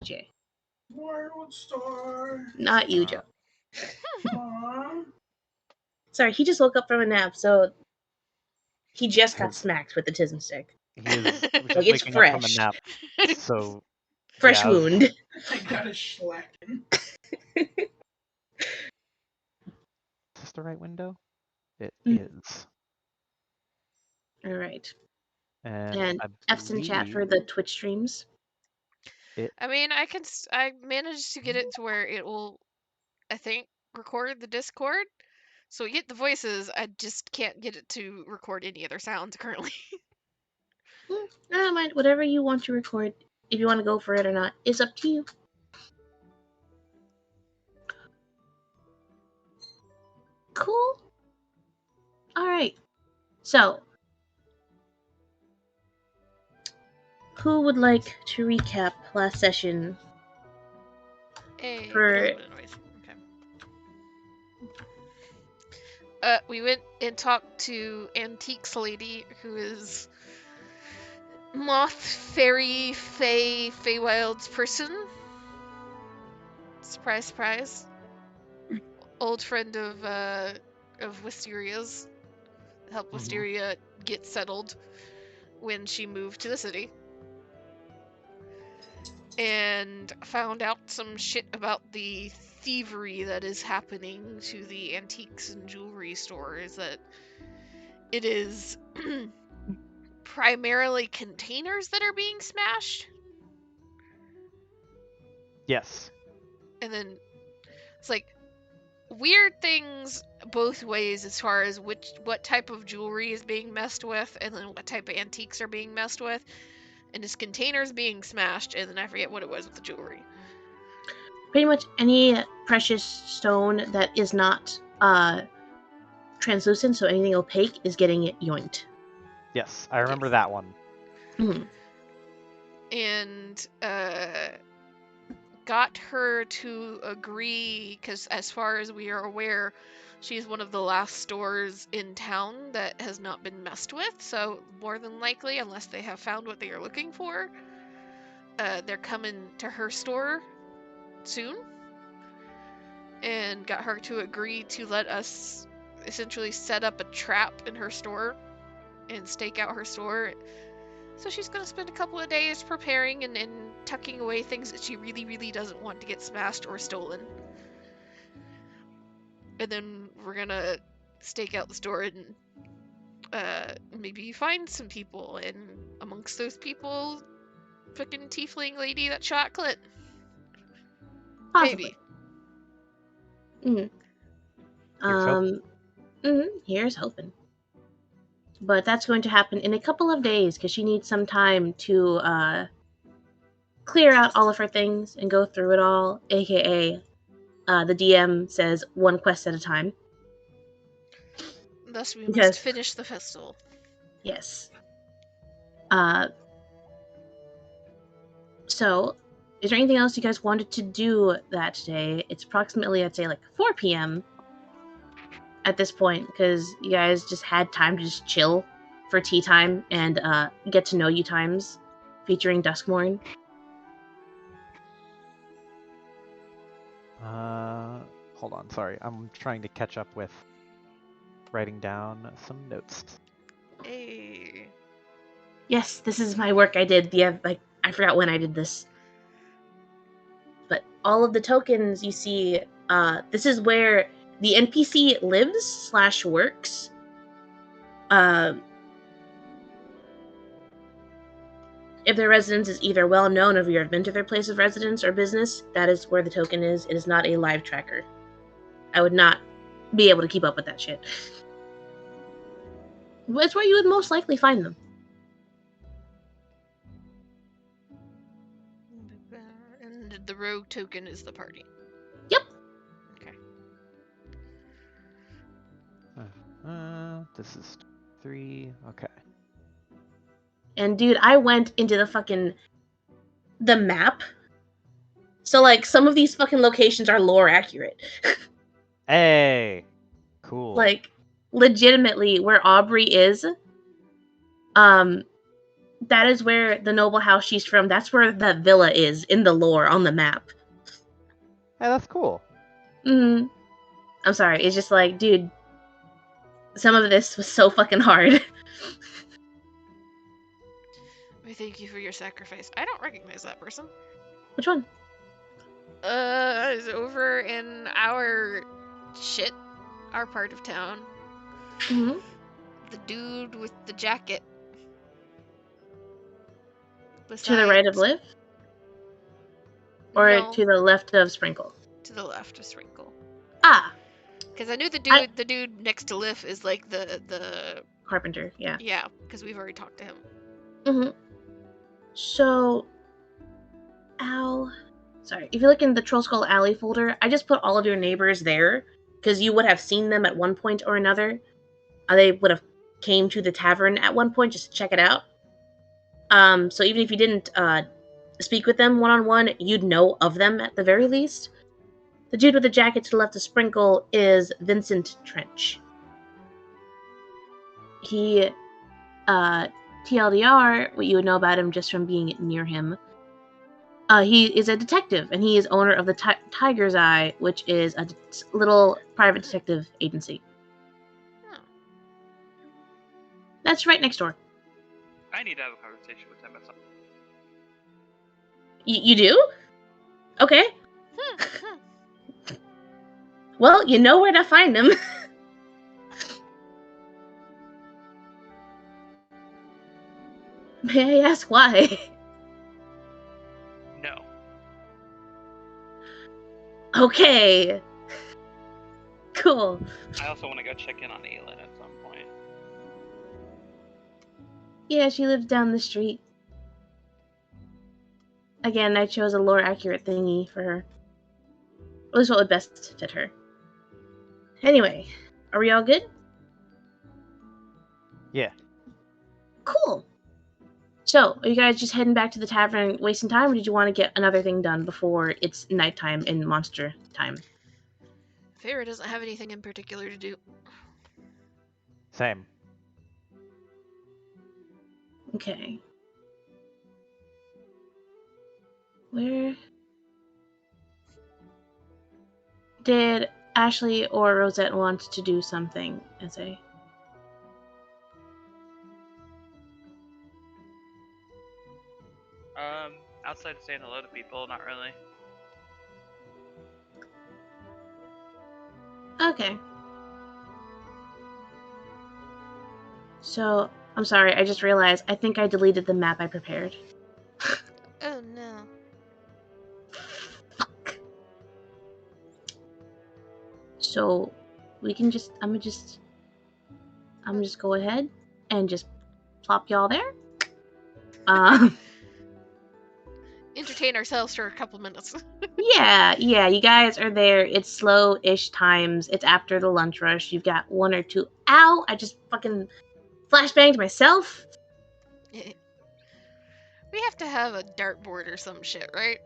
Jay. Wild Star. Not you, Joe. Sorry, he just woke up from a nap, so he just got smacked with the tism stick. He was just Like, it's waking up from a fresh. nap, so Fresh yeah, wound. I got a schlacken. Is this the right window? It Mm. is. All right. And And I F's in chat for the Twitch streams. I mean, I managed to get it to where it will, I think, record the Discord. So we get the voices. I just can't get it to record any other sounds currently. I don't mind. Whatever you want to record, if you want to go for it or not, is up to you. Cool. All right. So, who would like to recap last session? Hey, For- a little bit of noise. Okay. We went and talked to Antiques Lady, who is Moth Fairy Feywild's person. Surprise, surprise. Old friend of Wisteria's. Helped Wisteria get settled when she moved to the city. And found out some shit about the thievery that is happening to the antiques and jewelry stores. That it is primarily containers that are being smashed. Yes. And then it's like weird things both ways as far as what type of jewelry is being messed with, and then what type of antiques are being messed with. And his containers being smashed, and then I forget what it was with the jewelry. Pretty much any precious stone that is not translucent, so anything opaque, is getting yoinked. Yes, I remember that one. Mm-hmm. And got her to agree, because as far as we are aware, she's one of the last stores in town that has not been messed with, so more than likely, unless they have found what they are looking for, they're coming to her store soon. And got her to agree to let us essentially set up a trap in her store and stake out her store. So she's going to spend a couple of days preparing and tucking away things that she really, really doesn't want to get smashed or stolen. And then we're going to stake out the store and maybe find some people. And amongst those people, fucking tiefling lady that shot Clit. Possibly. Maybe. Here's hoping. But that's going to happen in a couple of days because she needs some time to clear out all of her things and go through it all, aka the DM says one quest at a time. Thus we must finish the festival. Yes. So, is there anything else you guys wanted to do that day? It's approximately, I'd say, like 4 p.m. at this point, because you guys just had time to just chill for tea time and get to know you times featuring Duskmorn. Hold on, sorry. I'm trying to catch up with writing down some notes. Hey. Yes, this is my work I did. Yeah, like I forgot when I did this. But all of the tokens you see, this is where the NPC lives/works. If their residence is either well known or you have been to their place of residence or business, that is where the token is. It is not a live tracker. I would not be able to keep up with that shit. But it's where you would most likely find them. And the rogue token is the party. Yep. Okay. This is 3. Okay. And dude, I went into the map. So like some of these fucking locations are lore accurate. Hey. Cool. Like legitimately where Aubrey is, That is where the noble house she's from. That's where that villa is in the lore on the map. Hey, that's cool. I'm sorry. It's just like, dude, some of this was so fucking hard. We thank you for your sacrifice. I don't recognize that person. Which one? Is over in our part of town. Mm-hmm. The dude with the jacket. To the right of Liv? Or No, to the left of Sprinkle? to the left of Sprinkle. Ah! Because I knew the dude next to Liv is like the Carpenter, yeah. Yeah, because we've already talked to him. Mm-hmm. So, sorry, if you look in the Troll Skull Alley folder, I just put all of your neighbors there, because you would have seen them at one point or another. They would have came to the tavern at one point just to check it out. So even if you didn't speak with them one-on-one, you'd know of them at the very least. The dude with the jacket to the left of Sprinkle is Vincent Trench. He, TLDR, what you would know about him just from being near him, he is a detective, and he is owner of the Tiger's Eye, which is a little private detective agency. Oh. That's right next door. I need to have a conversation with him at some point. You do? Okay. Well, you know where to find him. May I ask why? No. Okay. Cool. I also want to go check in on Aelin at some point. Yeah, she lives down the street. Again, I chose a lore-accurate thingy for her. At least what would best fit her. Anyway, are we all good? Yeah. Cool. So, are you guys just heading back to the tavern wasting time, or did you want to get another thing done before it's nighttime in monster time? Feyre doesn't have anything in particular to do. Same. Okay. Where did Ashley or Rosette want to do something, Essay? Outside saying hello to people, not really. Okay. So, I'm sorry, I just realized I think I deleted the map I prepared. Oh no. Fuck. So, we can just, I'm gonna just go ahead and just plop y'all there. Entertain ourselves for a couple minutes. Yeah, you guys are there. It's slow-ish times. It's after the lunch rush. You've got one or two. Ow! I just fucking flashbanged myself. We have to have a dartboard or some shit, right?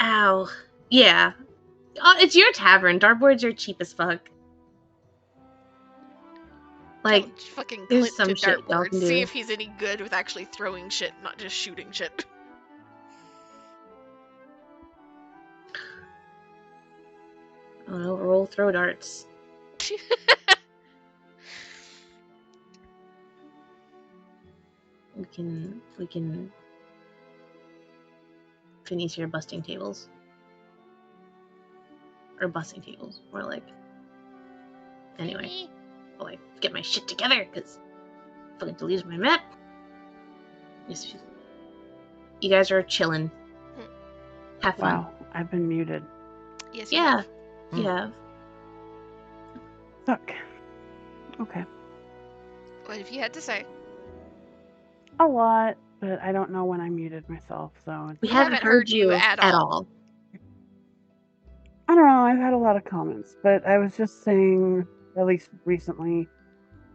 Ow. Yeah. Oh, it's your tavern. Dartboards are cheap as fuck. Like, Tell fucking there's Clint some to shit y'all dartboard. can See do. if he's any good with actually throwing shit, not just shooting shit. Oh no, roll throw darts. We can finish here busting tables. Or busting tables, more like. Anyway, I'll like get my shit together, because I fucking deleted my map. You guys are chilling. Have fun. Wow, I've been muted. Yes, Yeah, Hmm. you have. Fuck. Okay. What have you had to say? A lot, but I don't know when I muted myself, so We We haven't haven't heard heard you you at at all. I don't know. I've had a lot of comments, but I was just saying, at least recently,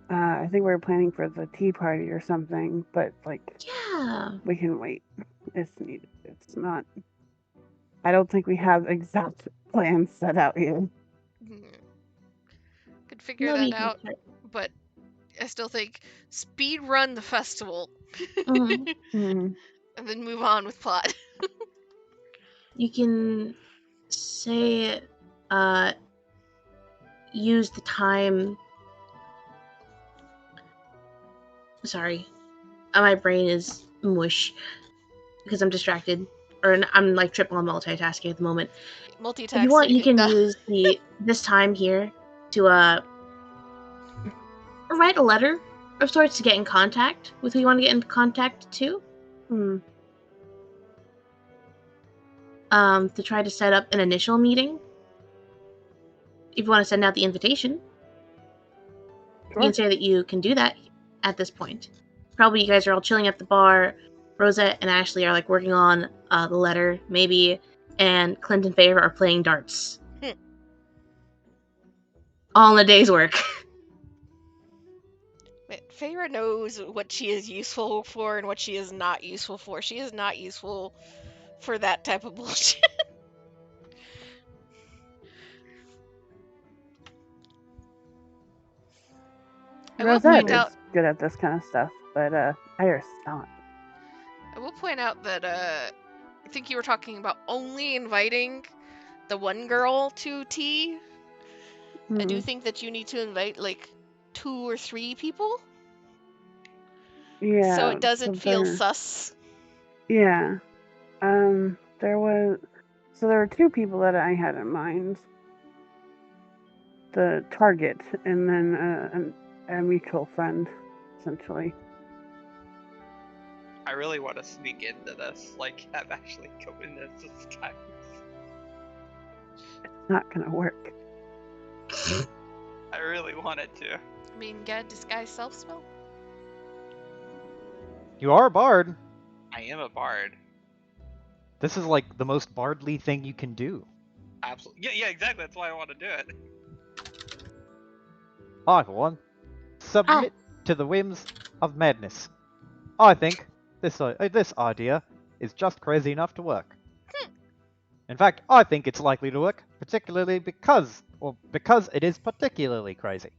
I think we were planning for the tea party or something, but like Yeah. we can wait. It's needed. It's not. I don't think we have exact plans set out yet. Could figure Maybe you that can out, start. but I still think speed run the festival. Mhm. Mhm. And then move on with plot. You can say, use the time. Sorry, my brain is mush because I'm distracted, or I'm like triple multitasking at the moment. If you want, you can use this time here to write a letter of sorts to get in contact with who you want to get in contact to. Hmm. To try to set up an initial meeting. If you want to send out the invitation, you can say that you can do that at this point. Probably you guys are all chilling at the bar. Rosette and Ashley are like working on the letter, maybe, and Clint and Favor are playing darts. All in a day's work. Feyre knows what she is useful for and what she is not useful for. She is not useful for that type of bullshit. I will Rosette point is out. good at this kind of stuff, but Iris not. I will point out that I think you were talking about only inviting the one girl to tea. I do Mhm. think that you need to invite like 2 or 3 people, Yeah. so it doesn't feel there- sus. Yeah. There were 2 people that I had in mind. The target, and then a mutual friend, essentially. I really want to sneak into this, like have actually go in this disguise. It's not gonna work. I really wanted to. I mean, get a disguise self spell. You are a bard. I am a bard. This is like the most bardly thing you can do. Absolutely. Yeah, exactly. That's why I want to do it. I, for one, submit to the whims of madness. I think this idea is just crazy enough to work. In fact, I think it's likely to work, particularly because it is particularly crazy.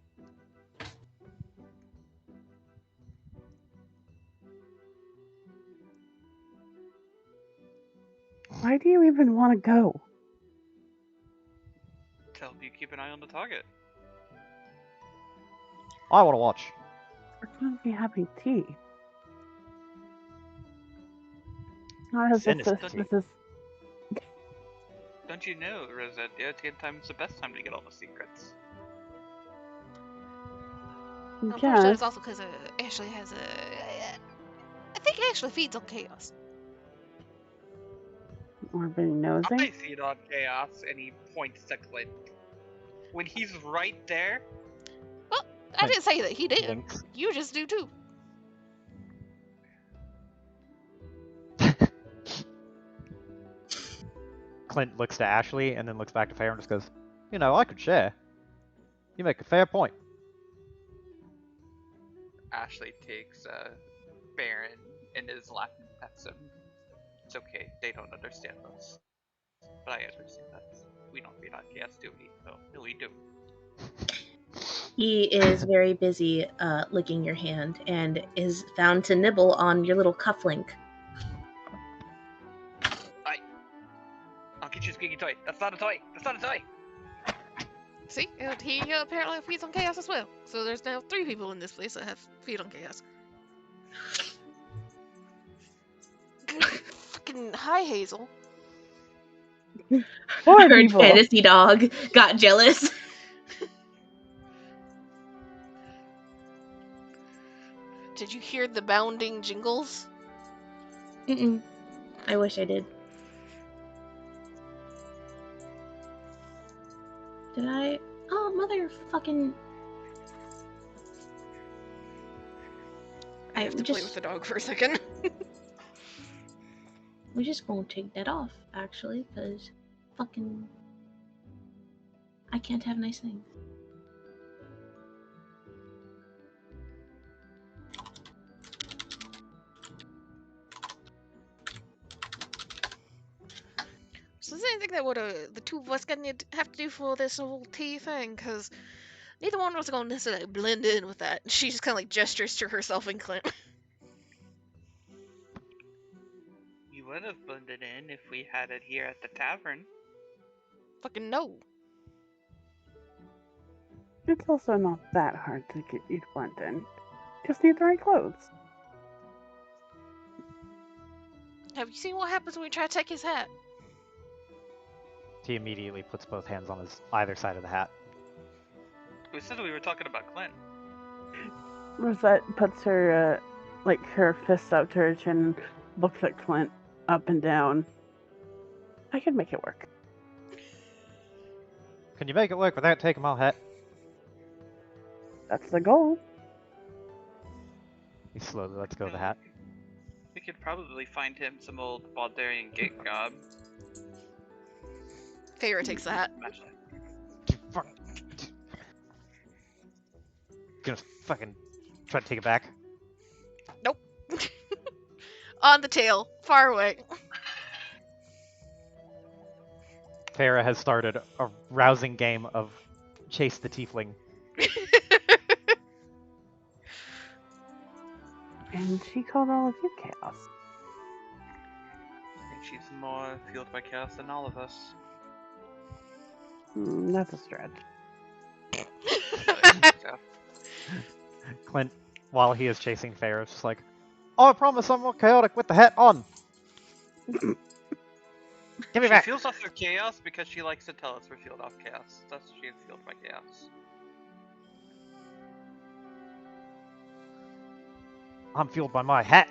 Why do you even want to go? To help you keep an eye on the target. I want to watch. We're going to be having tea. Not as if this is. Don't you know, Rosette, the tea time is the best time to get all the secrets. Unfortunately, it's also because Ashley has I think Ashley feeds on chaos. Or being nosy. I feed on chaos, and he points to Clint. When he's right there. Well, I didn't say that he did. Winks. You just do too. Clint looks to Ashley and then looks back to Fair and just goes, "You know, I could share. You make a fair point." Ashley takes Baron and is laughing at him. It's okay, they don't understand us. But I understand us. We don't feed on chaos, do we? No, we do. He is very busy licking your hand and is found to nibble on your little cufflink. I'll get you a squeaky toy. That's not a toy. That's not a toy. See, and he apparently feeds on chaos as well. So there's now 3 people in this place that have feed on chaos. Fucking hi, Hazel. Four Her people. fantasy dog got jealous. Did you hear the bounding jingles? Mm-mm. I wish I did. Did I? Oh, motherfucking. I have to play with the dog for a second. We're just gonna take that off, actually, because fucking. I can't have nice things. So is there anything that would the 2 of us gonna have to do for this whole tea thing? Because neither one of us are gonna necessarily blend in with that. She just kind of like gestures to herself and Clint. would have blended in if we had it here at the tavern. Fucking no. It's also not that hard to get you to blend in. Just need the right clothes. Have you seen what happens when we try to take his hat? He immediately puts both hands on his either side of the hat. Who said we were talking about Clint? Rosette puts her, her fists out to her chin, looks at Clint up and down. I could make it work. Can you make it work without taking my hat? That's the goal. He slowly lets go of the hat. We could probably find him some old Baldarian gig job. Feyre takes the hat. Smash that. Fuck. Gonna fucking try to take it back. Nope. On the tail, far away. Farah has started a rousing game of chase the tiefling. And she called all of you chaos. I think she's more fueled by chaos than all of us. That's a stretch. So, Clint, while he is chasing Farah, is just like, "Oh, I promise I'm more chaotic with the hat on." Give me she back. feels off her chaos because she likes to tell us we're fueled off chaos. That's she is fueled by chaos. I'm fueled by my hat.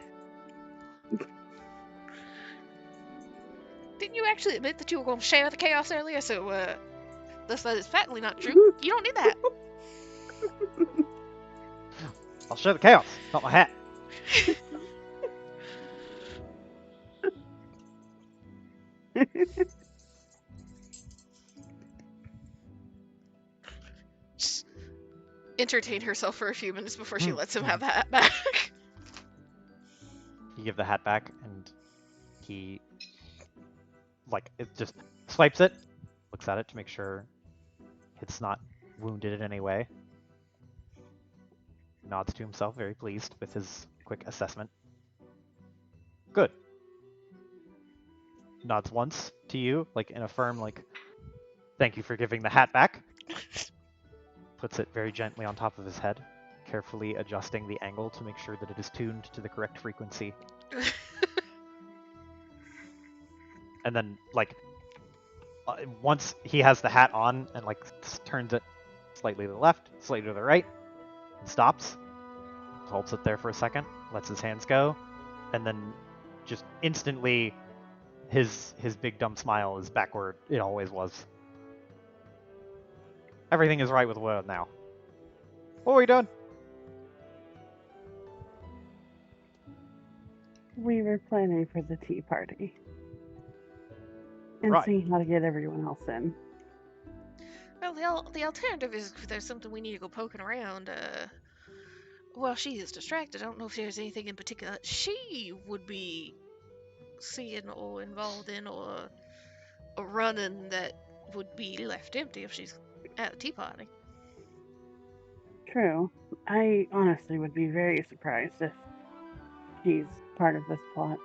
Didn't you actually admit that you were going to share the chaos earlier? So, that is patently not true. You don't need that. I'll share the chaos, not my hat. Just entertain herself for a few minutes before she lets him have the hat back. You give the hat back, and he, it just swipes it, looks at it to make sure it's not wounded in any way. Nods to himself, very pleased with his quick assessment. Good. Nods once to you, in a firm, thank you for giving the hat back. Puts it very gently on top of his head, carefully adjusting the angle to make sure that it is tuned to the correct frequency. And then, once he has the hat on and, turns it slightly to the left, slightly to the right, and stops, holds it there for a second, lets his hands go, and then just instantly his big dumb smile is back where it always was. Everything is right with the world now. What are we doing? We were planning for the tea party. And Right. seeing how to get everyone else in. Well, the alternative is if there's something we need to go poking around. Well, she is distracted. I don't know if there's anything in particular that she would be seeing or involved in or running that would be left empty if she's at a tea party. True. I honestly would be very surprised if she's part of this plot.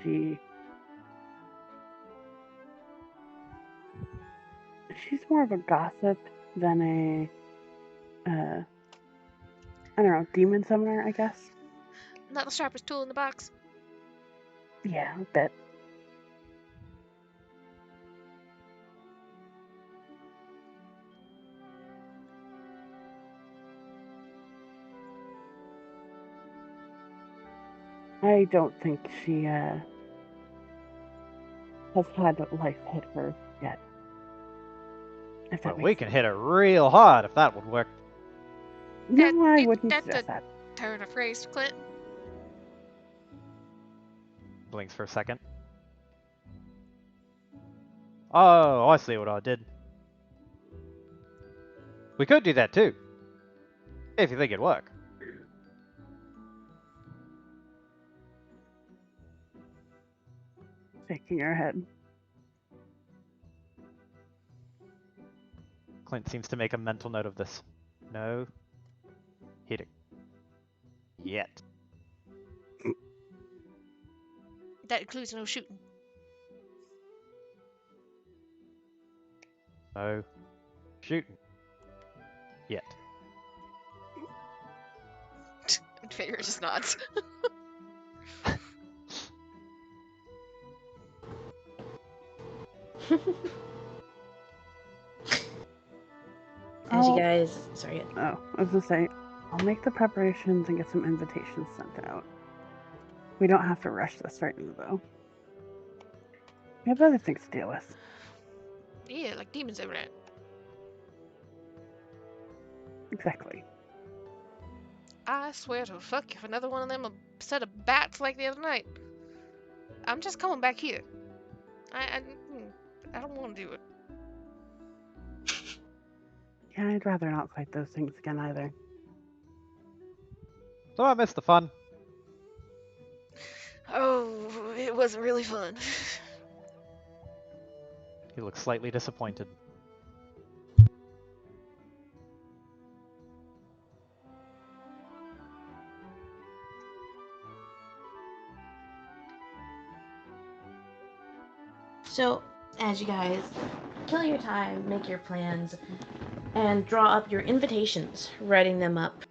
She's more of a gossip than I don't know, demon summoner, I guess. Not the sharpest tool in the box. Yeah, a bit. I don't think she has had life hit her yet. If that Well, we makes can sense. hit it real hard if that would work. No, I wouldn't That's suggest a that. turn of phrase, Clint. Blinks for a second. Oh, I see what I did. We could do that too. If you think it'd work. Shaking her head. Clint seems to make a mental note of this. No. Hit it. Yet. That includes no shooting. No shooting. Yet. And Fayer just nods. As you Oh. guys, sorry. Oh, I was gonna say, I'll make the preparations and get some invitations sent out. We don't have to rush this right now, though. We have other things to deal with. Yeah, like demons over there. Exactly. I swear to fuck if another one of them a set of bats like the other night. I'm just coming back here. I don't want to do it. Yeah, I'd rather not fight those things again either. So I missed the fun. Oh, it wasn't really fun. He looks slightly disappointed. So, as you guys kill your time, make your plans, and draw up your invitations, writing them up.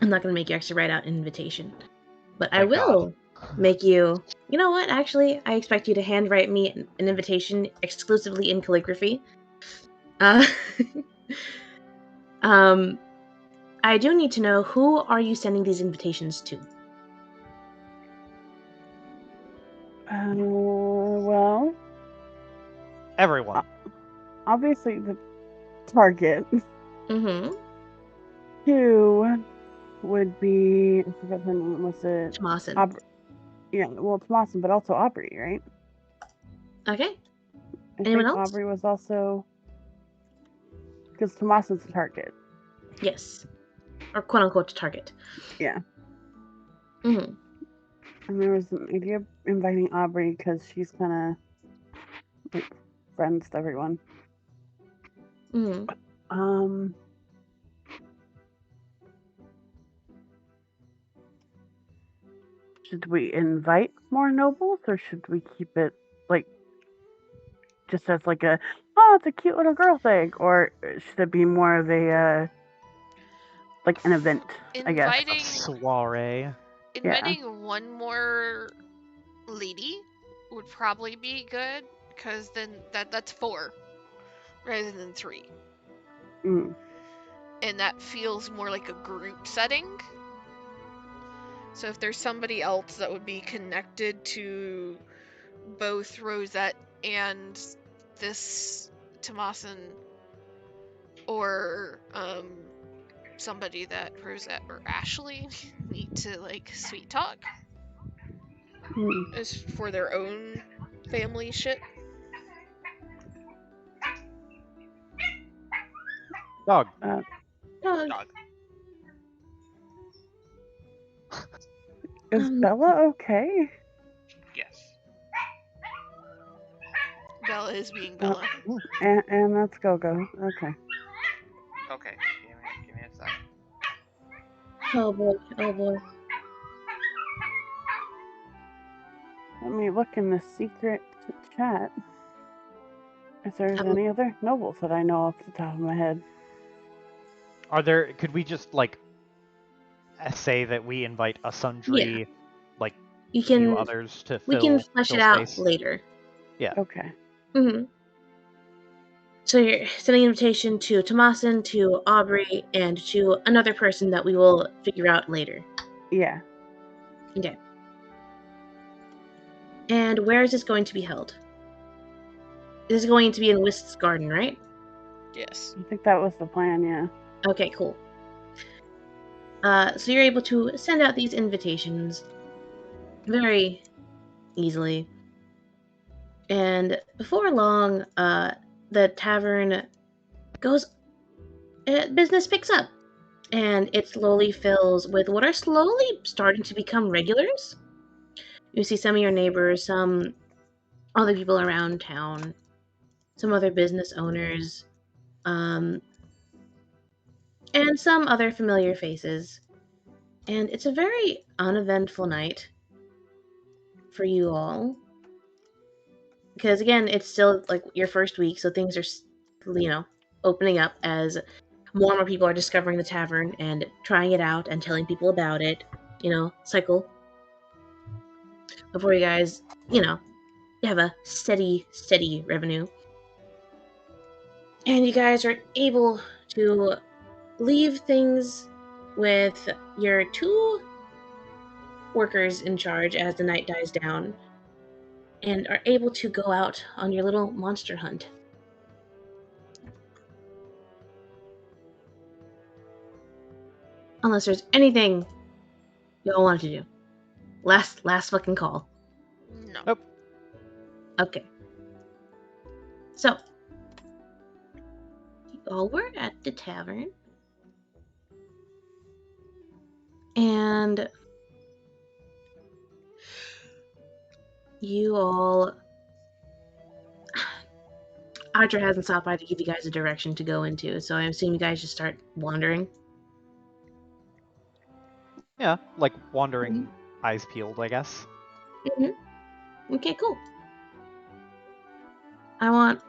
I'm not going to make you actually write out an invitation, but I Thank will God. make you. You know what? Actually, I expect you to handwrite me an invitation exclusively in calligraphy. I do need to know, who are you sending these invitations to? Well, Everyone. obviously the target. Mm-hmm. 2 would be, I forgot her name, was it? Tomasin. Yeah, well, Tomasin, but also Aubrey, right? Okay. I Anyone think else? Aubrey was also, because Tomasin's the target. Yes. Or quote-unquote target. Yeah. Mm-hmm. And there was an idea of inviting Aubrey because she's kind of like friends to everyone. Mm-hmm. Should we invite more nobles, or should we keep it like just as like a, oh, it's a cute little girl thing, or should it be more of a like an event? I guess. A soiree. Inviting one more lady would probably be good, because then that's 4 rather than 3. Mm. And that feels more like a group setting. So if there's somebody else that would be connected to both Rosette and this Tomasin, or somebody that Rosette or Ashley need to like sweet talk is for their own family shit. Dog. Dog. Is Bella okay? Yes. Bella is being Bella. And that's Go-Go. Okay. Okay. Give me a sec. Oh boy. Oh boy. Let me look in the secret chat. If there's any other nobles that I know off the top of my head. Are there? Could we just like say that we invite a sundry, like You few can. others to We fill can flesh fill it out space? later. Yeah. Okay. Mm-hmm. So you're sending an invitation to Tomasin, to Aubrey, and to another person that we will figure out later. Yeah. Okay. And where is this going to be held? This is going to be in Whist's garden, right? Yes. I think that was the plan, yeah. Okay, cool. So you're able to send out these invitations very easily. And before long, the tavern goes... business picks up. And it slowly fills with what are slowly starting to become regulars. You see some of your neighbors, some other people around town, some other business owners, and some other familiar faces. And it's a very uneventful night. for you all. Because again, it's still like your first week, so things are, opening up as more and more people are discovering the tavern and trying it out and telling people about it. Cycle before you guys, you have a steady revenue. And you guys are able to leave things with your 2 workers in charge as the night dies down and are able to go out on your little monster hunt. Unless there's anything you all want to do. Last fucking call. No. Nope. Okay. So, you all were at the tavern. And you all... Audra hasn't stopped by to give you guys a direction to go into, so I assume you guys just start wandering. Yeah, like wandering, eyes peeled, I guess. Okay, cool. I want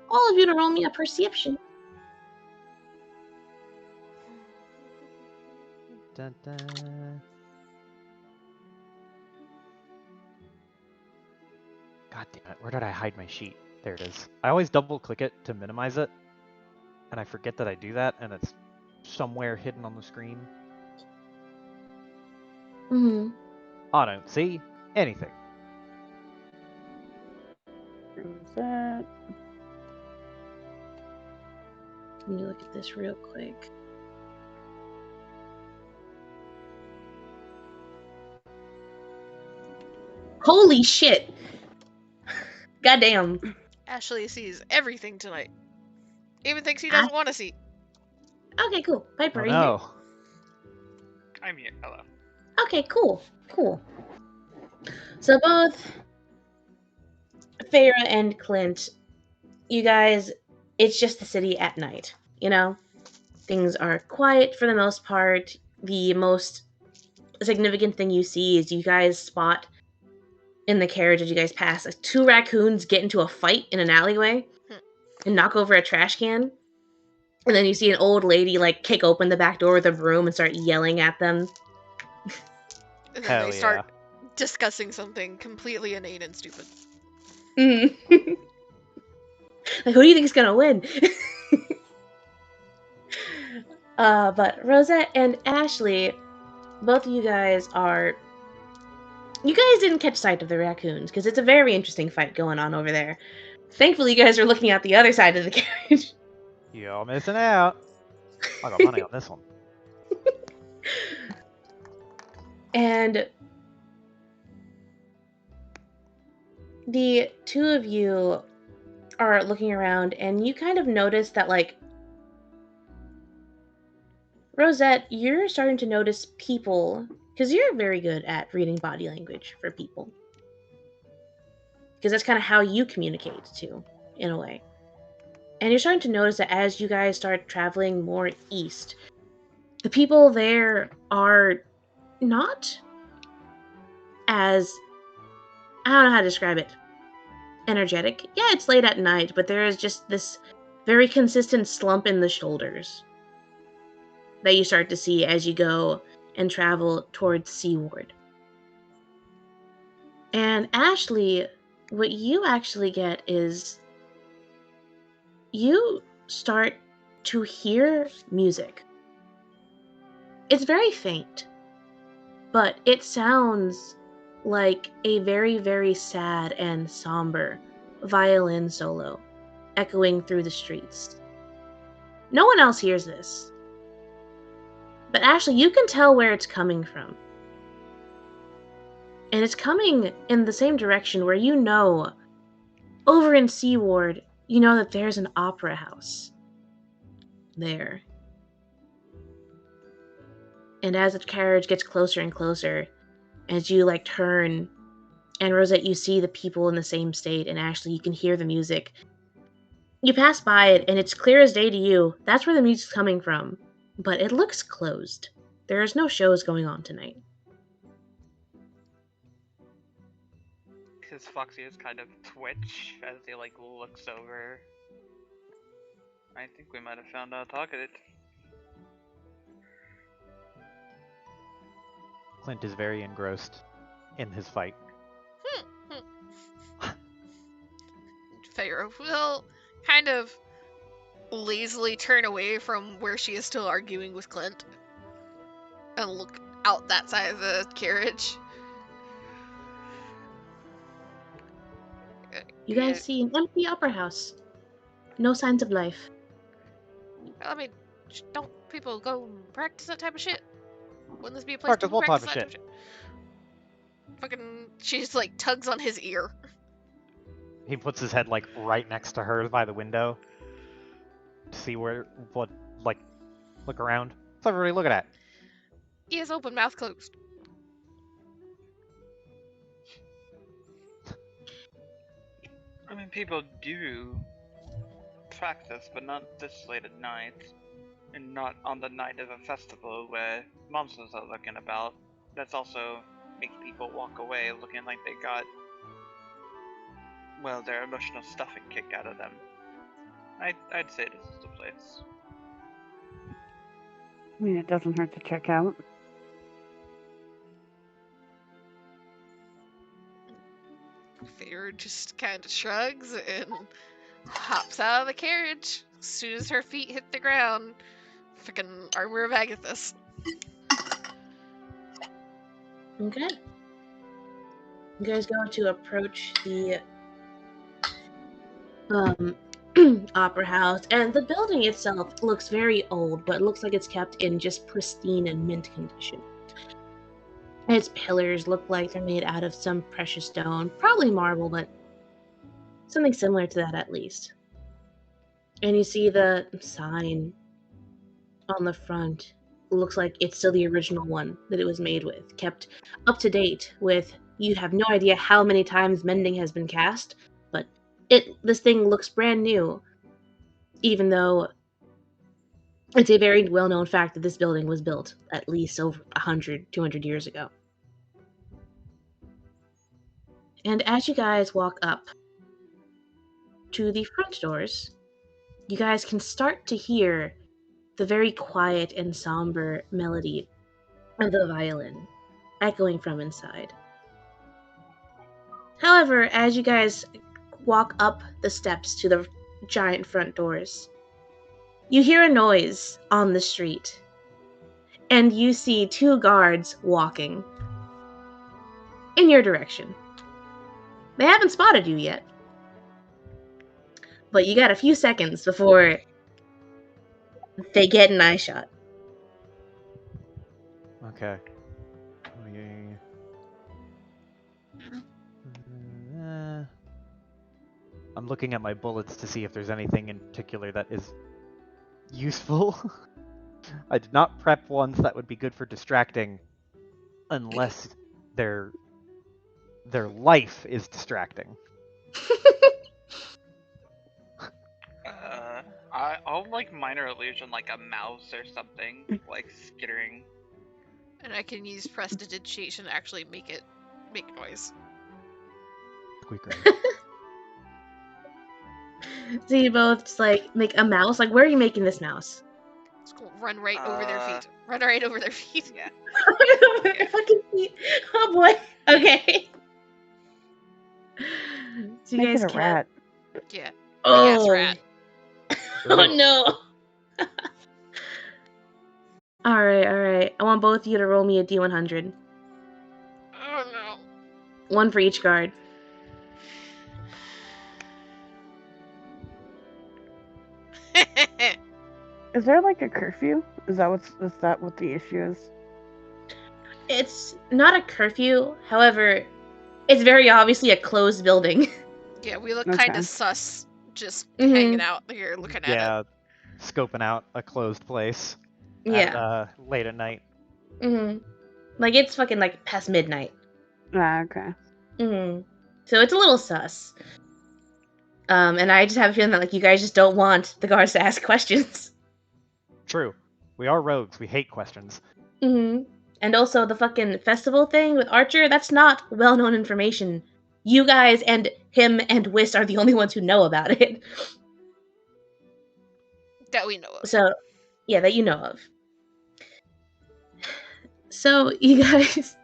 all of you to roll me a perception. Dun, dun. God damn it, where did I hide my sheet? There it is. I always double click it to minimize it, and I forget that I do that, and it's somewhere hidden on the screen. I don't see anything. Rosette. Let me look at this real quick. Holy shit! Goddamn. Ashley sees everything tonight. Even things he doesn't want to see. Okay, cool. Piper, Oh are you here? no. I'm here. Hello. Okay, cool. So both Farah and Clint, you guys, it's just the city at night, Things are quiet for the most part. The most significant thing you see is you guys spot in the carriage as you guys pass, 2 raccoons get into a fight in an alleyway and knock over a trash can. And then you see an old lady, kick open the back door with a broom and start yelling at them. And then Hell they start yeah. discussing something completely inane and stupid. Who do you think is gonna win? But Rosette and Ashley, both of you guys didn't catch sight of the raccoons, because it's a very interesting fight going on over there. Thankfully, you guys are looking at the other side of the carriage. You're missing out. I got money on this one. And the 2 of you are looking around, and you kind of notice that, Rosette, you're starting to notice people, because you're very good at reading body language for people. Because that's kind of how you communicate, too, in a way. And you're starting to notice that as you guys start traveling more east, the people there are not as... I don't know how to describe it. Energetic. Yeah, it's late at night, but there is just this very consistent slump in the shoulders that you start to see as you go and travel towards Seaward. And Ashley, what you actually get is you start to hear music. It's very faint, but it sounds like a very, very sad and somber violin solo echoing through the streets. No one else hears this. But Ashley, you can tell where it's coming from. And it's coming in the same direction where over in Seaward, you know that there's an opera house there. And as the carriage gets closer and closer, as you turn, and Rosette, you see the people in the same state, and Ashley, you can hear the music. You pass by it, and it's clear as day to you. That's where the music's coming from. But it looks closed. There's no shows going on tonight. his foxy ears kind of twitch as he like looks over. I think we might have found our target. Clint is very engrossed in his fight. Pharaoh will kind of lazily turn away from where she is still arguing with Clint and look out that side of the carriage. You guys see an empty upper house. No signs of life. I mean, don't people go practice that type of shit? Wouldn't this be a place Practice people what type practice of that type of shit? Fucking, she's like tugs on his ear. He puts his head like right next to hers by the window to see what look around. What's everybody looking at? Ears open, mouth closed. I mean, people do practice, but not this late at night. And not on the night of a festival where monsters are looking about. That's also makes people walk away looking like they got, well, their emotional stuffing kicked out of them. I'd say this is the place. I mean, it doesn't hurt to check out. Fair just kind of shrugs and hops out of the carriage as soon as her feet hit the ground. Fucking Armor of Agathis. Okay. You guys go to approach the opera house, and the building itself looks very old, but it looks like it's kept in just pristine and mint condition. Its pillars look like they're made out of some precious stone, probably marble, but something similar to that at least. And you see the sign on the front. Looks like it's still the original one that it was made with, kept up to date with, you have no idea how many times mending has been cast, but this thing looks brand new, even though it's a very well-known fact that this building was built at least over 100, 200 years ago. And as you guys walk up to the front doors, you guys can start to hear the very quiet and somber melody of the violin echoing from inside. However, as you guys walk up the steps to the giant front doors, you hear a noise on the street, and you see two guards walking in your direction. They haven't spotted you yet, but you got a few seconds before they get an eye shot. Okay. I'm looking at my bullets to see if there's anything in particular that is useful. I did not prep ones that would be good for distracting unless their life is distracting. I'll like minor illusion like a mouse or something, like skittering. And I can use prestidigitation to actually make noise. Squeaker. So you both just like make a mouse. Like, where are you making this mouse? It's cool. Run right over their feet. Run right over their feet. Yeah. Their fucking feet. Oh boy. Okay. So you Make guys it a can't. rat. Yeah. Oh. Big-ass rat. Oh no. All right. I want both of you to roll me a D100. Oh no. One for each guard. Is there like a curfew? Is that what the issue is? It's not a curfew. However, it's very obviously a closed building. Yeah, we look Okay. kind of sus, just Mhm. hanging out here looking at it. Yeah, scoping out a closed place Yeah. at, late at night. Like, it's fucking like past midnight. Okay. So it's a little sus. And I just have a feeling that like you guys just don't want the guards to ask questions. True. We are rogues. We hate questions. And also the fucking festival thing with Archer, that's not well-known information you guys and him and Whist are the only ones who know about it. That we know of. So, yeah, that you know of. So, you guys,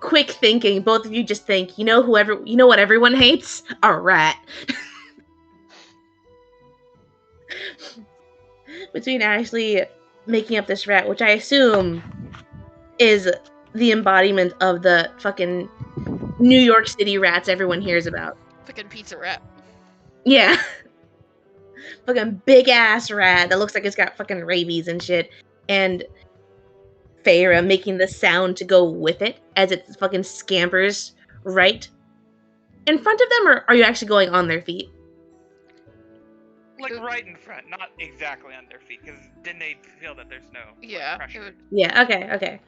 quick thinking, both of you just think, you know what everyone hates? A rat. Between Ashley making up this rat, which I assume is the embodiment of the fucking New York City rats everyone hears about. Fucking pizza rat. Yeah. Fucking big ass rat that looks like it's got fucking rabies and shit. And Feyre making the sound to go with it as it fucking scampers right in front of them, or are you actually going on their feet? Like right in front, not exactly on their feet, because then they'd feel that there's no Yeah. pressure. Yeah, okay.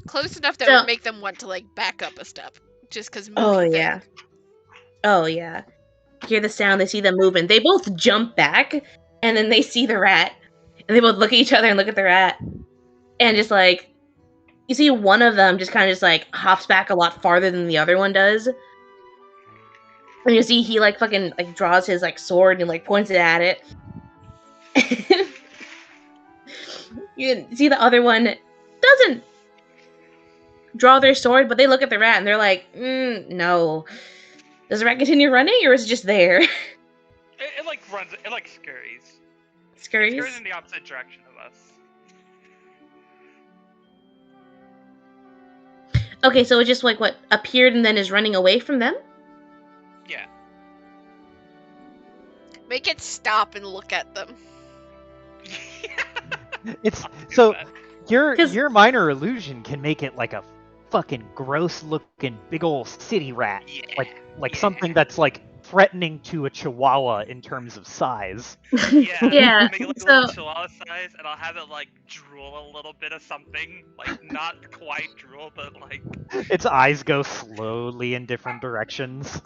Close enough that So- would make them want to like back up a step, just because. Oh yeah. Hear the sound, they see them moving. They both jump back, and then they see the rat, and they both look at each other and look at the rat, and just like, you see one of them just kind of just like hops back a lot farther than the other one does. And you see he like fucking like draws his like sword and like points it at it. You see the other one doesn't draw their sword, but they look at the rat and they're like, no. Does the rat continue running, or is it just there? It like runs, it like scurries. It Scurries? scurries in the opposite direction of us. Okay, so it just like what appeared and then is running away from them? Yeah. Make it stop and look at them. It's so That. your minor illusion can make it like a fucking gross looking big ol' city rat. Yeah. Like something that's like threatening to a chihuahua in terms of size. Yeah. Yeah, Make it like a so- little chihuahua size, and I'll have it like drool a little bit of something, like not quite drool, but like. Its eyes go slowly in different directions.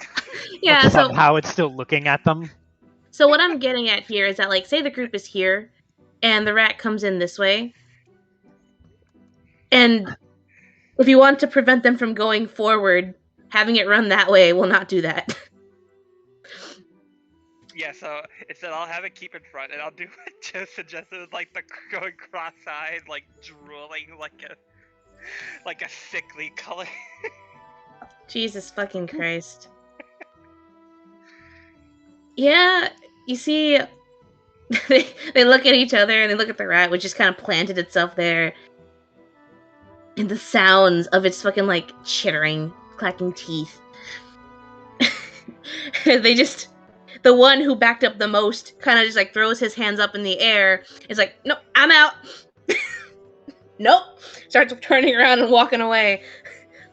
Yeah, but so somehow it's still looking at them. So what I'm getting at here is that, like, say the group is here, and the rat comes in this way, and if you want to prevent them from going forward, having it run that way will not do that. Yeah, so instead I'll have it keep in front, and I'll do what Joe suggested, with, like the going cross-eyed, like drooling, like a sickly color. Jesus fucking Christ. Yeah, you see, they look at each other and they look at the rat, which just kind of planted itself there. And the sounds of its fucking, like, chittering, clacking teeth. They just, the one who backed up the most kind of just, like, throws his hands up in the air. It's like, nope, I'm out. Nope. Starts turning around and walking away.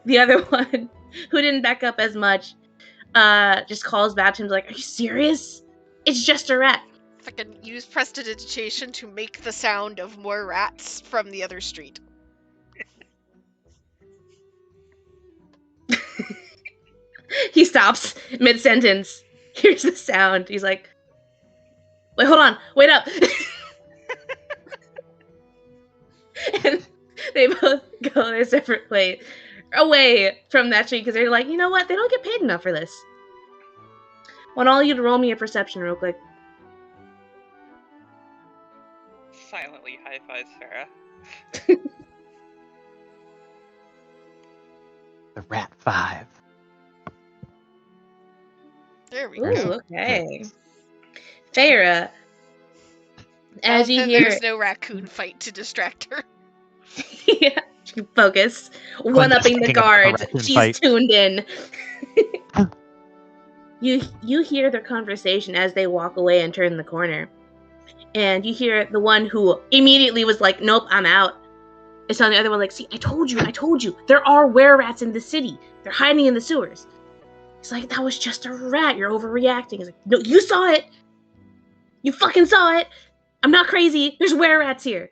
The other one, who didn't back up as much, just calls back to him like, are you serious? It's just a rat. Fucking use prestidigitation to make the sound of more rats from the other street. He stops mid-sentence, hears the sound. He's like, wait, hold on, wait up. And they both go their separate way, away from that tree, because they're like, you know what? They don't get paid enough for this. I want all you to roll me a perception real quick. Silently high-fives Farah. The rat 5. There we Ooh, go. okay. Feyre, as you Then hear, there's no raccoon fight to distract her. yeah, focus, one-upping the thinking about the guards. raccoon She's fight. tuned in. You hear their conversation as they walk away and turn the corner. And you hear the one who immediately was like, nope, I'm out. Is telling the other one, like, see, I told you. There are were-rats in the city. They're hiding in the sewers. He's like, that was just a rat. You're overreacting. He's like, no, you saw it. You fucking saw it. I'm not crazy. There's were-rats here.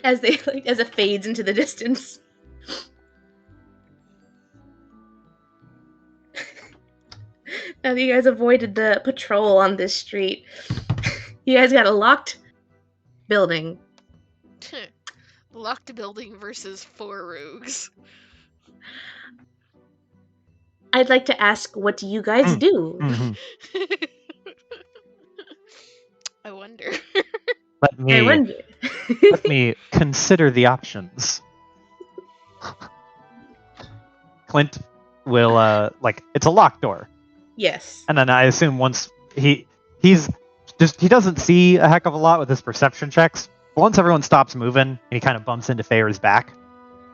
As it fades into the distance. Now that you guys avoided the patrol on this street, you guys got a locked building. Locked building versus 4 rogues. I'd like to ask, what do you guys do? Mhm. I wonder. I wonder. Let me consider the options. Clint will it's a locked door. Yes. And then I assume once he doesn't see a heck of a lot with his perception checks. But once everyone stops moving and he kind of bumps into Fair's back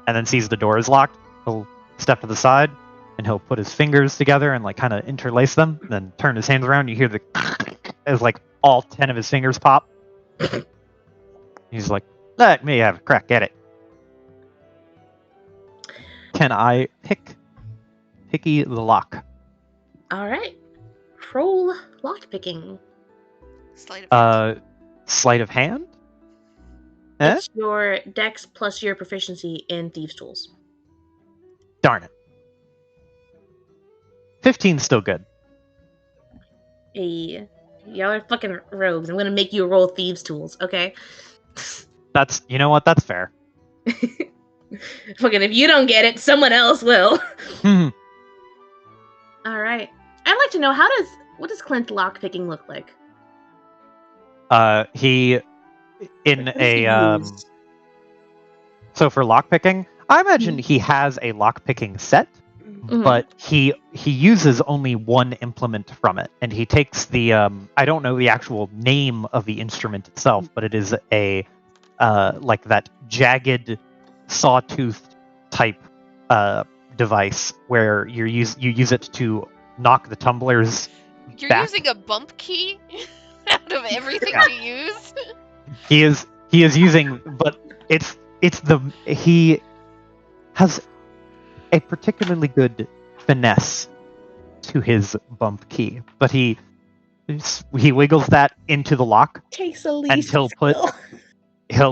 and then sees the door is locked, he'll step to the side and he'll put his fingers together and like kind of interlace them, and then turn his hands around. You hear the as like all 10 of his fingers pop. He's like, "Let me have a crack at it." Can I picky the lock? All right. Roll lockpicking. Sleight of hand. Sleight of hand? Eh? It's your dex plus your proficiency in thieves' tools. Darn it. 15's still good. Hey, y'all are fucking rogues. I'm gonna make you roll thieves' tools, okay? You know what? That's fair. Fucking, if you don't get it, someone else will. Hmm. All right. I'd like to know what does Clint lockpicking look like? He in What does he a use? so for lockpicking, I imagine he has a lockpicking set, Mhm. but he uses only one implement from it, and he takes the I don't know the actual name of the instrument itself, but it is a like that jagged sawtooth type device where you use it to knock the tumblers You're back. using a bump key out of everything Yeah. to use? He is using, but he has a particularly good finesse to his bump key, but he wiggles that into the lock, Takes a and least he'll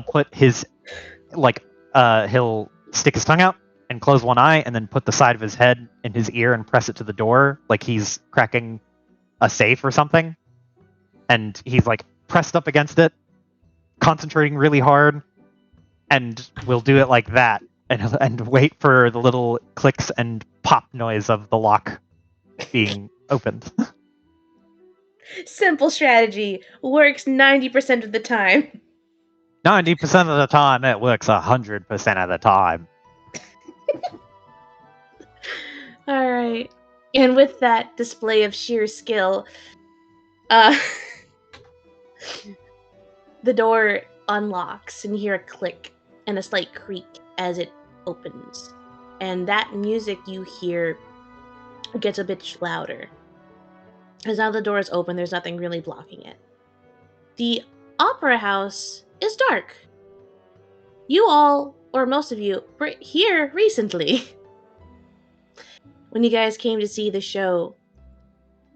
put his he'll stick his tongue out and close one eye, and then put the side of his head in his ear and press it to the door like he's cracking a safe or something, and he's like pressed up against it, concentrating really hard, and we'll do it like that, and wait for the little clicks and pop noise of the lock being opened. Simple strategy. Works 90% of the time. 90% of the time, it works 100% of the time. All right. And with that display of sheer skill, the door unlocks and you hear a click and a slight creak as it opens. And that music you hear gets a bit louder. As now the door is open, there's nothing really blocking it. The opera house is dark. You all, or most of you, were here recently. When you guys came to see the show,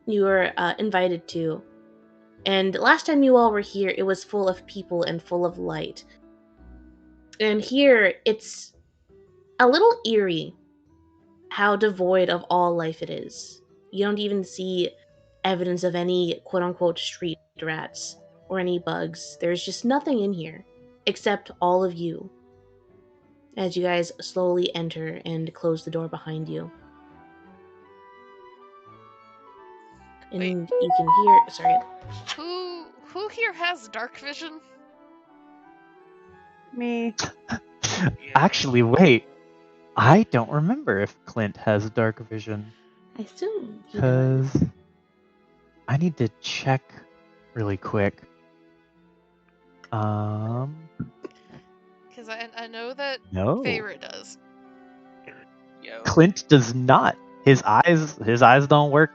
you were invited to. And last time you all were here, it was full of people and full of light. And here, it's a little eerie how devoid of all life it is. You don't even see evidence of any quote-unquote street rats or any bugs. There's just nothing in here except all of you as you guys slowly enter and close the door behind you. And Wait. you can hear... Sorry. Who here has dark vision? Me. Actually, wait. I don't remember if Clint has dark vision, I assume he does. because I need to check really quick. Because I know that No. Feyre does. Yo. Clint does not. His eyes don't work.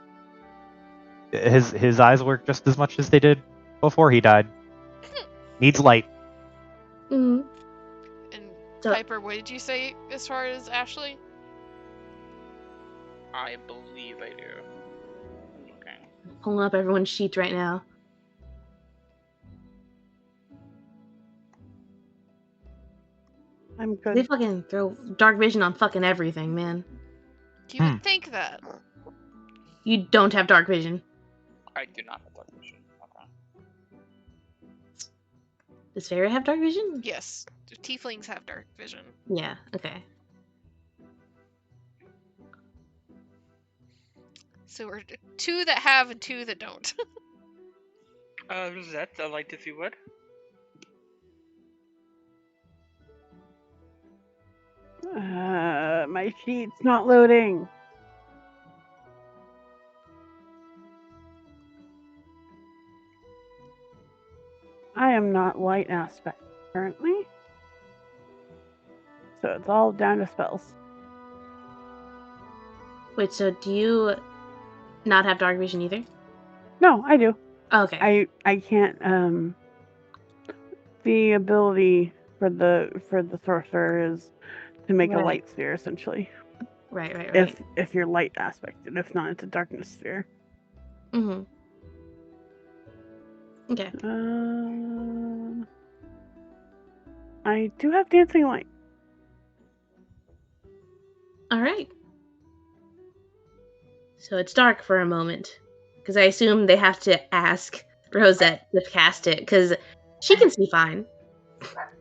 His eyes work just as much as they did before he died. Needs light. Mm-hmm. And So- Piper, what did you say as far as Ashley? I believe I do. Okay. Pulling up everyone's sheets right now. I'm They good. fucking throw dark vision on fucking everything, man. You would think that. You don't have dark vision. I do not have dark vision. Okay. Does Fairy have dark vision? Yes, tieflings have dark vision. Yeah, okay. So we're 2 that have and 2 that don't. Rosette, I'd like to see what? My sheet's not loading. I am not light aspect currently. So it's all down to spells. Wait, so do you not have dark vision either? No, I do. Oh, okay. I can't the ability for the sorcerer is to make a Right. light sphere essentially. Right. If you're light aspected, if not it's a darkness sphere. Mm-hmm. Okay. I do have dancing light. All right. So it's dark for a moment, because I assume they have to ask Rosette to cast it, because she can see fine.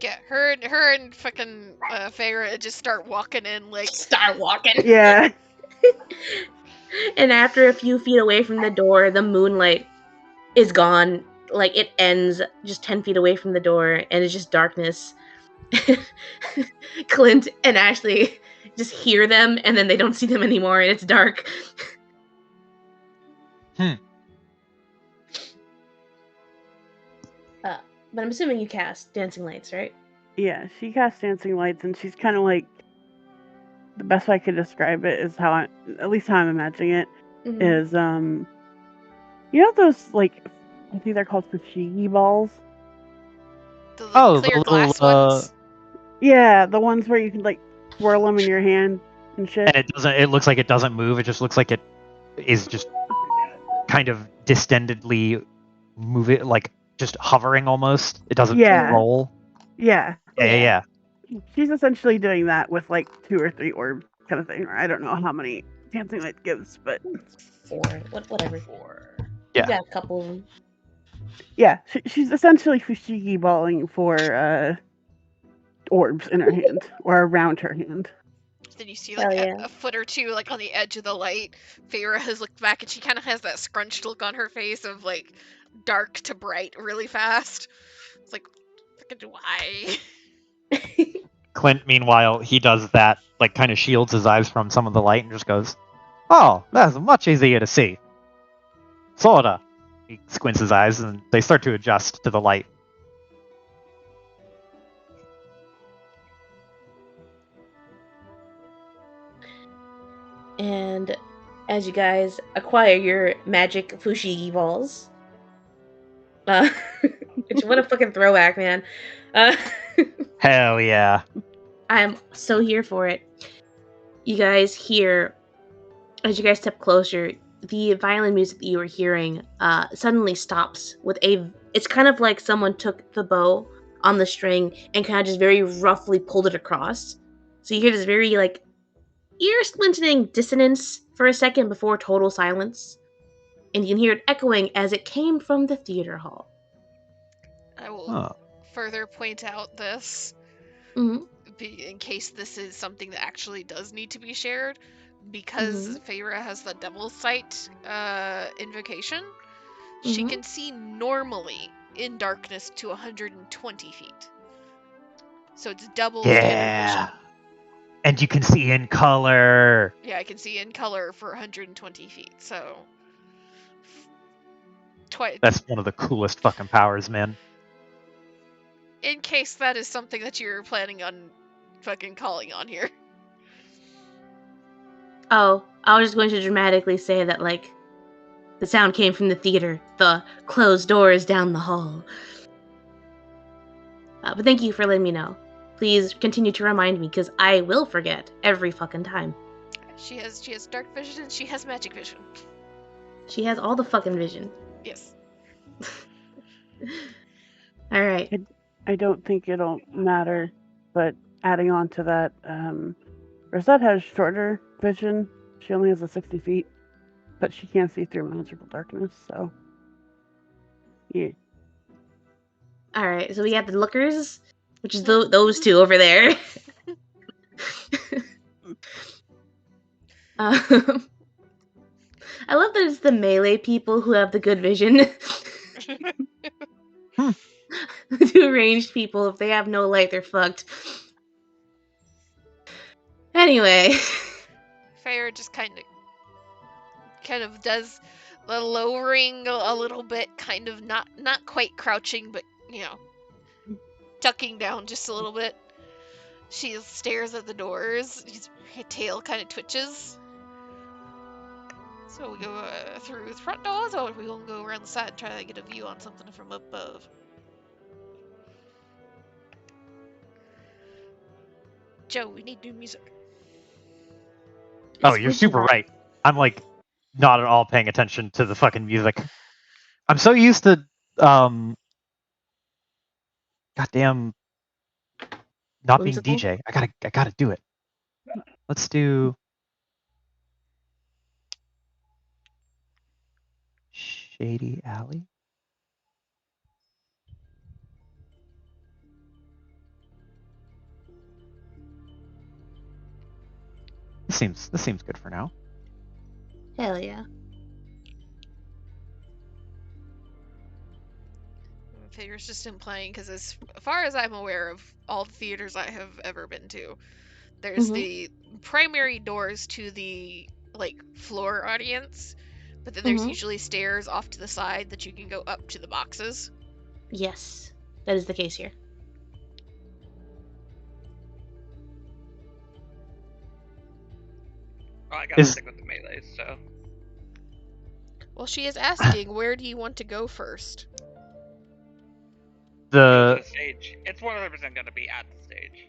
Yeah, her and fucking Feyre just start walking in like. Start walking. Yeah. And after a few feet away from the door, the moonlight is gone. Like, it ends just 10 feet away from the door, and it's just darkness. Clint and Ashley just hear them, and then they don't see them anymore, and it's dark. But I'm assuming you cast Dancing Lights, right? Yeah, she casts dancing lights, and she's kind of like, the best way I could describe it is how at least how I'm imagining it, Mhm. is you know those, like, I think they're called fushigi balls. The Oh, clear the glass little, ones. Yeah, the ones where you can like swirl them in your hand and shit. And it looks like it doesn't move. It just looks like it is just kind of distendedly moving, like just hovering almost. It doesn't Yeah. roll. Yeah, Yeah. she's essentially doing that with like 2 or 3 orbs, kind of thing. Or I don't know how many dancing light gives, but 4. Whatever. 4. You Yeah. got a couple of them. yeah, she's essentially fushigi balling for orbs in her hand or around her hand. Then you see Hell like yeah. a foot or 2 like on the edge of the light. Feyre has looked back and she kind of has that scrunched look on her face of like dark to bright really fast. It's like, fucking why? Clint, meanwhile, he does that, like kind of shields his eyes from some of the light and just goes, "Oh, that's much easier to see." Sorta. He squints his eyes and they start to adjust to the light. And as you guys acquire your magic fushigi balls, which what a fucking throwback, man. Hell yeah. I'm so here for it. You guys hear, as you guys step closer, the violin music that you were hearing suddenly stops with it's kind of like someone took the bow on the string and kind of just very roughly pulled it across. So you hear this very like ear-splinting dissonance for a second before total silence. And you can hear it echoing as it came from the theater hall. I will Huh. further point out this Mhm. in case this is something that actually does need to be shared. Because Feyre has the Devil's Sight invocation, she Mhm. can see normally in darkness to 120 feet. So it's double standard vision. And you can see in color. Yeah, I can see in color for 120 feet. So That's one of the coolest fucking powers, man. in case that is something that you're planning on fucking calling on here. Oh, I was just going to dramatically say that, like, the sound came from the theater, the closed doors down the hall. But thank you for letting me know. Please continue to remind me, because I will forget every fucking time. She has dark vision and she has magic vision. She has all the fucking vision. Yes. All right. I don't think it'll matter, but adding on to that, Rosette has shorter vision. She only has a 60 feet, but she can't see through magical darkness, so yeah. All right. So we got the lookers which is those two over there. I love that it's the melee people who have the good vision. The ranged people, if they have no light, they're fucked. Anyway. Feyre just kind of does the lowering a little bit, kind of not quite crouching, but tucking down just a little bit. She stares at the doors. Her tail kind of twitches. So we go through the front doors, or are we gonna go around the side and try to get a view on something from above? Joe, we need new music. Oh, you're super right. I'm like not at all paying attention to the fucking music. I'm so used to goddamn not being Whimsical? DJ. I gotta do it. Let's do Shady Alley. This seems good for now. Hell yeah. Figure's just implying, because as far as I'm aware of all the theaters I have ever been to, there's the primary doors to the floor audience, but then there's usually stairs off to the side that you can go up to the boxes. Yes, that is the case here. Well, I gotta stick with the melees, so. Well, she is asking, where do you want to go first? Go to the stage. It's 100% gonna be at the stage.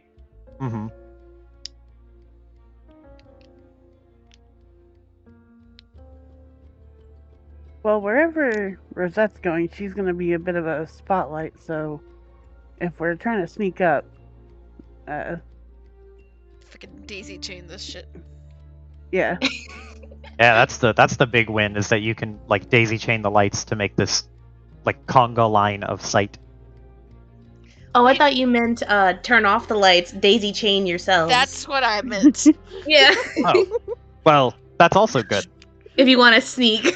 Mm-hmm. Well, wherever Rosette's going, she's going to be a bit of a spotlight, so if we're trying to sneak up, Fucking daisy chain this shit. yeah. Yeah, that's the big win, is that you can daisy chain the lights to make this conga line of sight. Oh, I thought you meant turn off the lights, daisy chain yourselves. That's what I meant. Yeah. Oh, well, that's also good. If you want to sneak.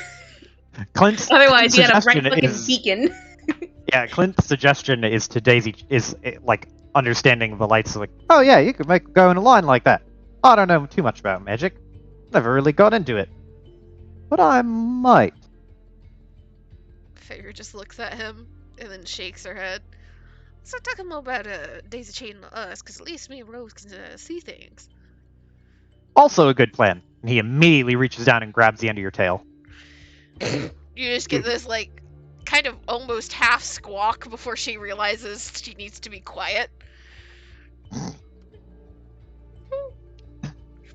Clint's Otherwise, you got a bright suggestion fucking is- beacon. Yeah, Clint's suggestion is to understanding of the lights. Oh yeah, you could go in a line like that. I don't know too much about magic. Never really got into it, but I might. Figure just looks at him and then shakes her head. So talking more about daisy chain us, because at least me and Rose can see things. Also a good plan. And he immediately reaches down and grabs the end of your tail. You just get this kind of almost half squawk before she realizes she needs to be quiet.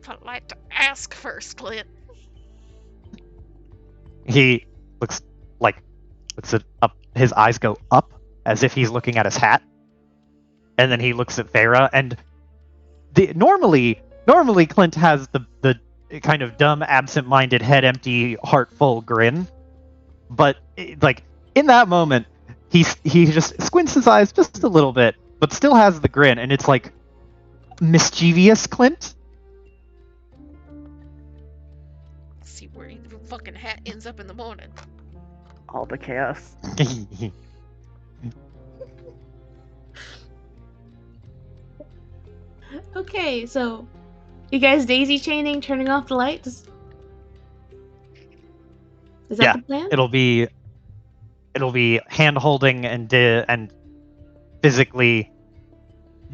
I'd like to ask first, Clint. He looks at up. His eyes go up as if he's looking at his hat, and then he looks at Thera. And normally Clint has the kind of dumb, absent-minded, head empty, heart full grin, but in that moment, he just squints his eyes just a little bit, but still has the grin, and it's mischievous Clint. See where the fucking hat ends up in the morning. All the chaos. Okay, so you guys daisy chaining, turning off the lights? Is that the plan? It'll be hand holding and physically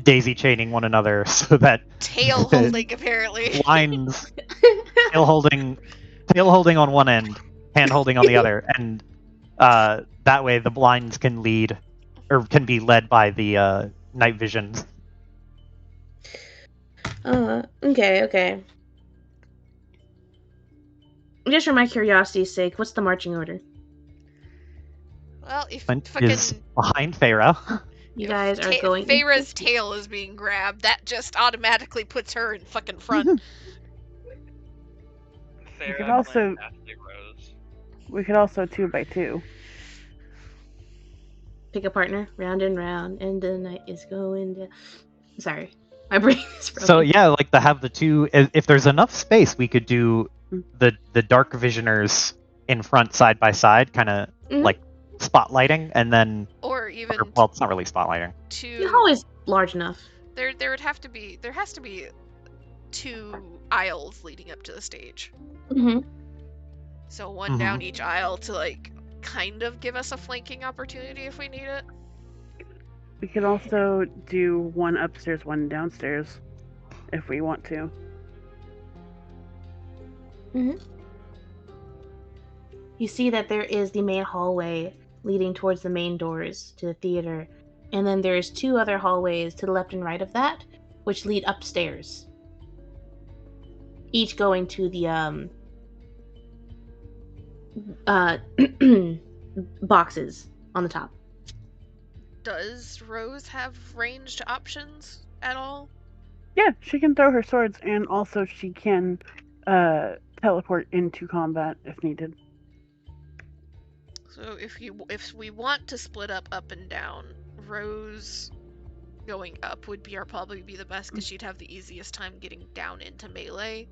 daisy chaining one another so that Tail holding, apparently. lines tail holding on one end, hand holding on the other, and that way the blinds can be led by the night vision. Okay. Just for my curiosity's sake, what's the marching order? Well, if Clint fucking is behind Feyre. You guys are going. Feyre's tail is being grabbed, that just automatically puts her in fucking front. Sarah, can also- Clint, Ashley, Rose. We could also 2x2. Pick a partner, round and round, and the night is going down. Sorry, my brain is broken. So yeah, like to have the two. If there's enough space, we could do the dark visioners in front side by side, kind of like spotlighting, and then Or even well, it's not really spotlighting. The hall is large enough. there has to be 2 aisles leading up to the stage. Mm-hmm. So one down each aisle to like kind of give us a flanking opportunity if we need it. We could also do one upstairs, one downstairs, if we want to. Mm-hmm. You see that there is the main hallway leading towards the main doors to the theater, and then there's 2 other hallways to the left and right of that, which lead upstairs. Each going to the boxes on the top. Does Rose have ranged options at all? Yeah, she can throw her swords, and also she can teleport into combat if needed. So if we want to split up and down, Rose going up would probably be the best because she'd have the easiest time getting down into melee.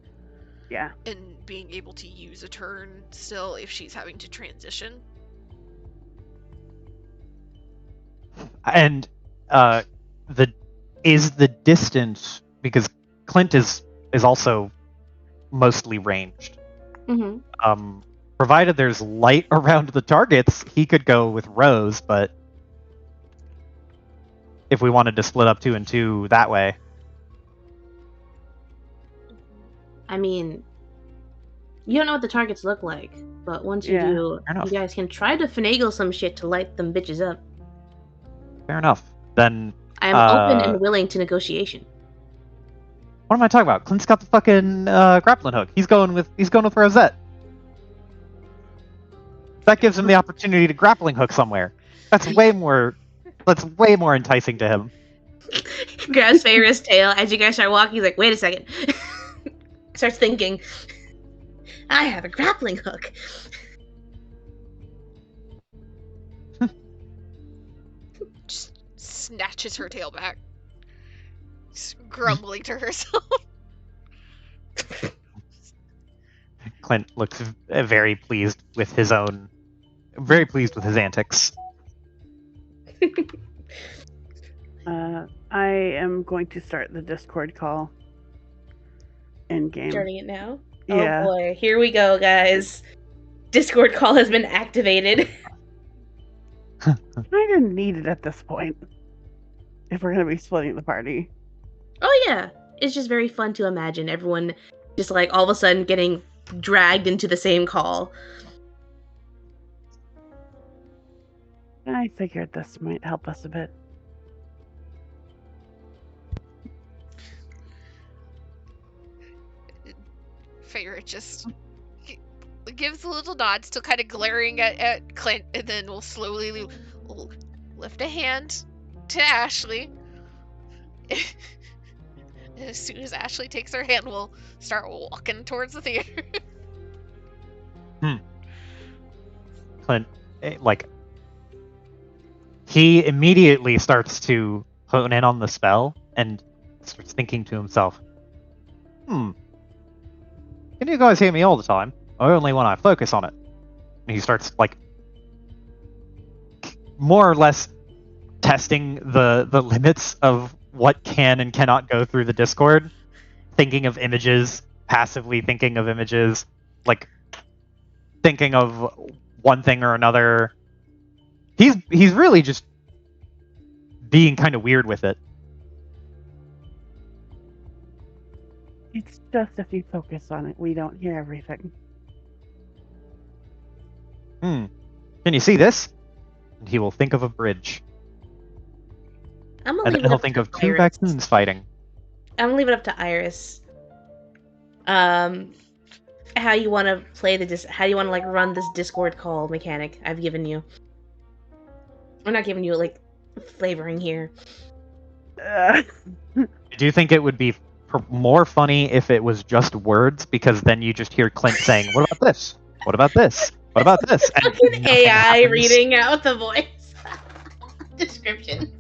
Yeah. And being able to use a turn still if she's having to transition. And the distance, because Clint is also mostly ranged. Mm-hmm. Provided there's light around the targets, he could go with Rose, but if we wanted to split up 2 and 2 that way. I mean, you don't know what the targets look like, but once you do, you guys can try to finagle some shit to light them bitches up. Fair enough. Then I'm open and willing to negotiation. What am I talking about? Clint's got the fucking grappling hook. He's going with Rosette. That gives him the opportunity to grappling hook somewhere. That's way more enticing to him. Grabs Feyre's tail as you guys start walking. He's like, wait a second. Starts thinking, I have a grappling hook. Just snatches her tail back. Just grumbling to herself. Clint looks very pleased with his antics. I am going to start the Discord call. In game. Starting it now? Yeah. Oh boy, here we go, guys. Discord call has been activated. I didn't need it at this point. If we're gonna be splitting the party. Oh yeah. It's just very fun to imagine everyone just like all of a sudden getting dragged into the same call. I figured this might help us a bit. Feyre just gives a little nod, still kind of glaring at Clint, and then we'll slowly lift a hand to Ashley. And as soon as Ashley takes her hand, we'll start walking towards the theater. Clint, he immediately starts to hone in on the spell and starts thinking to himself, can you guys hear me all the time, or only when I focus on it? And he starts, more or less testing the limits of what can and cannot go through the Discord, thinking of images, passively thinking of images, thinking of one thing or another. He's really just being kind of weird with it. It's just if you focus on it, we don't hear everything. Can you see this? And he will think of a bridge. I'm gonna And leave then it he'll up think to of 2 Iris. vaccines fighting. I'm gonna leave it up to Iris. How you want to play how you want to run this Discord call mechanic I've given you. I'm not giving you flavoring here. Do you think it would be more funny if it was just words, because then you just hear Clint saying, "What about this? What about this? What about this?" And Fucking AI happens. reading out the voice. description.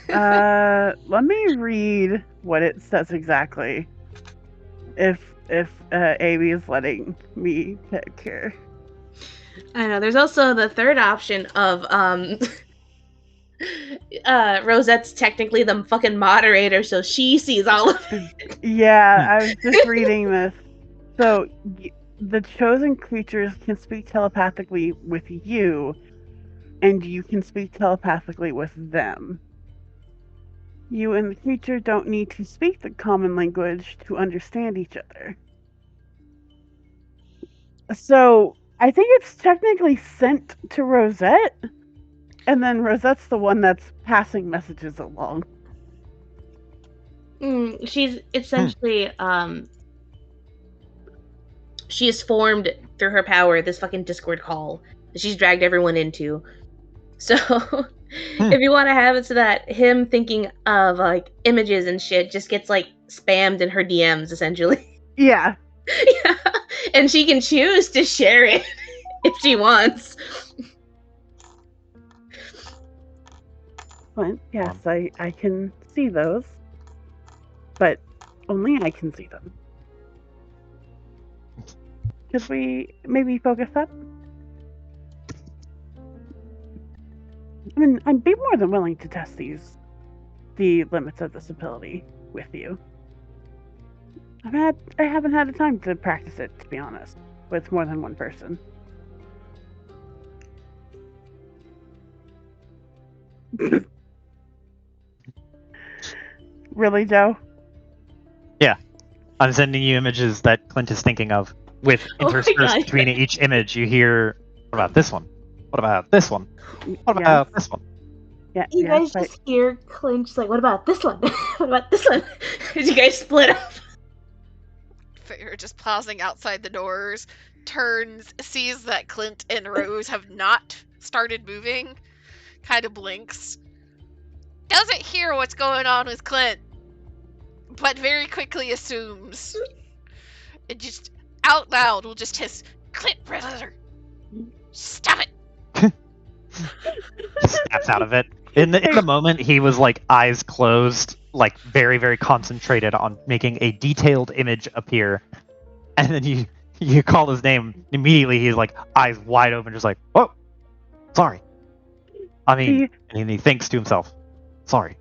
Let me read what it says exactly. If Amy is letting me pick here. I know. There's also the third option of Rosette's technically the fucking moderator, so she sees all of it. Yeah, I was just reading this. So the chosen creatures can speak telepathically with you, and you can speak telepathically with them. You and the creature don't need to speak the common language to understand each other. So I think it's technically sent to Rosette, and then Rosette's the one that's passing messages along. She's essentially she has formed through her power this fucking Discord call that she's dragged everyone into. So if you want to have it so that him thinking of like images and shit just gets like spammed in her DMs essentially. Yeah. Yeah. And she can choose to share it if she wants. But yes, I can see those. But only I can see them. Should we maybe focus up? I mean, I'd be more than willing to test the limits of this ability with you. I haven't had the time to practice it, to be honest, with more than one person. Really, Joe? Yeah. I'm sending you images that Clint is thinking of. With interspersed between each image, you hear, what about this one? What about this one? What about this one? Yeah, you guys just hear Clint's like, what about this one? What about this one? As you guys split up. Figure just pausing outside the doors, turns, sees that Clint and Rose have not started moving, kind of blinks. Doesn't hear what's going on with Clint, but very quickly assumes. It just out loud will just hiss, Clint, brother, stop it. Snaps out of it. In the moment, he was like eyes closed, like very, very concentrated on making a detailed image appear. And then you call his name, immediately he's like eyes wide open, just like, oh, sorry. I mean, and he thinks to himself, sorry.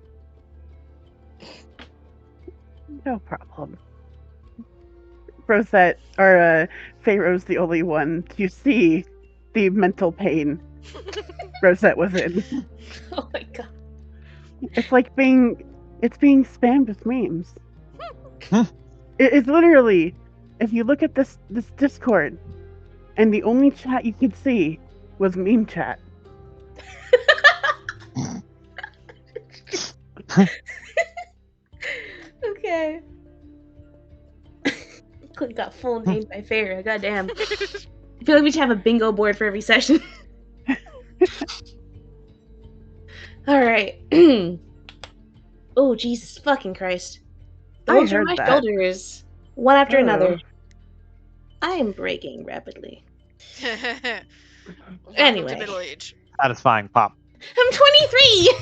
No problem. Rosette, or Pharaoh's the only one to see the mental pain Rosette was in. Oh my god. It's like being spammed with memes. It's literally, if you look at this Discord, and the only chat you could see was meme chat. Okay. Clint got full named by Farrah. Goddamn. I feel like we should have a bingo board for every session. Alright. Oh, Jesus fucking Christ. Those are my shoulders. One after another. I am breaking rapidly. Anyway. To middle age. Satisfying pop. I'm 23!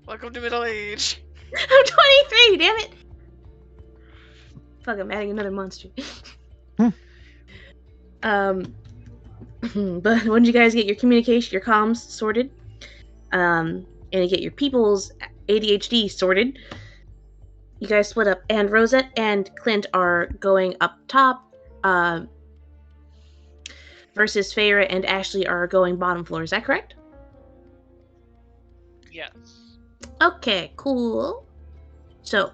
Welcome to middle age. I'm 23, damn it! Fuck, I'm adding another monster. But when you guys get your communication, your comms sorted, and you get your people's ADHD sorted, you guys split up, and Rosette and Clint are going up top, versus Feyre and Ashley are going bottom floor. Is that correct? Yes. Okay, cool. So,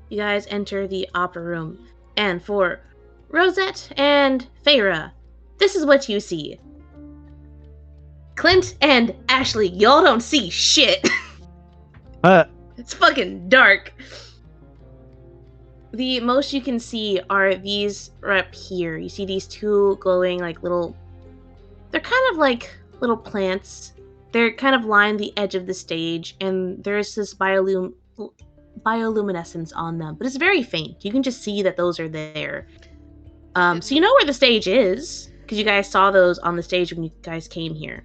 you guys enter the opera room, and for Rosette and Feyre, this is what you see. Clint and Ashley, y'all don't see shit. It's fucking dark. The most you can see are these right up here. You see these two glowing like little... They're kind of like little plants. They're kind of line the edge of the stage, and there's this bioluminescence on them, but it's very faint. You can just see that those are there. So you know where the stage is, because you guys saw those on the stage when you guys came here.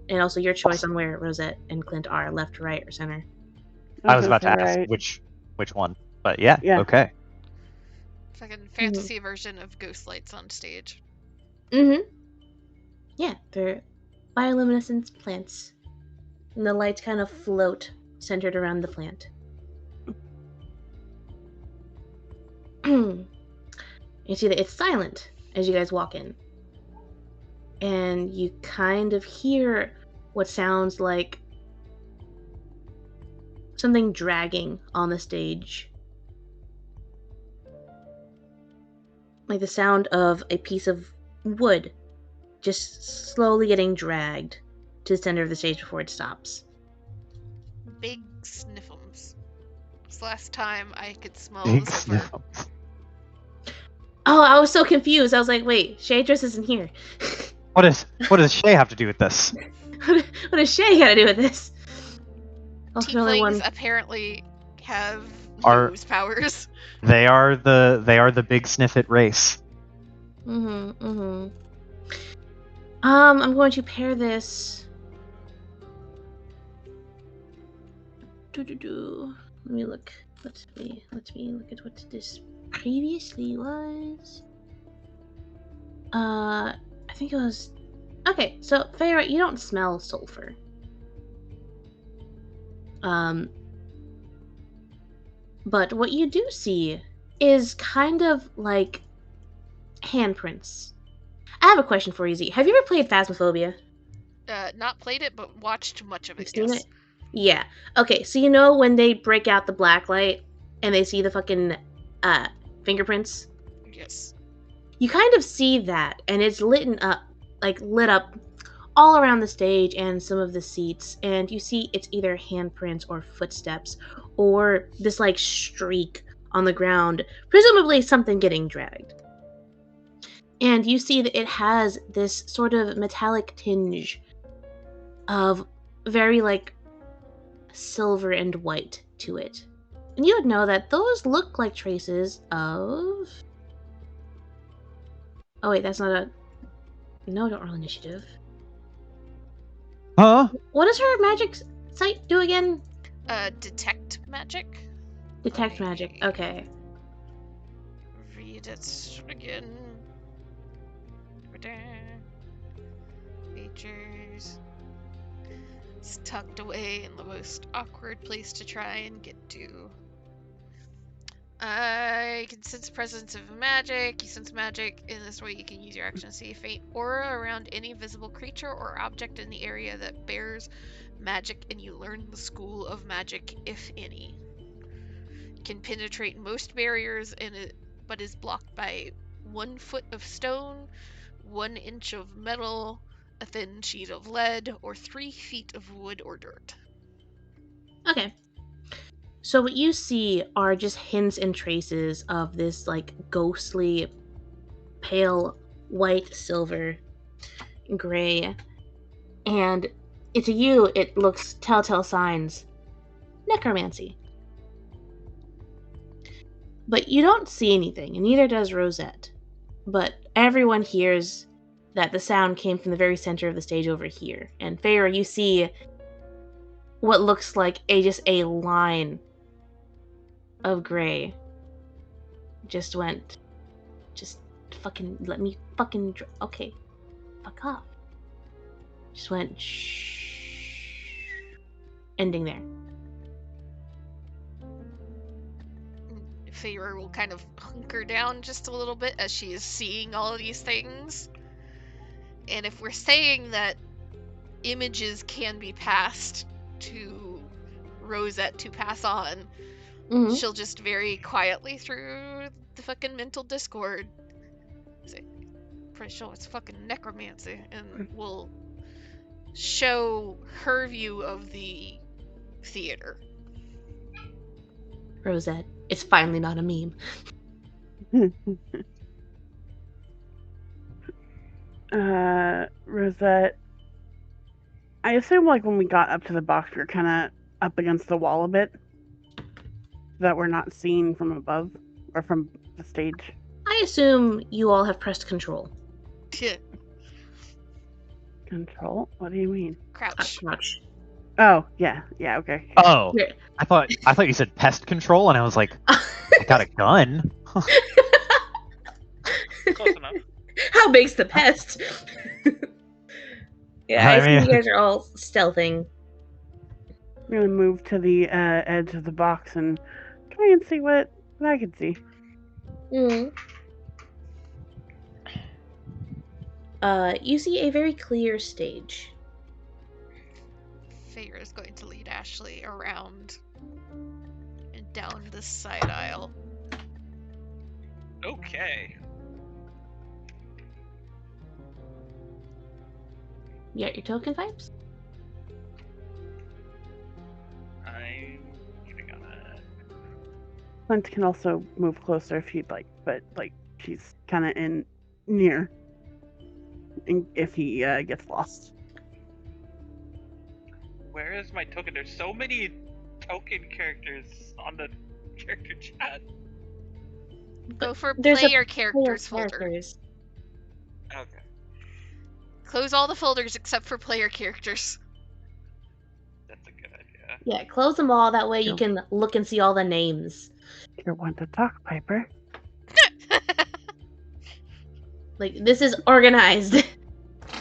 And also your choice on where Rosette and Clint are, left, right, or center. I was about to gonna ask say right. which one, but yeah, Yeah. okay. Fucking fantasy version of ghost lights on stage. Mm-hmm. Yeah, they're bioluminescence plants. And the lights kind of float centered around the plant. You see that it's silent as you guys walk in. And you kind of hear what sounds like something dragging on the stage. Like the sound of a piece of wood just slowly getting dragged to the center of the stage before it stops. Big sniffums. It's the last time I could smell Big the sulfur. sniffles. Oh, I was so confused. I was like, wait, Shadris isn't here. What does Shay have to do with this? What does Shay got to do with this? Also, only Tieflings one. apparently have Are- nose powers. They are the big sniff it race. I'm going to pair this. Let me look. Let me look at what this previously was. I think it was. Okay, so Feyre, you don't smell sulfur. But what you do see is kind of like handprints. I have a question for you, Z. Have you ever played Phasmophobia? Not played it, but watched much of it. You've seen Yes. it? Yeah. Okay, so you know when they break out the blacklight and they see the fucking fingerprints? Yes. You kind of see that, and it's lit up all around the stage and some of the seats, and you see it's either handprints or footsteps or this like streak on the ground, presumably something getting dragged. And you see that it has this sort of metallic tinge of very like silver and white to it. And you would know that those look like traces of... Oh wait, that's not a... No, don't roll initiative. Huh? What does her magic sight do again? Detect magic. Detect Let me magic, okay. Read it again. Features. It's tucked away in the most awkward place to try and get to. I can sense presence of magic. You sense magic. In this way, you can use your action to see a faint aura around any visible creature or object in the area that bears magic, and you learn the school of magic, if any. Can penetrate most barriers, but is blocked by 1 foot of stone, 1 inch of metal, a thin sheet of lead, or 3 feet of wood or dirt. Okay. So what you see are just hints and traces of this like ghostly pale white, silver, gray. And to you, it looks telltale signs. Necromancy. But you don't see anything, and neither does Rosette. But everyone hears that the sound came from the very center of the stage over here. And Feyre, you see what looks like just a line of gray just fucking let me fucking okay, fuck off. Just went shh, ending there. Feyre will kind of hunker down just a little bit as she is seeing all of these things. And if we're saying that images can be passed to Rosette to pass on, she'll just very quietly through the fucking mental discord say, pretty sure it's fucking necromancy, and will show her view of the theater. Rosette, it's finally not a meme. Rosette, I assume like when we got up to the box, we were kind of up against the wall a bit, so that we're not seen from above or from the stage. I I assume you all have pressed control. Control? What do you mean? Crouch. Crouch. Oh, yeah, okay. Oh, Here. I thought you said pest control, and I was like, I got a gun. Close enough. How big's the pest? Yeah, I I see mean- you guys are all stealthing. I'm gonna move to the edge of the box and try and see what I can see. You see a very clear stage. Feyre is going to lead Ashley around and down this side aisle. Okay. You got your token vibes? I'm keeping on it. Clint can also move closer if he'd like, but like she's kind of in near. If he gets lost. Where is my token? There's so many token characters on the character chat. Go for There's a player characters folder. Characters. Okay. Close all the folders except for player characters. That's a good idea. Yeah, close them all. That way you Yep. can look and see all the names. You're one to talk, Piper. Like, this is organized.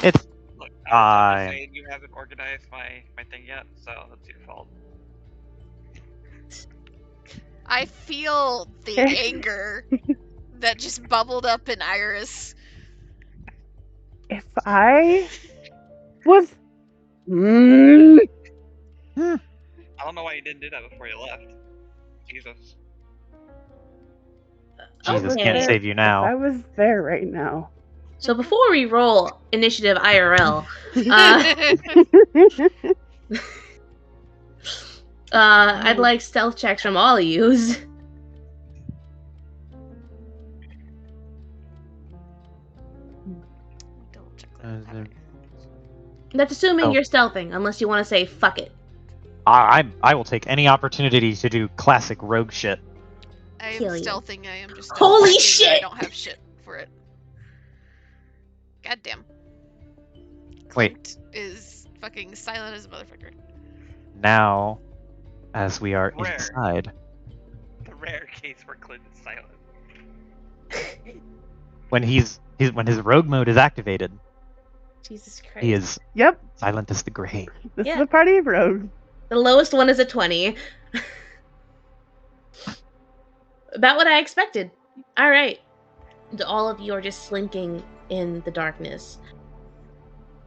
It's Look, I'm Fine. just saying you haven't organized my thing yet, so that's your fault. I feel the anger that just bubbled up in Iris. If I was. I don't know why you didn't do that before you left. Jesus. Jesus Okay. can't save you If I now. was there right now. So before we roll initiative IRL, I'd like stealth checks from all of yous. Double check that. That's assuming Oh. you're stealthing, unless you want to say fuck it. I will take any opportunity to do classic rogue shit. I am Kill you. stealthing. I am just. Holy double checking that I shit! don't have shit for it. Goddamn. Wait. Clint is fucking silent as a motherfucker. Now, as we are Rare. inside, The rare case where Clint is silent. when when his rogue mode is activated, Jesus Christ. he is Yep, silent as the grave. this Yeah. is a party of rogues. The lowest one is a 20. About what I expected. Alright. All of you are just slinking in the darkness.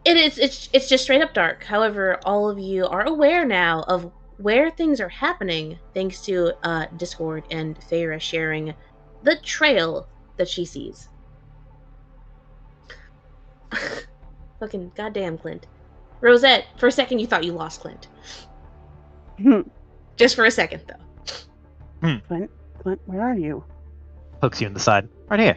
It's just straight up dark. However, all of you are aware now of where things are happening thanks to Discord and Feyre sharing the trail that she sees. Fucking goddamn Clint. Rosette, for a second you thought you lost Clint. Just for a second, though. Clint, where are you? Pokes you in the side. Right here.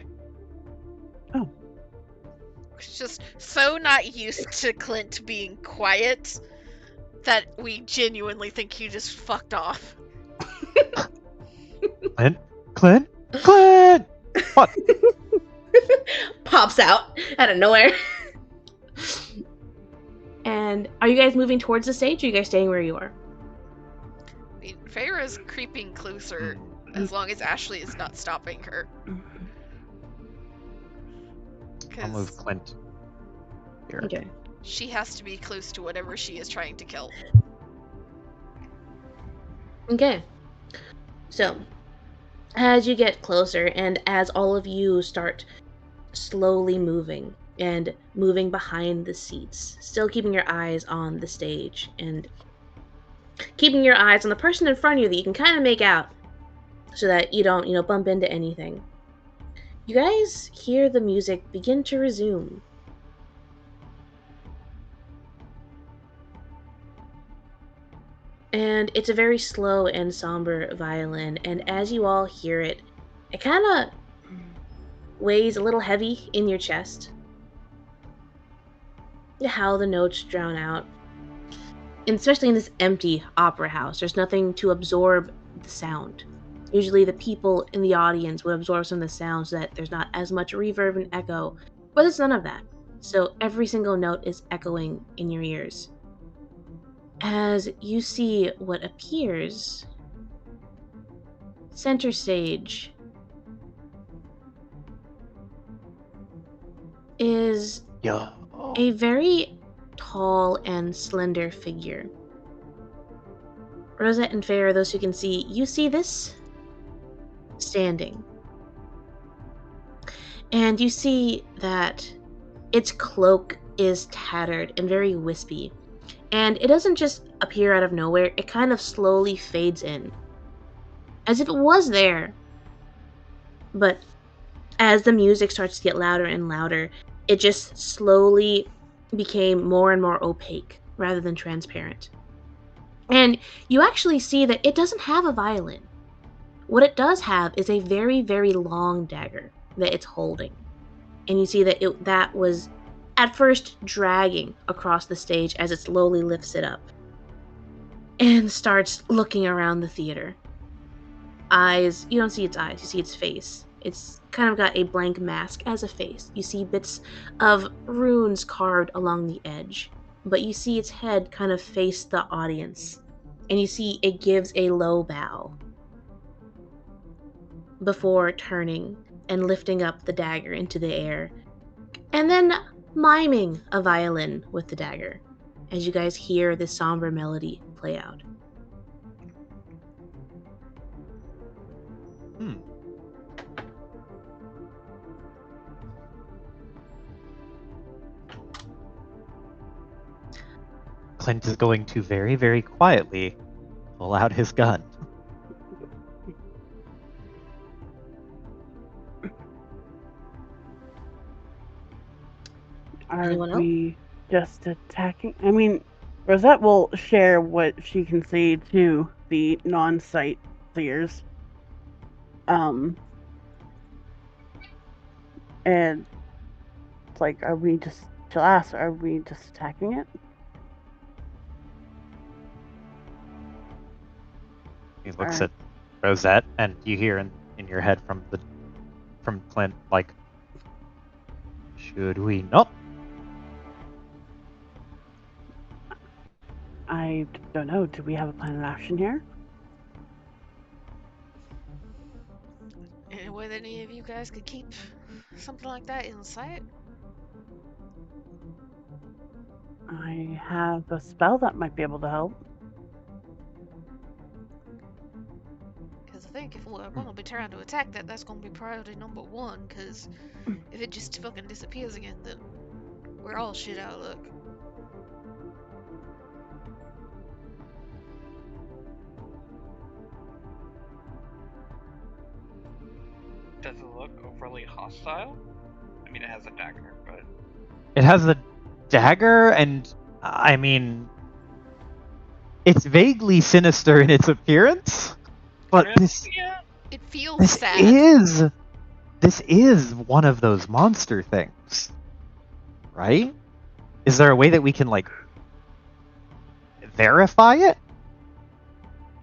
It's just so not used to Clint being quiet that we genuinely think he just fucked off. Clint? Clint? Clint! What? Pops out of nowhere. And are you guys moving towards the stage, or are you guys staying where you are? I mean, Feyre's creeping closer as long as Ashley is not stopping her. I'll move 'Cause Clint here. Okay. she has to be close to whatever she is trying to kill. Okay. So, as you get closer, and as all of you start slowly moving and moving behind the seats, still keeping your eyes on the stage and keeping your eyes on the person in front of you that you can kind of make out so that you don't, bump into anything. You guys hear the music begin to resume. And it's a very slow and somber violin, and as you all hear it, it kind of weighs a little heavy in your chest. How the notes drown out. And especially in this empty opera house, there's nothing to absorb the sound. Usually the people in the audience would absorb some of the sounds so that there's not as much reverb and echo, but there's none of that. So every single note is echoing in your ears. As you see what appears center stage is Yo. a very tall and slender figure. Rosette and Farah, those who can see, you see this standing. And you see that its cloak is tattered and very wispy. And it doesn't just appear out of nowhere, it kind of slowly fades in. As if it was there. But as the music starts to get louder and louder, it just slowly became more and more opaque rather than transparent. And you actually see that it doesn't have a violin. What it does have is a very, very long dagger that it's holding. And you see that that was at first dragging across the stage as it slowly lifts it up and starts looking around the theater. Eyes, you don't see its eyes, you see its face. It's kind of got a blank mask as a face. You see bits of runes carved along the edge, but you see its head kind of face the audience, and you see it gives a low bow before turning and lifting up the dagger into the air, and then miming a violin with the dagger as you guys hear this somber melody play out. Clint is going to very, very quietly pull out his gun. Are Anyone we just attacking? I mean, Rosette will share what she can see to the non-sight seers. And it's like, she'll ask, are we just attacking it? He looks at Rosette, and you hear in your head from Clint, like, should we not? I don't know. Do we have a plan of action here? Any way that any of you guys could keep something like that in sight? I have a spell that might be able to help. Because I think if we're going to be trying to attack that, that's going to be priority number one. Because if it just fucking disappears again, then we're all shit out of luck. Does it look overly hostile? I mean, it has a dagger, but It has a dagger, and I mean, it's vaguely sinister in its appearance. But Really? this Yeah. It feels this sad. is one of those monster things, right? Is there a way that we can like verify it?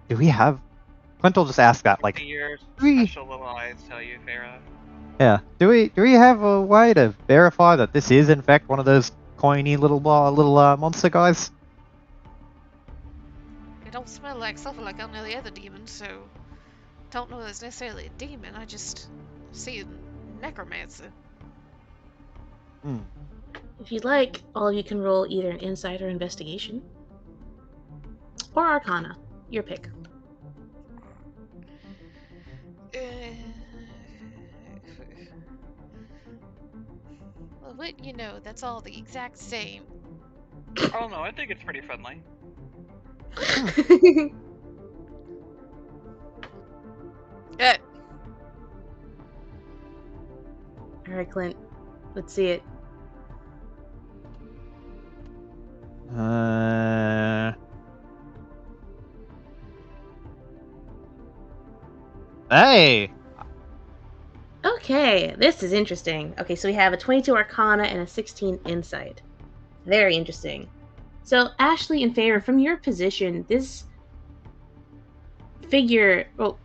Do we have? Clint will just ask that, like, Your we- special little eyes tell you, Farah. yeah. Do we have a way to verify that this is in fact one of those coiny little monster guys? It don't smell like something like any of the other demons, so don't know that it's necessarily a demon. I just see a necromancer. If you'd like, all of you can roll either an insight or investigation. Or Arcana. Your pick. Well, what you know, that's all the exact same. Oh no, I think it's pretty friendly. Alright, Clint. Let's see it. Hey! Okay, this is interesting. Okay, so we have a 22 Arcana and a 16 Insight. Very interesting. So, Ashley and Favor, from your position, this figure... Oh,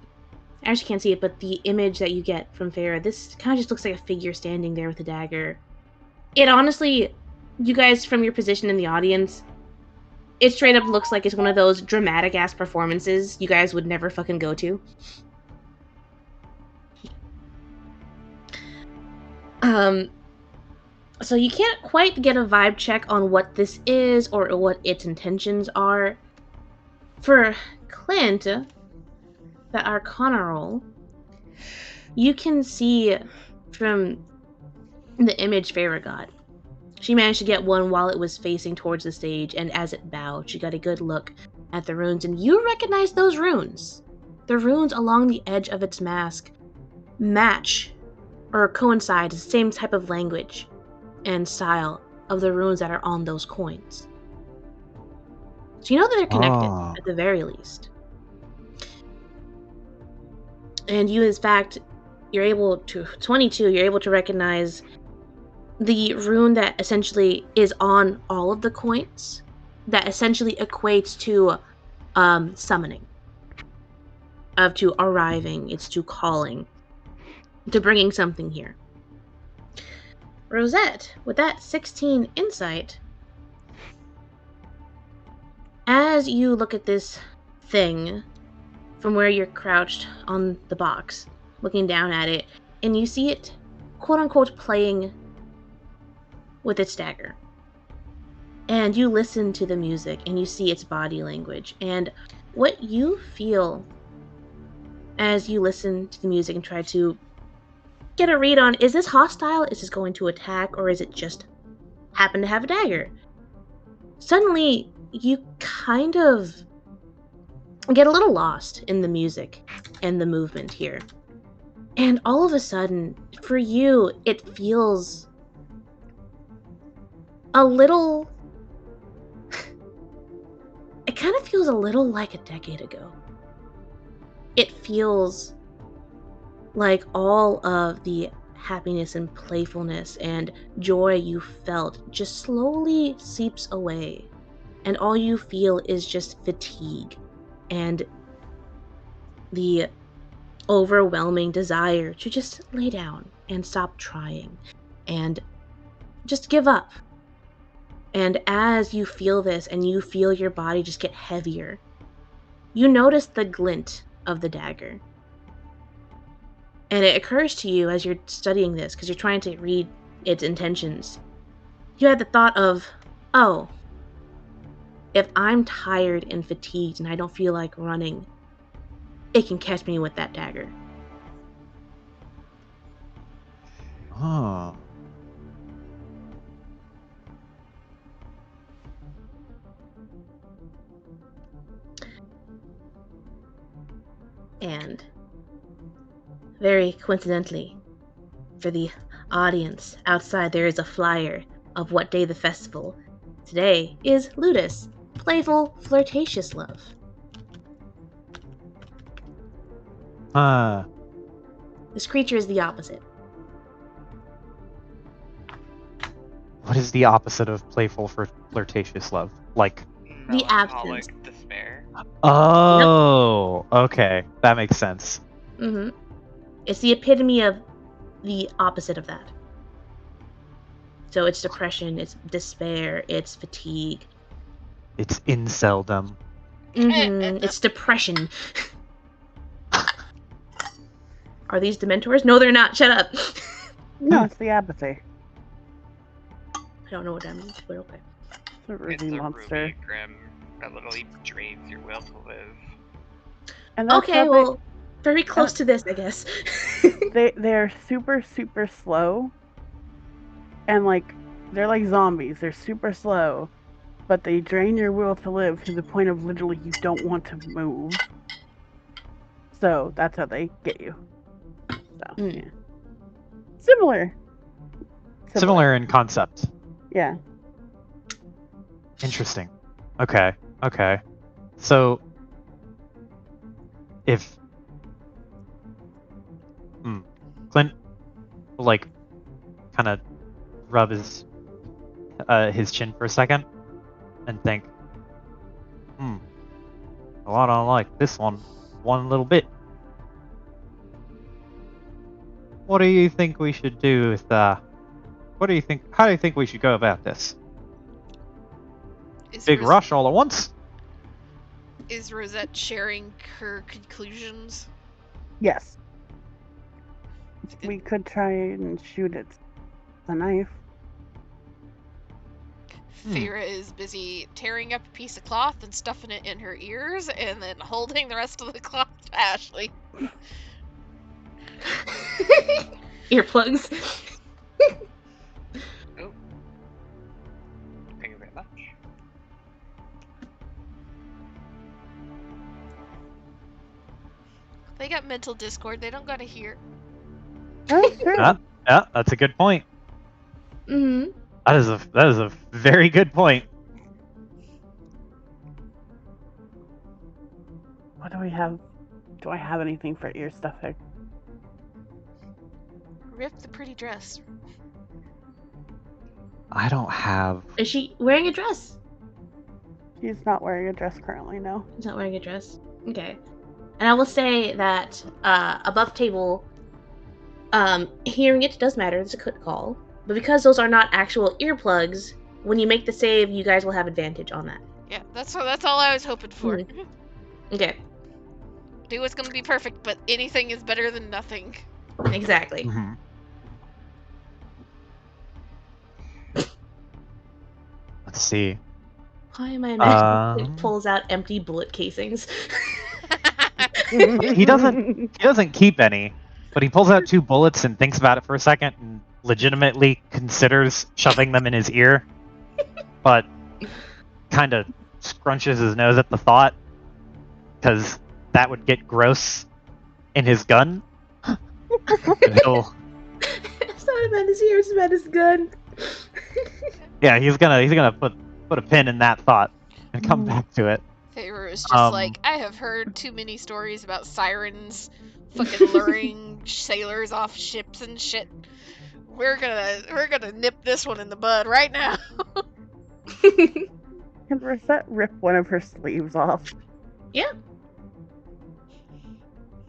As you can't see it, but the image that you get from Farah, this kind of just looks like a figure standing there with a dagger. It honestly, you guys from your position in the audience, it straight up looks like it's one of those dramatic ass performances you guys would never fucking go to. So you can't quite get a vibe check on what this is or what its intentions are. For Clint, the Arcana roll, you can see from the image Farah got. She managed to get one while it was facing towards the stage, and as it bowed, she got a good look at the runes, and you recognize those runes. The runes along the edge of its mask match or coincide the same type of language and style of the runes that are on those coins. So you know that they're connected, at the very least. And you, in fact, you're able to, 22, you're able to recognize the rune that essentially is on all of the coins that essentially equates to summoning, to arriving, it's to calling, to bringing something here. Rosette, with that 16 insight, as you look at this thing from where you're crouched on the box, looking down at it, and you see it, quote-unquote, playing with its dagger. And you listen to the music, and you see its body language, and what you feel as you listen to the music and try to get a read on, is this hostile, is this going to attack, or is it just happen to have a dagger? Suddenly, you kind of get a little lost in the music and the movement here. And all of a sudden, for you, it feels a little... It kind of feels a little like a decade ago. It feels like all of the happiness and playfulness and joy you felt just slowly seeps away. And all you feel is just fatigue and the overwhelming desire to just lay down and stop trying and just give up. And as you feel this and you feel your body just get heavier, you notice the glint of the dagger. And it occurs to you as you're studying this, because you're trying to read its intentions, you had the thought of, oh, if I'm tired and fatigued and I don't feel like running, it can catch me with that dagger. Oh. And very coincidentally, for the audience outside, there is a flyer of what day the festival. Today is Ludus, playful, flirtatious love. This creature is the opposite. What is the opposite of playful flirtatious love? Like... The Melancholic absence. despair. Oh, okay. That makes sense. Mm-hmm. It's the epitome of the opposite of that. So it's depression, it's despair, it's fatigue. It's inceldom. Mm-hmm. It's depression. Are these Dementors? No, they're not. Shut up. No, it's the apathy. I don't know what that means, but okay. It's a It's Ruby a monster. Ruby Grim that literally drains your will to live. And that's Okay, how well, very close to this, I guess. they're super, super slow. And like, they're like zombies. They're super slow. But they drain your will to live to the point of literally you don't want to move. So that's how they get you. So, yeah. Similar. Similar in concept. Yeah. Interesting. Okay. Okay. So, if Clint will, like, kind of rub his chin for a second and think, a lot unlike this one little bit. what do you think we should do with what do you think? How do you think we should go about this? Is Big rush all at once? Is Rosette sharing her conclusions? Yes. We could try and shoot it with a knife. Feyre is busy tearing up a piece of cloth and stuffing it in her ears, and then holding the rest of the cloth to Ashley. Earplugs. Oh. Thank you very much. They got mental discord. They don't gotta hear. Oh, sure. Yeah, that's a good point. Mm-hmm. That is a very good point. What do we have? Do I have anything for ear stuffing? Rip the pretty dress. I don't have. Is she wearing a dress? She's not wearing a dress currently, no. She's not wearing a dress. Okay. And I will say that above table, hearing it does matter. It's a good call. But because those are not actual earplugs, when you make the save, you guys will have advantage on that. Yeah, that's all I was hoping for. Okay. Do what's gonna be perfect, but anything is better than nothing. Exactly. Mm-hmm. Let's see. Why am I imagining it pulls out empty bullet casings? He doesn't keep any, but he pulls out 2 bullets and thinks about it for a second and legitimately considers shoving them in his ear, but kind of scrunches his nose at the thought because that would get gross in his gun. And he'll, It's not about his ear, it's about his gun. yeah, he's gonna put a pin in that thought and come back to it. Feyre is just like, I have heard too many stories about sirens fucking luring sailors off ships and shit. We're gonna nip this one in the bud right now. Can Rosette rip one of her sleeves off? Yeah.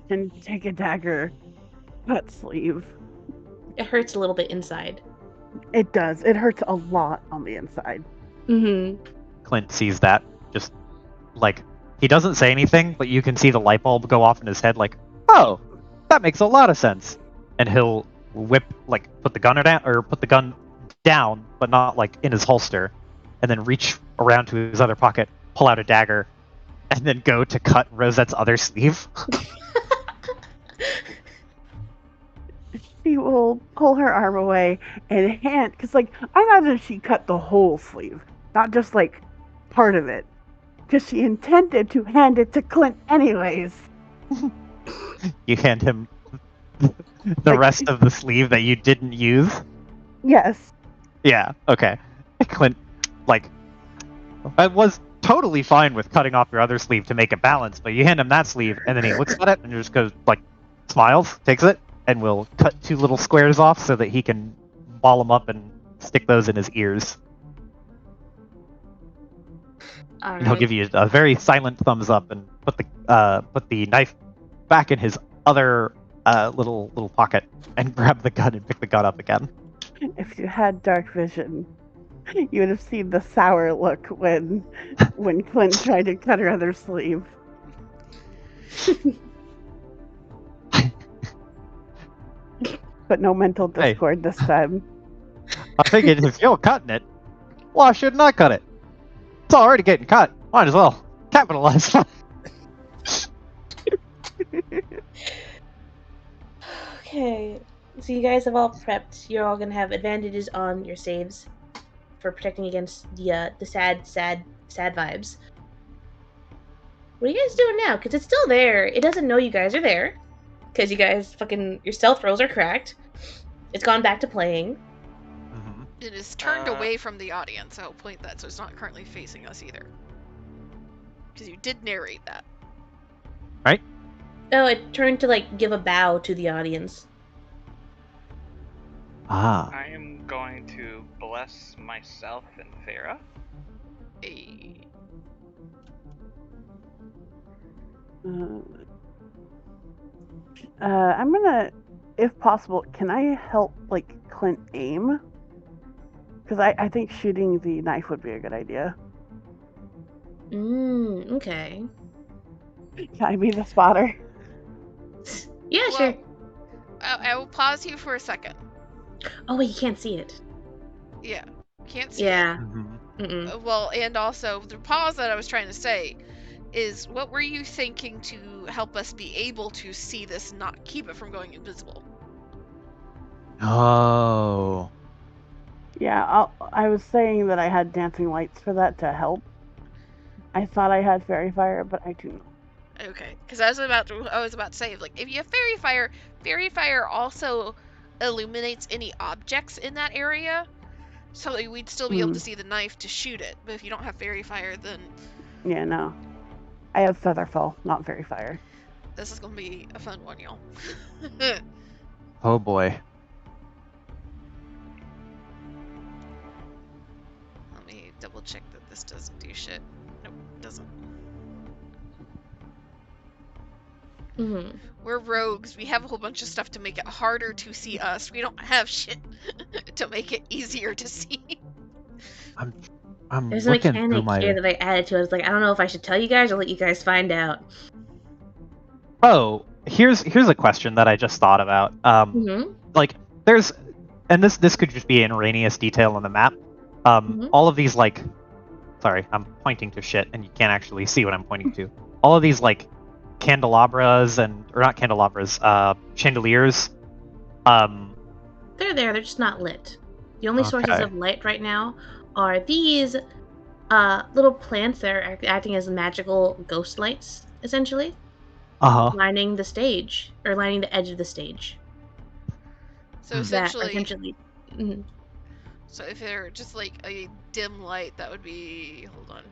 And take a dagger, cut sleeve. It hurts a little bit inside. It does. It hurts a lot on the inside. Mm-hmm. Clint sees that, just like he doesn't say anything, but you can see the light bulb go off in his head, like, oh, that makes a lot of sense. And he'll put the gun down, but not like in his holster, and then reach around to his other pocket, pull out a dagger, and then go to cut Rosette's other sleeve. She will pull her arm away and hand, because I imagine she cut the whole sleeve, not just part of it, because she intended to hand it to Clint anyways. You hand him the rest of the sleeve that you didn't use? Yes. Yeah, okay. Clint, I was totally fine with cutting off your other sleeve to make it balance, but you hand him that sleeve, and then he looks at it and just goes, smiles, takes it, and will cut 2 little squares off so that he can ball them up and stick those in his ears. And he'll give you a very silent thumbs up and put the knife back in his other little pocket and grab the gun and pick the gun up again. If you had dark vision, you would have seen the sour look when Clint tried to cut her other sleeve. But no mental discord this time. I figured if you're cutting it, why shouldn't I cut it? It's already getting cut. Might as well capitalize. Okay, so you guys have all prepped. You're all gonna have advantages on your saves for protecting against the sad vibes. What are you guys doing now? Because it's still there. It doesn't know you guys are there. Because you guys your stealth rolls are cracked. It's gone back to playing. Mm-hmm. It is turned away from the audience. I'll point that, so it's not currently facing us either. Because you did narrate that. Right? Oh, it turned to give a bow to the audience. Ah. I am going to bless myself and Farah. I'm gonna if possible, can I help like Clint aim? Because I think shooting the knife would be a good idea. Okay. Can I be the spotter? Yeah, Well, sure. I will pause you for a second. Oh wait, you can't see it. Yeah, can't see Yeah. Mm-hmm. Mm-mm. Well, and also the pause that I was trying to say is, what were you thinking to help us be able to see this, not keep it from going invisible? Oh. Yeah, I was saying that I had dancing lights for that to help. I thought I had fairy fire, but I do not. Okay, because I was about to say, like, if you have fairy fire also illuminates any objects in that area, so like, we'd still be able to see the knife to shoot it. But if you don't have fairy fire, then Yeah, no. I have featherfall, not fairy fire. this is gonna be a fun one, y'all. Oh boy. Let me double check that this doesn't do shit. Nope, it doesn't. Mm-hmm. We're rogues. We have a whole bunch of stuff to make it harder to see us. We don't have shit to make it easier to see. I'm There's a looking through mechanic here my. that I added to it. I was like, I don't know if I should tell you guys or let you guys find out. Oh, here's a question that I just thought about. Mm-hmm. Like there's, and this could just be an erroneous detail on the map. Mhm. All of these like, sorry, I'm pointing to shit, and you can't actually see what I'm pointing to. All of these like candelabras or not candelabras, chandeliers. They're there. They're just not lit. The only sources Okay. of light right now are these little plants that are acting as magical ghost lights, essentially, lining the stage or lining the edge of the stage. So That are essentially, essentially. Mhm. so if they're just like a dim light, that would be. Hold on.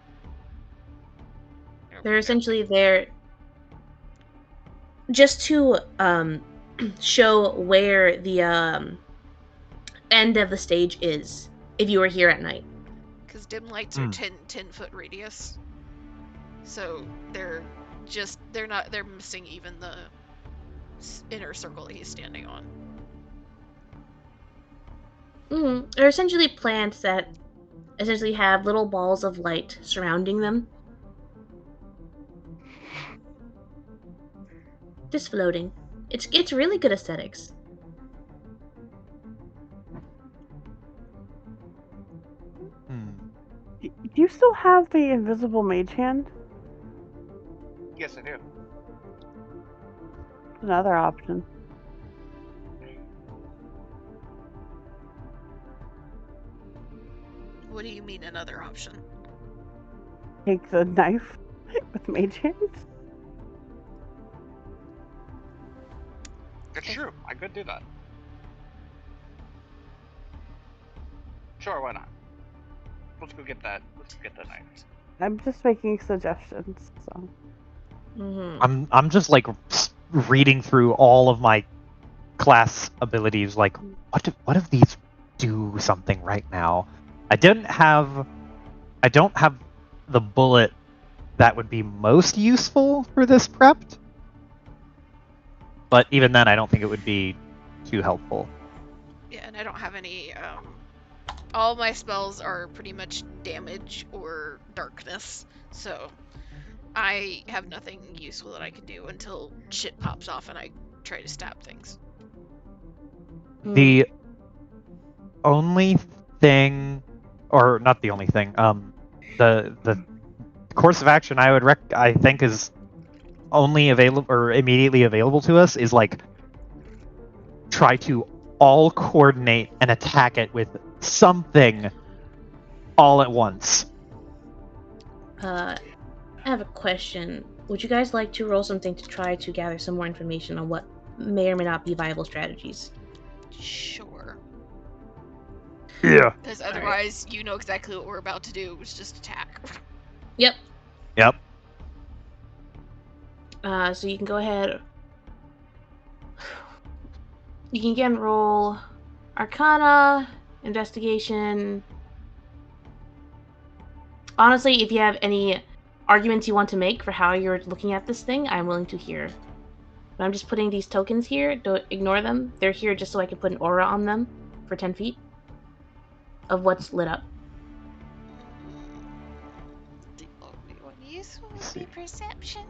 They're essentially there just to show where the end of the stage is if you were here at night. Because dim lights are 10-foot radius. So they're missing even the inner circle that he's standing on. They're essentially plants that essentially have little balls of light surrounding them. Just floating. It's really good aesthetics. Do you still have the invisible mage hand? Yes, I do. Another option. What do you mean another option? Take the knife with mage hand? It's true. I could do that. Sure, why not? Let's go get that. Let's go get the knife. I'm just making suggestions, so. I'm just like reading through all of my class abilities. Like, what if these do something right now? I don't have the bullet that would be most useful for this prepped. But even then, I don't think it would be too helpful. Yeah, and I don't have any. All my spells are pretty much damage or darkness, so I have nothing useful that I can do until shit pops off and I try to stab things. The only thing, or not the only thing, the course of action I think is only available or immediately available to us is like try to all coordinate and attack it with something all at once. I have a question. Would you guys like to roll something to try to gather some more information on what may or may not be viable strategies? Sure. Yeah. Because otherwise, you know exactly what we're about to do, which is just attack. Yep. Yep. So you can go ahead. You can again roll Arcana, Investigation. Honestly, if you have any arguments you want to make for how you're looking at this thing, I'm willing to hear. But I'm just putting these tokens here. Don't ignore them. They're here just so I can put an aura on them for 10 feet of what's lit up. The only one useful would be perception.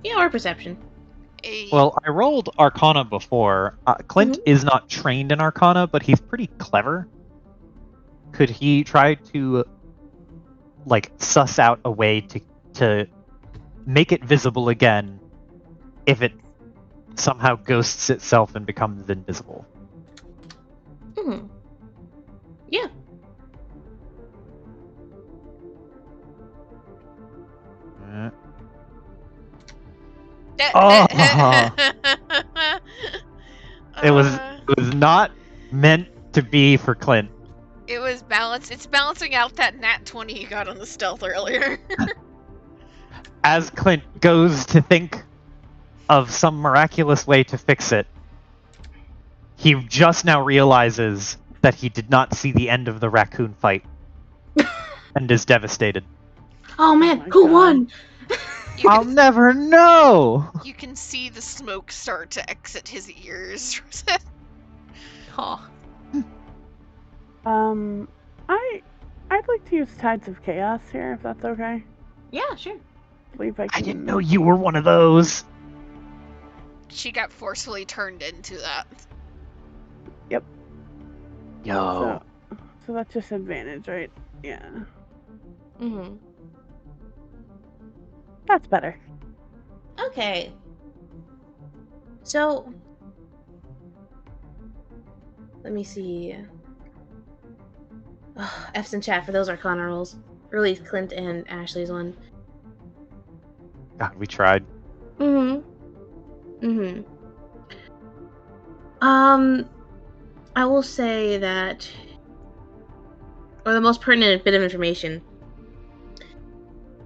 Yeah, or perception. Well, I rolled Arcana before. Clint is not trained in Arcana, but he's pretty clever. Could he try to, like, suss out a way to make it visible again if it somehow ghosts itself and becomes invisible? Yeah. It was not meant to be for Clint. It was balanced. It's balancing out that nat 20 he got on the stealth earlier. As Clint goes to think of some miraculous way to fix it, he just now realizes that he did not see the end of the raccoon fight and is devastated. Oh man, my who God. won? I'll never know! You can see the smoke start to exit his ears. Oh. I'd like to use Tides of Chaos here, if that's okay. Yeah, sure. I believe I can. I didn't know you were one of those. She got forcefully turned into that. Yo. So that's just advantage, right? Yeah. That's better. Okay. So, let me see. Oh, F's in chat for those Arcana rolls. Really, Clint and Ashley's one. God, we tried. I will say that, or the most pertinent bit of information,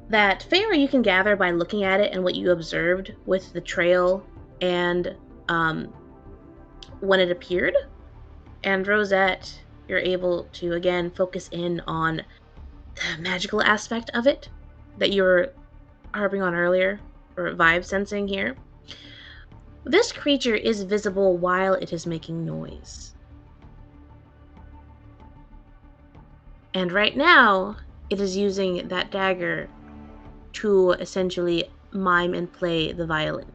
that favor you can gather by looking at it and what you observed with the trail and when it appeared. And Rosette, you're able to again focus in on the magical aspect of it that you were harping on earlier, or vibe sensing here. This creature is visible while it is making noise. And right now, it is using that dagger to essentially mime and play the violin.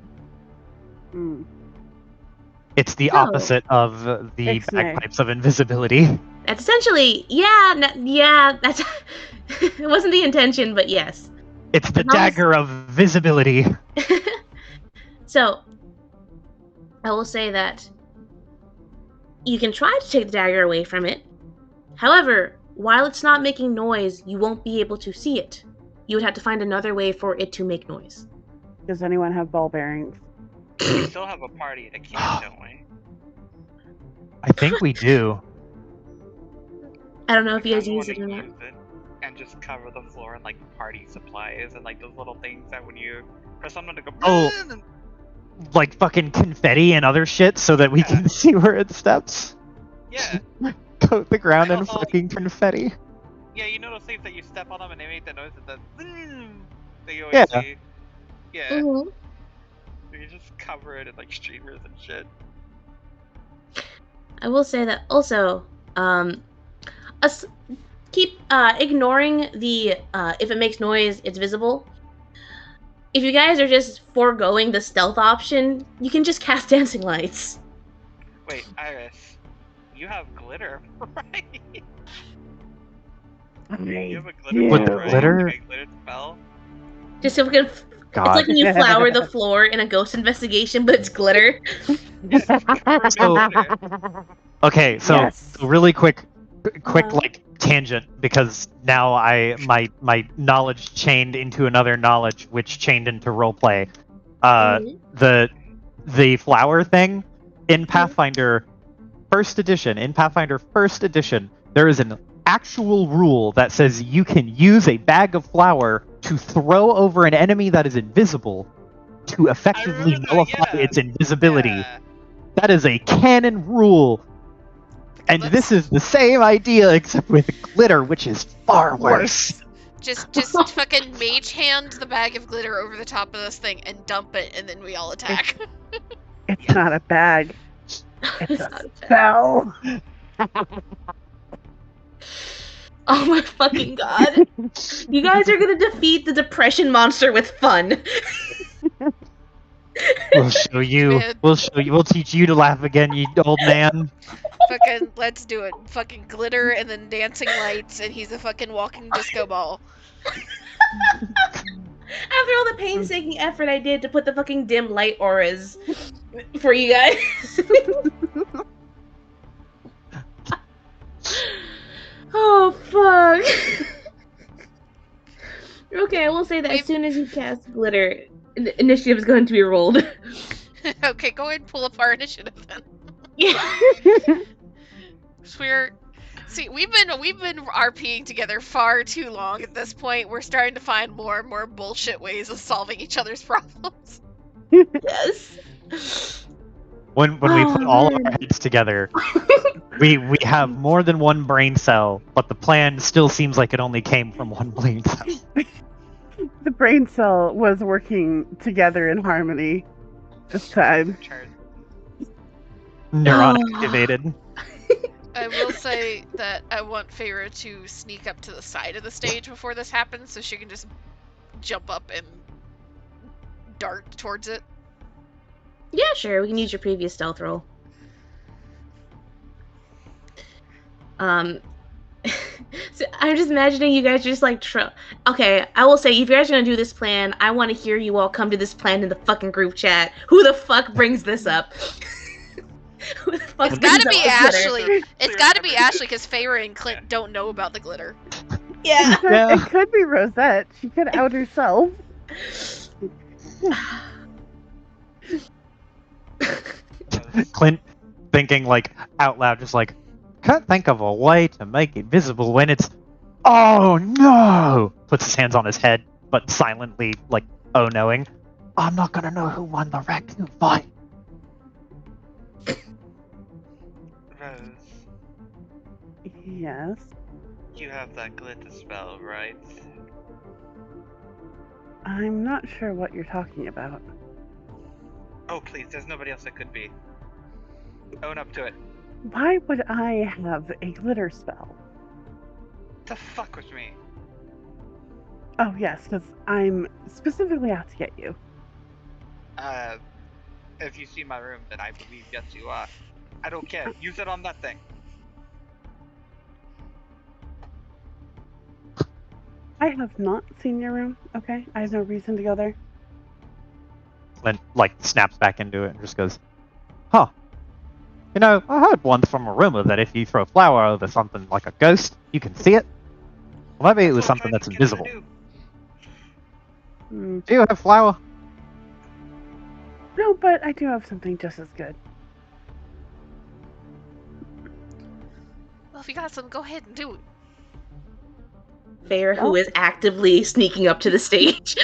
It's the opposite of the Ixnay. bagpipes of invisibility. That's essentially, that's it wasn't the intention, but yes. It's the As long as- dagger of visibility. So, I will say that you can try to take the dagger away from it. However, while it's not making noise, you won't be able to see it. You would have to find another way for it to make noise. Does anyone have ball bearings? We still have a party at a camp, don't we? I think we do. I don't know if you I guys kinda use it or wanna not. use it and just cover the floor in like party supplies and like those little things that when you press someone to go. Oh. And Like fucking confetti and other shit so that we can see where it steps. yeah, Coat the ground in Oh. fucking confetti. yeah, you know those things that you step on them and they make that noise that you always Yeah. see. Yeah, Mhm. you just cover it in like streamers and shit. I will say that also, keep ignoring the if it makes noise, it's visible. If you guys are just foregoing the stealth option, you can just cast dancing lights. Wait, Iris, you have glitter, right? You have a glitter Yeah. With the spell, right? glitter? Like a glitter spell? Just so we can. It's God. like when you flour the floor in a ghost investigation, but it's glitter. Yeah, cover it So- in glitter. Okay, so Yes. really quick Uh-huh. like tangent because now my knowledge chained into another knowledge which chained into roleplay. The flower thing in Pathfinder first edition, there is an actual rule that says you can use a bag of flour to throw over an enemy that is invisible to effectively remember that, nullify yeah. its invisibility. Yeah. That is a canon rule. And Let's- this is the same idea except with glitter, which is far worse. Just fucking mage hand the bag of glitter over the top of this thing and dump it, and then we all attack. It's not a bag. It's Not a a bad- spell. Oh my fucking god. You guys are gonna defeat the depression monster with fun. We'll show you. Man. We'll show you. We'll teach you to laugh again, you old man. Fucking, let's do it. Fucking glitter and then dancing lights, and he's a fucking walking disco ball. After all the painstaking effort I did to put the fucking dim light auras for you guys. Oh fuck. Okay, I will say that as soon as you cast glitter, initiative is going to be rolled. Okay, go ahead and pull up our initiative then. Yeah. So we've been RPing together far too long at this point. We're starting to find more and more bullshit ways of solving each other's problems. Yes. When we put all of our heads together, we have more than one brain cell, but the plan still seems like it only came from one brain cell. The brain cell was working together in harmony this time. Turn. Neuron Oh. activated. I will say that I want Feyre to sneak up to the side of the stage before this happens, so she can just jump up and dart towards it. Yeah, sure. We can use your previous stealth roll. So I'm just imagining you guys just like okay, I will say if you guys are gonna do this plan, I want to hear you all come to this plan in the fucking group chat. Who the fuck brings this up? Who the fuck It's gotta brings be up the glitter? Ashley. It's gotta be Ashley because Feyre and Clint don't know about the glitter. Yeah. It could be Rosette. She could out herself. Clint thinking like out loud, just like, can't think of a way to make it visible when it's. Oh no! Puts his hands on his head, but silently, like, oh knowing. I'm not gonna know who won the raccoon fight. Rose, Yes. you have that glitter spell, right? I'm not sure what you're talking about. Oh please, there's nobody else that could be. Own up to it. Why would I have a glitter spell? The fuck with me. Oh, yes, because I'm specifically out to get you. If you see my room, then I believe yes you are. I don't care. Use it on that thing. I have not seen your room, okay? I have no reason to go there. Clint, like, snaps back into it and just goes, huh. You know, I heard once from a rumor that if you throw flour over something like a ghost, you can see it. Well, maybe it was something that's invisible. Hmm. Do you have flour? No, but I do have something just as good. Well, if you got some, go ahead and do it. Fair, who is actively sneaking up to the stage.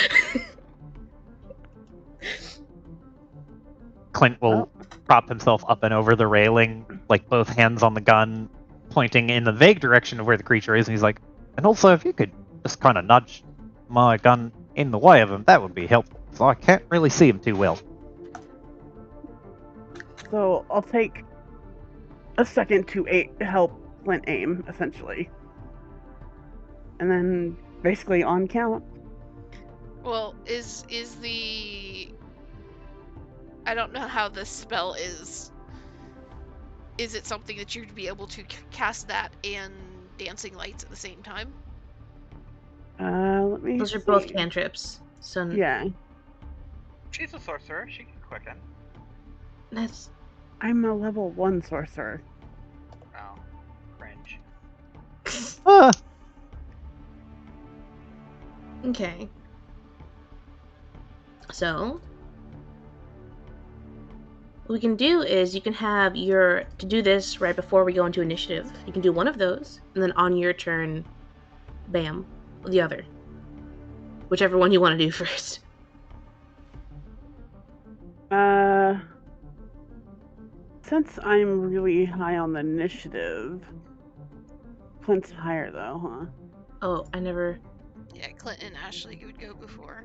Clint will prop himself up and over the railing, like both hands on the gun, pointing in the vague direction of where the creature is, and he's like, and also if you could just kind of nudge my gun in the way of him, that would be helpful, so I can't really see him too well. So I'll take a second to help Clint aim, essentially. And then basically on count. Well, is the... I don't know how this spell is. Is it something that you'd be able to cast that and dancing lights at the same time? Let me Those are both see. cantrips. So Yeah. She's a sorcerer. She can quicken. that's I'm a level 1 sorcerer. Oh, cringe. Ah, okay. So what we can do is you can have to do this right before we go into initiative. You can do one of those, and then on your turn, bam, the other. Whichever one you want to do first. Since I'm really high on the initiative, Clint's higher though, huh? Oh, I never. Yeah, Clint and Ashley would go before.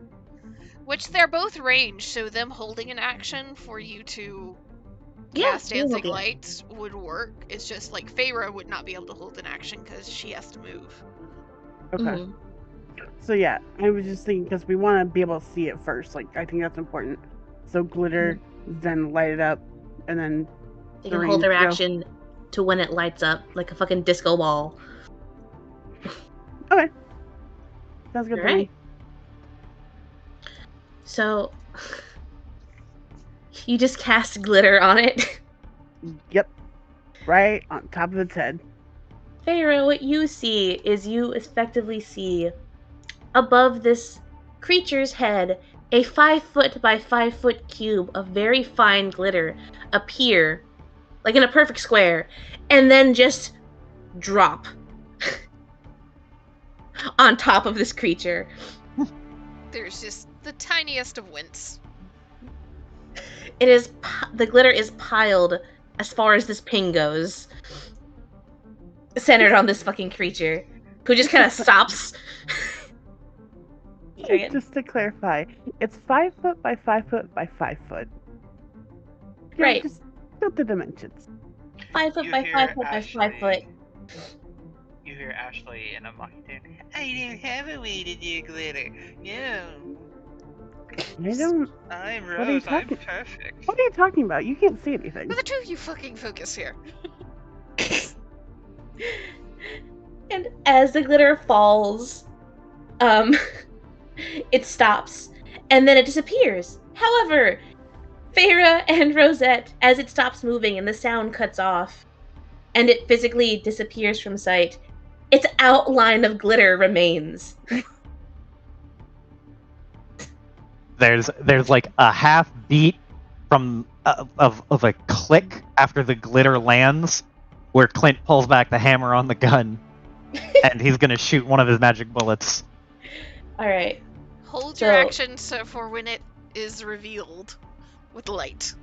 Which they're both ranged, so them holding an action for you to cast we will Dancing do. Lights would work. It's just like Feyre would not be able to hold an action because she has to move. Okay. Mhm. So yeah, I was just thinking because we want to be able to see it first. Like I think that's important. So glitter, then light it up, and then They the can hold their range go. action to when it lights up like a fucking disco ball. Okay. Sounds good to me. Alright. So you just cast glitter on it. Yep. Right on top of its head. Pharaoh, what you see is you effectively see above this creature's head a 5-foot by 5-foot cube of very fine glitter appear, like in a perfect square, and then just drop on top of this creature. There's just the tiniest of wints. It is the glitter is piled as far as this ping goes, centered on this fucking creature, who just kind of stops. Again. Just to clarify, it's 5 foot by 5 foot by 5 foot. Yeah, Right. Just note the dimensions. 5 foot You by hear 5 foot by 5 foot. Ashley- You hear Ashley in a mocking tone. I don't have a way to do glitter. No. I don't. I'm What are you Rose. I'm talking- perfect. What are you talking about? You can't see anything. Will the two of you fucking focus here? And as the glitter falls, it stops, and then it disappears. However, Feyre and Rosette, as it stops moving and the sound cuts off, and it physically disappears from sight, its outline of glitter remains. There's like a half beat from of a click after the glitter lands, where Clint pulls back the hammer on the gun, and he's gonna shoot one of his magic bullets. Alright. Hold your So- action for when it is revealed with light.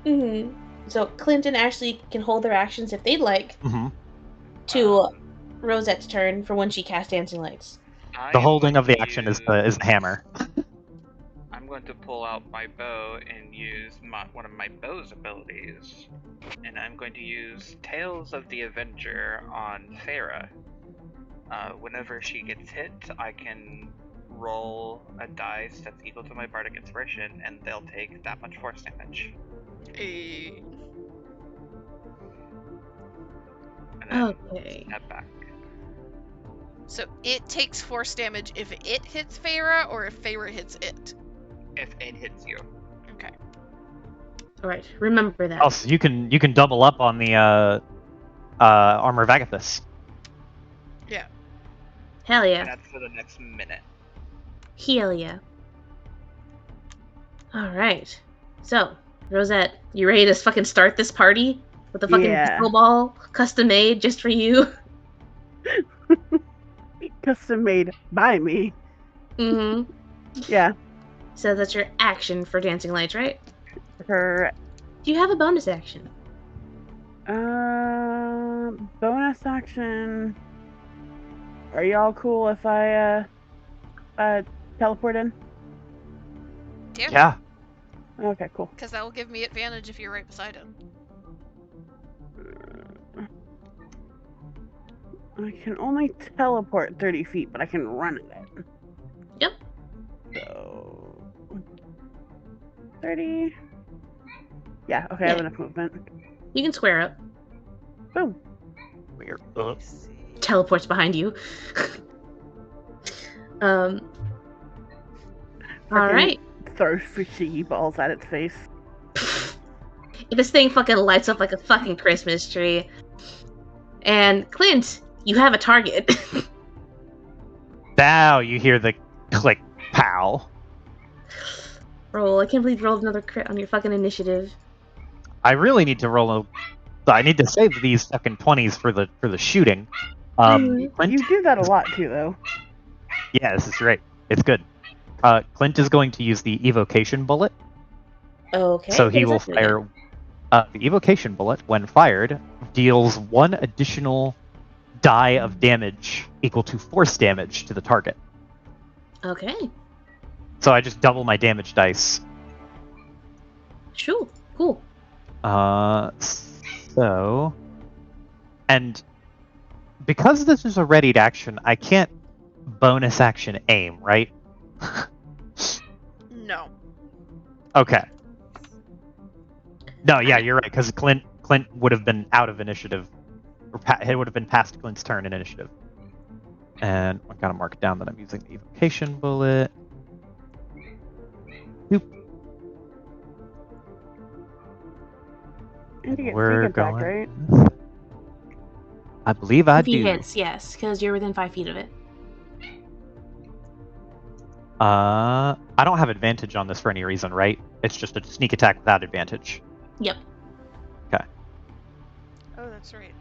Mm-hmm. So Clint and Ashley can hold their actions if they'd like hmm to Rosette's turn for when she casts Dancing Lights. I The am holding going of the to action is use- the hammer. I'm going to pull out my bow and use one of my bow's abilities. And I'm going to use Tales of the Avenger on Feyre. Whenever she gets hit, I can roll a dice that's equal to my bardic inspiration, and they'll take that much force damage. Eh, And then Okay. step back. So it takes force damage if it hits Feyre or if Feyre hits it. If it hits you. Okay. Alright, remember that. Also, you can double up on the armor of Agathis. Hell And yeah. that's for the next minute. Hell yeah. Alright. So, Rosette, you ready to fucking start this party? With the fucking Yeah. disco ball custom made just for you? Custom made by me. Mm-hmm. Yeah. So that's your action for Dancing Lights, right? Correct. Do you have a bonus action? Bonus action. Are y'all cool if I teleport in? Yeah. Okay, cool. Because that will give me advantage if you're right beside him. I can only teleport 30 feet, but I can run it. Yep. So 30. Yeah, okay, I have Yeah. enough movement. You can square up. Boom. Weird. Teleports behind you. Freaking Alright. Throw fishy balls at its face. This thing fucking lights up like a fucking Christmas tree. And Clint, you have a target. Now you hear the click, pow. Roll. I can't believe you rolled another crit on your fucking initiative. I really need to roll a. I need to save these fucking 20s for the shooting. Clint, You do that a lot too, though. yeah, this is great. It's good. Clint is going to use the evocation bullet, Okay. so what he does will that do again? fire. The evocation bullet, when fired, deals 1 additional die of damage equal to force damage to the target. Okay. So I just double my damage dice. Sure. Cool. So... And because this is a readied action, I can't bonus action aim, right? No. Okay. No, yeah, you're right, because Clint would have been out of initiative. Or it would have been past Clint's turn in initiative. And I've got to mark down that I'm using the evocation bullet. Boop. And you get We're sneak attack, going. right? I believe I If he do. hits, yes, because you're within 5 feet of it. I don't have advantage on this for any reason, right? It's just a sneak attack without advantage. Yep. Okay. Oh, that's right.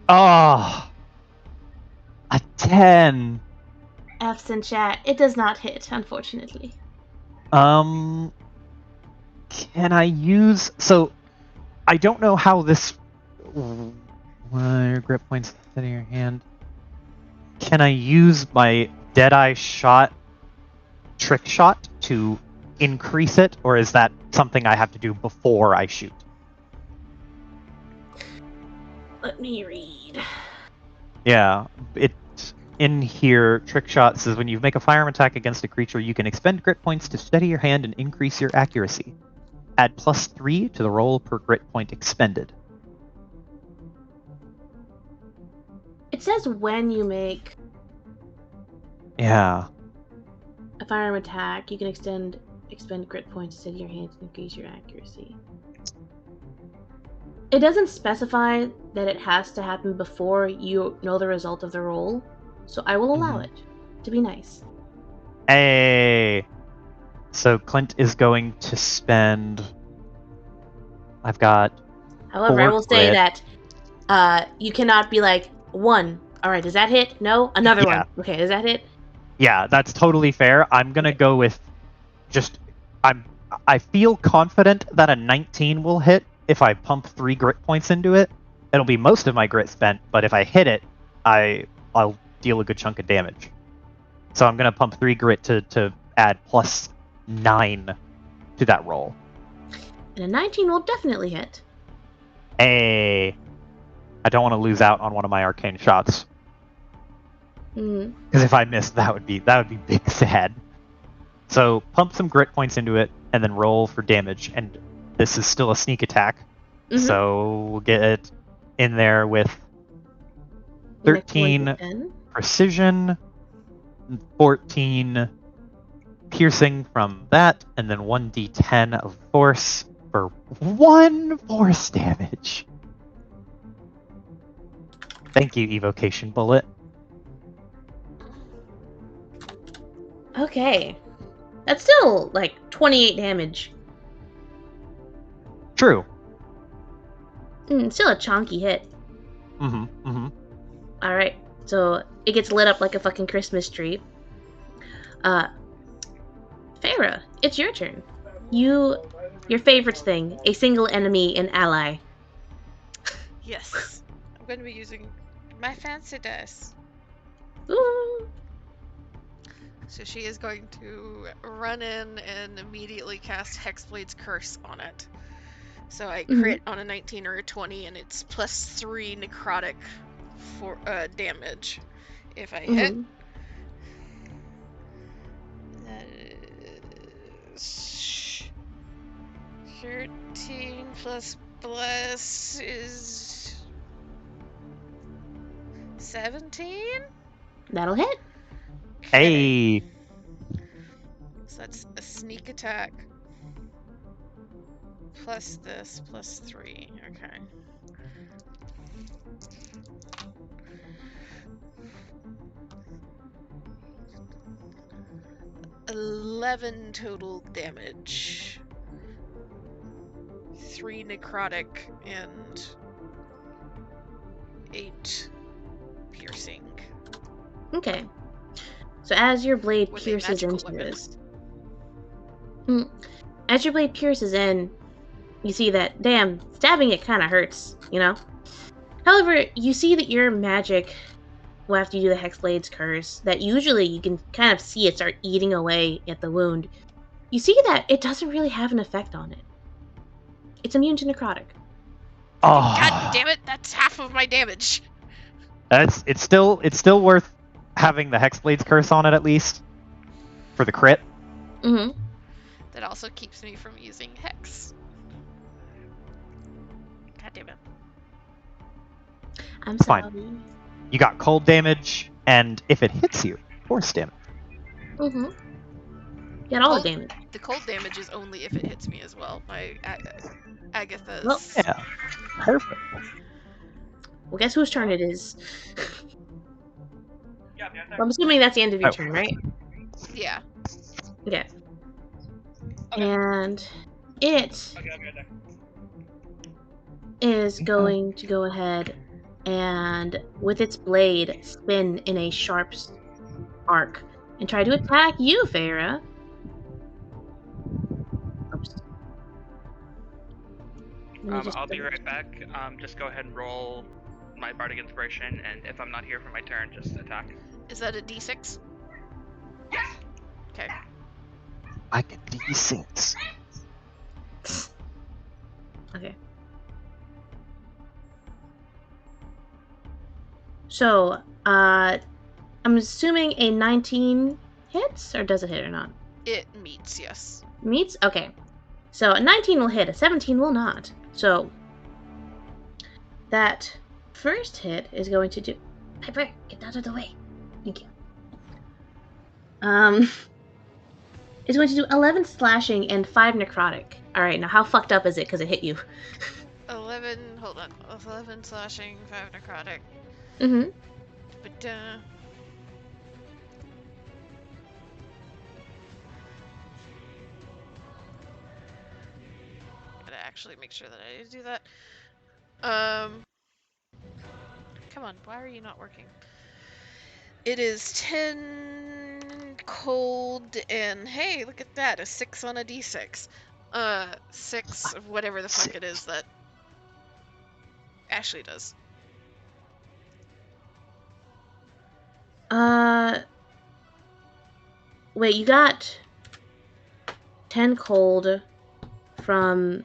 Oh, a 10. F's in chat. It does not hit, unfortunately. Can I use... So, I don't know how this... Your grip points in your hand. Can I use my Deadeye shot, trick shot, to increase it? Or is that something I have to do before I shoot? Let me read. Yeah, in here, trick shot says when you make a firearm attack against a creature, you can expend grit points to steady your hand and increase your accuracy. Add +3 to the roll per grit point expended. It says when you make Yeah. a firearm attack, you can expend grit points to steady your hand and increase your accuracy. It doesn't specify that it has to happen before you know the result of the roll, so I will allow it, to be nice. Hey! So Clint is going to spend... I've got... However, I 4 will say grit. that you cannot be like, 1. Alright, does that hit? No? Another Yeah. one. Okay, does that hit? Yeah, that's totally fair. I'm gonna go with just... I feel confident that a 19 will hit if I pump 3 grit points into it. It'll be most of my grit spent, but if I hit it, I'll deal a good chunk of damage. So I'm gonna pump 3 grit to add +9 to that roll. And a 19 will definitely hit. Hey, I don't want to lose out on one of my arcane shots. Mm. Because if I miss, that would be big sad. So pump some grit points into it, and then roll for damage. And this is still a sneak attack, so we'll get it in there with 13 precision, 14 piercing from that, and then 1d10 of force for 1 force damage. Thank you, evocation bullet. Okay. That's still, like, 28 damage. True. Still a chonky hit. Alright, so it gets lit up like a fucking Christmas tree. Farah, it's your turn. Your favorite thing, a single enemy and ally. Yes. I'm going to be using my fancy dice. Ooh. So she is going to run in and immediately cast Hexblade's Curse on it. So I crit on a 19 or a 20, and it's +3 necrotic for damage if I hit. That is 13 plus bless is 17? That'll hit. Hey! So that's a sneak attack. Plus this, +3. Okay. $11 total damage. 3 necrotic and 8 piercing. Okay. So as your blade With a pierces magical into weapon. this... As your blade pierces in, you see that, damn, stabbing it kind of hurts, you know? However, you see that your magic after you do the Hexblade's curse, that usually you can kind of see it start eating away at the wound. You see that it doesn't really have an effect on it. It's immune to necrotic. Oh, God damn it! That's half of my damage. it's still worth having the Hexblade's curse on it at least for the crit. Mm-hmm. That also keeps me from using Hex. God damn it. I'm It's sorry. fine. You got cold damage, and if it hits you, force damage. Mm-hmm. Get all Cold- the damage. The cold damage is only if it hits me as well. My Agatha's. Well, Yeah, perfect. Well, guess whose turn it is? Well, I'm assuming that's the end of your Oh. turn, right? Yeah. Okay. And it is going to go ahead and, with its blade, spin in a sharp arc and try to attack you, Farah. Oops. Let me just I'll be right back. Just go ahead and roll my Bardic Inspiration, and if I'm not here for my turn, just attack. Is that a D6? Yes! Okay. I get D6. Okay. So, I'm assuming a 19 hits, or does it hit or not? It meets, yes. Meets? Okay. So a 19 will hit, a 17 will not. So that first hit is going to do... Piper, get out of the way. Thank you. Is going to do 11 slashing and 5 necrotic. Alright, now how fucked up is it because it hit you? 11, hold on. 11 slashing, 5 necrotic. Mm-hmm. But, gotta actually make sure that I do that. Come on, why are you not working? It is 10 cold and hey, look at that, a 6 on a D6. 6 of whatever the fuck it is that Ashley does. Wait, you got 10 cold from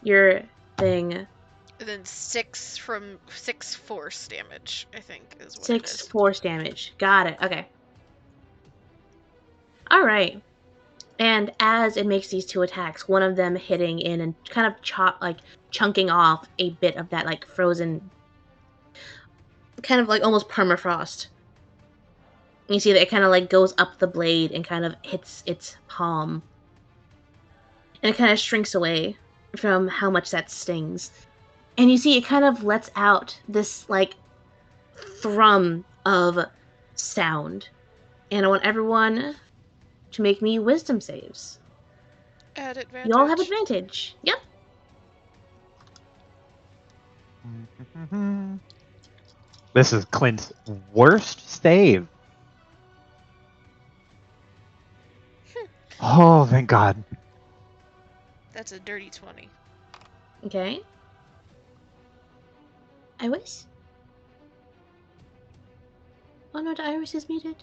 your thing. And then 6 from 6 force damage, I think, is what 6 it is. force damage. Got it. Okay. Alright. And as it makes these two attacks, one of them hitting in and kind of chunking off a bit of that like frozen, kind of like almost permafrost. You see that it kind of like goes up the blade and kind of hits its palm. And it kind of shrinks away from how much that stings. And you see it kind of lets out this like thrum of sound. And I want everyone to make me wisdom saves. At advantage. You all have advantage. Yep. This is Clint's worst save. Oh, thank God. That's a dirty 20. Okay. Iris? Oh no, the Iris is muted.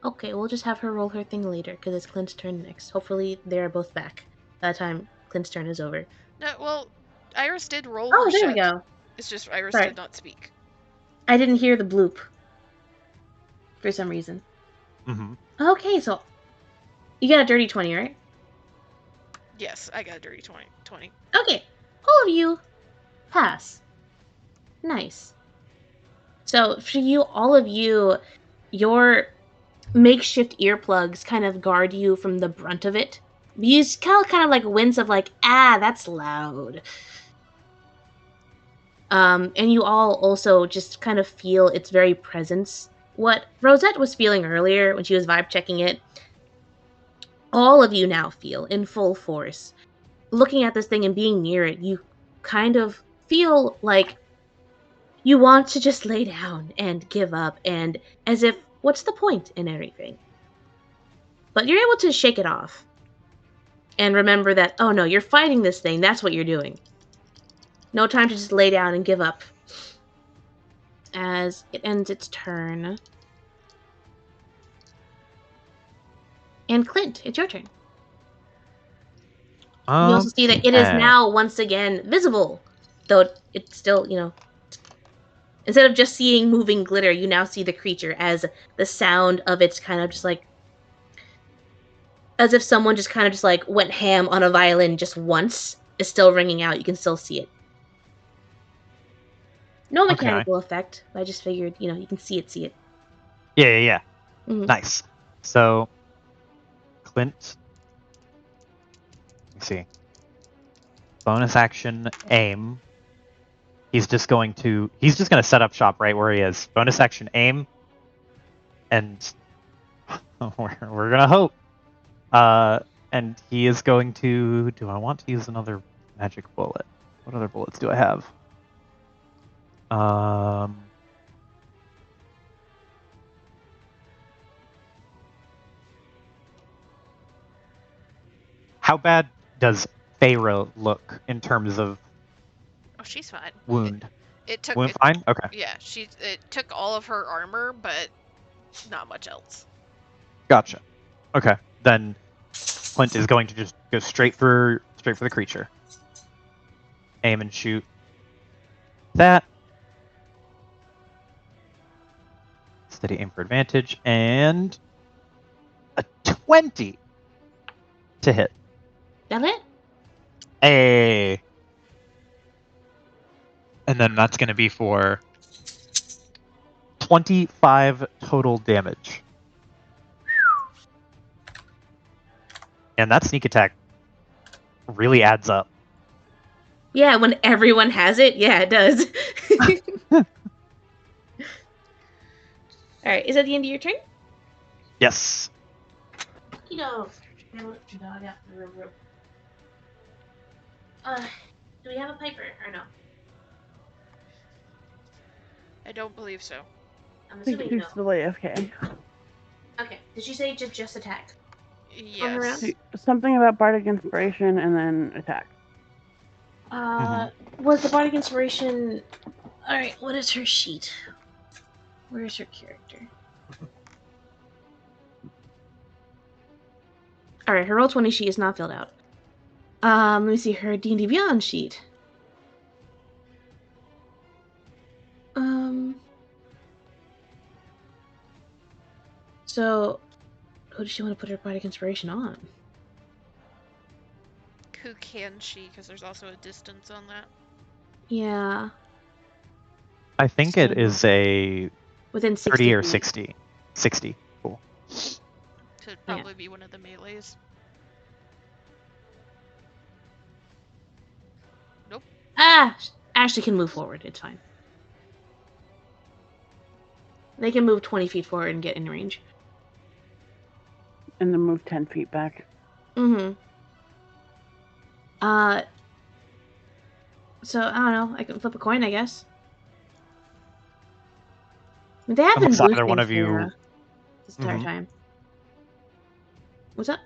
Okay, we'll just have her roll her thing later, because it's Clint's turn next. Hopefully they're both back by the time Clint's turn is over. No, well, Iris did roll Oh, her there shit. we go. It's just Iris Sorry. did not speak. I didn't hear the bloop. For some reason. Mm-hmm. Okay, so... You got a dirty 20, right? Yes, I got a dirty 20. Okay. All of you pass. Nice. So, for you, all of you, your makeshift earplugs kind of guard you from the brunt of it. You just kind of like wince of like, ah, that's loud. And you all also just kind of feel its very presence. What Rosette was feeling earlier when she was vibe checking it, all of you now feel in full force. Looking at this thing and being near it, you kind of feel like you want to just lay down and give up, and as if, what's the point in everything? But you're able to shake it off. And remember that, oh no, you're fighting this thing, that's what you're doing. No time to just lay down and give up. As it ends its turn. And Clint, it's your turn. You also see that it is now once again visible, though it's still, instead of just seeing moving glitter, you now see the creature as the sound of its kind of just like, as if someone just kind of just like went ham on a violin just once is still ringing out. You can still see it. No mechanical effect. I just figured, you can see it. Yeah. Mhm. Nice. So, Clint. Let me see. Bonus action, aim. He's just going to set up shop right where he is. Bonus action, aim. And we're gonna hope. And he is going to. Do I want to use another magic bullet? What other bullets do I have? How bad does Feyre look in terms of Oh, she's fine. wound? It took. Wound fine? Okay. Yeah, it took all of her armor, but not much else. Gotcha. Okay. Then Clint is going to just go straight for the creature. Aim and shoot. That. Steady aim for advantage. And a 20 to hit. That it? Hey. And then that's going to be for 25 total damage. And that sneak attack really adds up. Yeah, when everyone has it, yeah, it does. Alright, is that the end of your turn? Yes. Do we have a piper or no? I don't believe so. I'm I think assuming she's no. still AFK. Okay. Did she say just attack? Yes. Something about Bardic Inspiration and then attack. Was the Bardic Inspiration... Alright, what is her sheet? Where's her character? Alright, her Roll20 sheet is not filled out. Let me see her D&D Beyond sheet. So, who does she want to put her Bardic Inspiration on? Who can she? Because there's also a distance on that. Yeah. I think it is a within 60 30 or feet. 60. 60. Cool. Could probably be one of the melees. Nope. Ashley can move forward. It's fine. They can move 20 feet forward and get in range. And then move 10 feet back. Mm-hmm. So, I don't know. I can flip a coin, I guess. They have been Unless boosting either one of you... Sarah this entire time. What's up?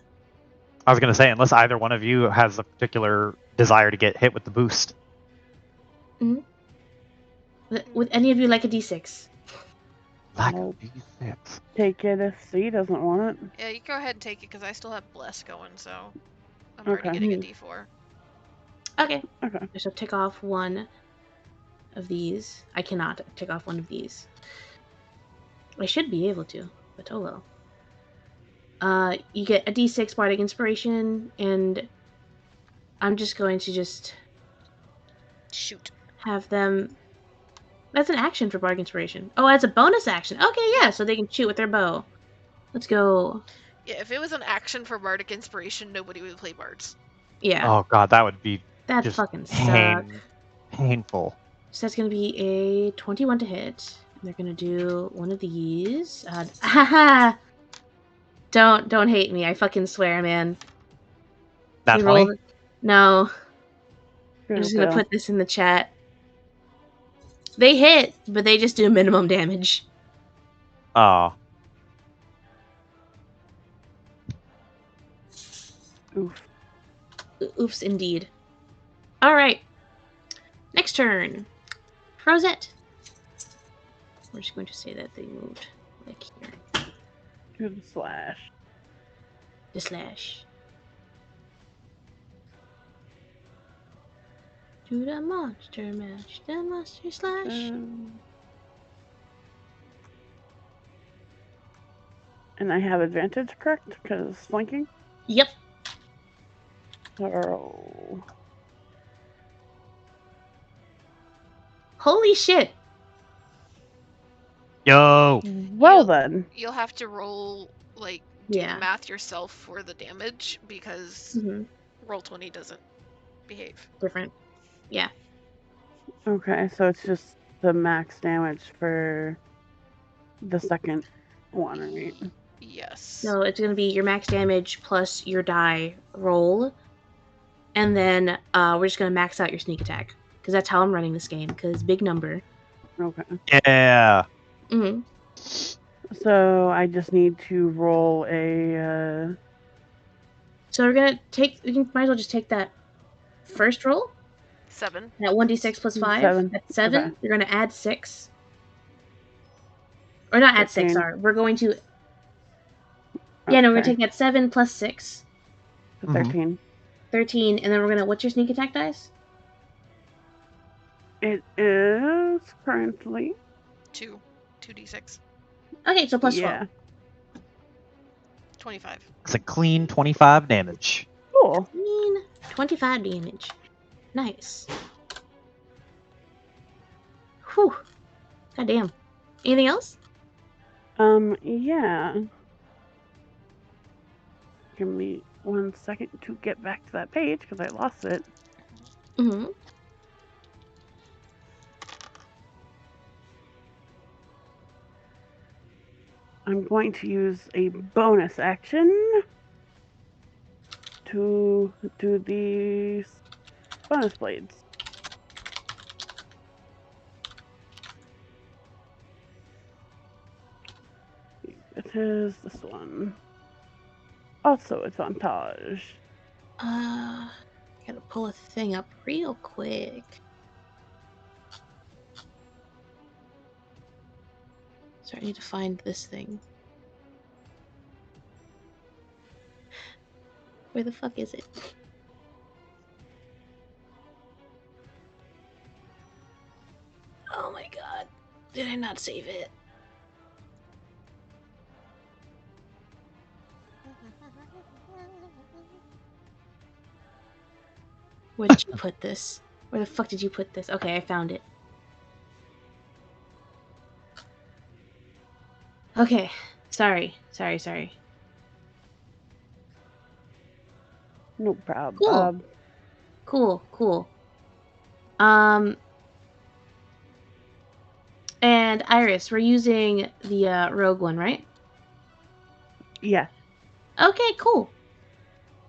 I was going to say, unless either one of you has a particular desire to get hit with the boost. Mm-hmm. Would any of you like a D6? Like I'll a D6. take it if C doesn't want it. Yeah, you go ahead and take it because I still have Bless going, so I'm already Okay. getting a D4. Okay. Okay. So tick off one of these. I cannot tick off one of these. I should be able to, but oh well. You get a D6 Bardic Inspiration, and I'm just going to shoot. Have them... That's an action for Bardic Inspiration. Oh, that's a bonus action. Okay, yeah, so they can shoot with their bow. Let's go. Yeah, if it was an action for Bardic Inspiration, nobody would play Bards. Yeah. Oh god, that would be that just fucking suck. Painful. So that's going to be a 21 to hit. They're going to do one of these. Don't hate me. I fucking swear, man. That's 20? No. I'm just going to put this in the chat. They hit, but they just do minimum damage. Oh. Oof. Oops, indeed. Alright. turn. Rosette. We're just going to say that they moved like here. To the slash. The slash. To the monster mash. The monster slash. And I have advantage, correct? Because flanking? Yep. Oh. Holy shit. Yo! Well You'll- then. You'll have to roll, like, do Yeah. the math yourself for the damage because Mhm. Roll20 doesn't behave. Different. Yeah. Okay, so it's just the max damage for the second one, right? Yes. So it's going to be your max damage plus your die roll. And then we're just going to max out your sneak attack. Because that's how I'm running this game. Because big number. Okay. Yeah! Mm-hmm. So I just need to roll a. So we're going to take... You might as well just take that first roll. 7. That 1d6 plus 5. 7. That's 7. Okay. You're going to add 6. Or not add 6, 13. sorry. We're going to... Yeah, no, we're going to Okay. take that 7 plus 6. 13. 13. And then we're going to... What's your sneak attack dice? It is currently. 2. 2d6. Okay, so plus 12. Yeah. 25. It's a clean 25 damage. Cool. 25 damage. Nice. Whew. God damn. Anything else? Yeah. Give me 1 second to get back to that page because I lost it. Mm-hmm. I'm going to use a bonus action to do these bonus blades. It is this one. Also advantage. Gotta pull a thing up real quick. Sorry, I need to find this thing. Where the fuck is it? Oh my god. Did I not save it? Where did you put this? Where the fuck did you put this? Okay, I found it. Okay. Sorry. No problem. Cool. And Iris, we're using the rogue one, right? Yeah. Okay, cool.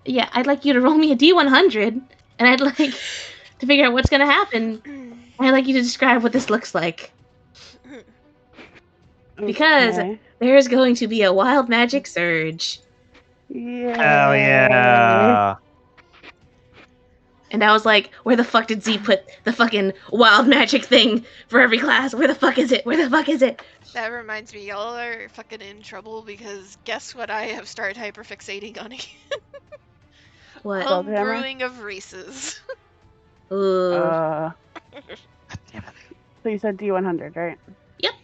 Yeah, I'd like you to roll me a D100, and I'd like to figure out what's gonna happen. I'd like you to describe what this looks like. Because Okay. there's going to be a wild magic surge. Yeah. Hell yeah! And I was like, where the fuck did Z put the fucking wild magic thing for every class? Where the fuck is it? That reminds me, y'all are fucking in trouble because guess what I have started hyperfixating on again? What? Spelljammer? Homebrewing of races. Ooh. God damn it. So you said D100, right? Yep.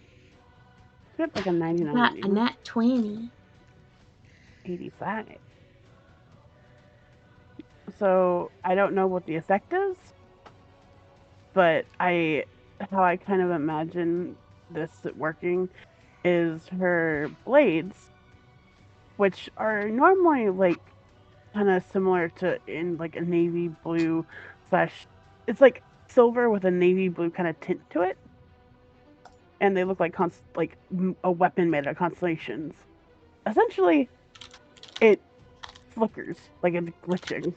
Yep, like a 99. Got a nat 20. 85. So I don't know what the effect is, but how I kind of imagine this working is her blades, which are normally like kind of similar to in like a navy blue slash, it's like silver with a navy blue kind of tint to it, and they look like a weapon made out of constellations. Essentially, it flickers like it's glitching.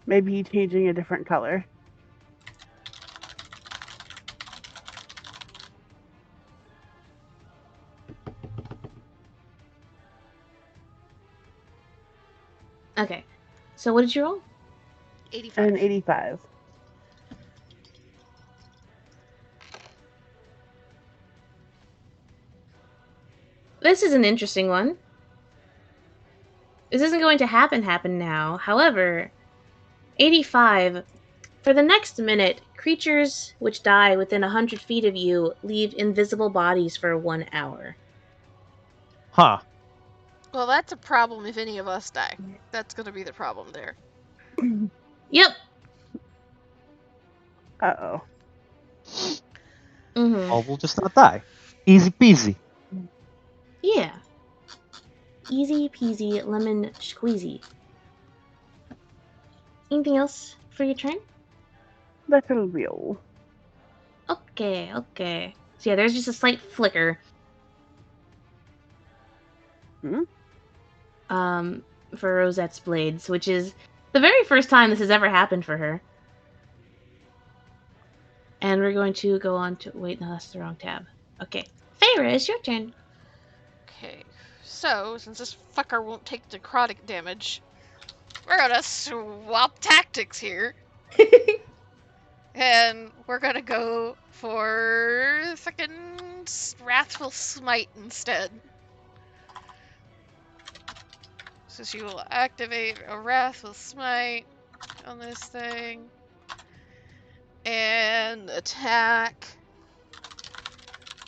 Maybe changing a different color. Okay. So what did you roll? 85. And 85. This is an interesting one. This isn't going to happen now. However, 85. For the next minute, creatures which die within 100 feet of you leave invisible bodies for 1 hour. Huh. Well, that's a problem if any of us die. That's gonna be the problem there. Yep. Uh-oh. Mm-hmm. Well, we'll just not die. Easy peasy. Yeah. Easy peasy lemon squeezy. Anything else for your turn? That'll be all. Okay, okay. So yeah, there's just a slight flicker. Hmm? For Rosette's blades, which is the very first time this has ever happened for her. And we're going to go on to... Wait, no, that's the wrong tab. Okay. Feyre, it's your turn. Okay, so since this fucker won't take necrotic damage, we're gonna swap tactics here. And we're gonna go for fucking Wrathful Smite instead. So she will activate a Wrathful Smite on this thing. And attack.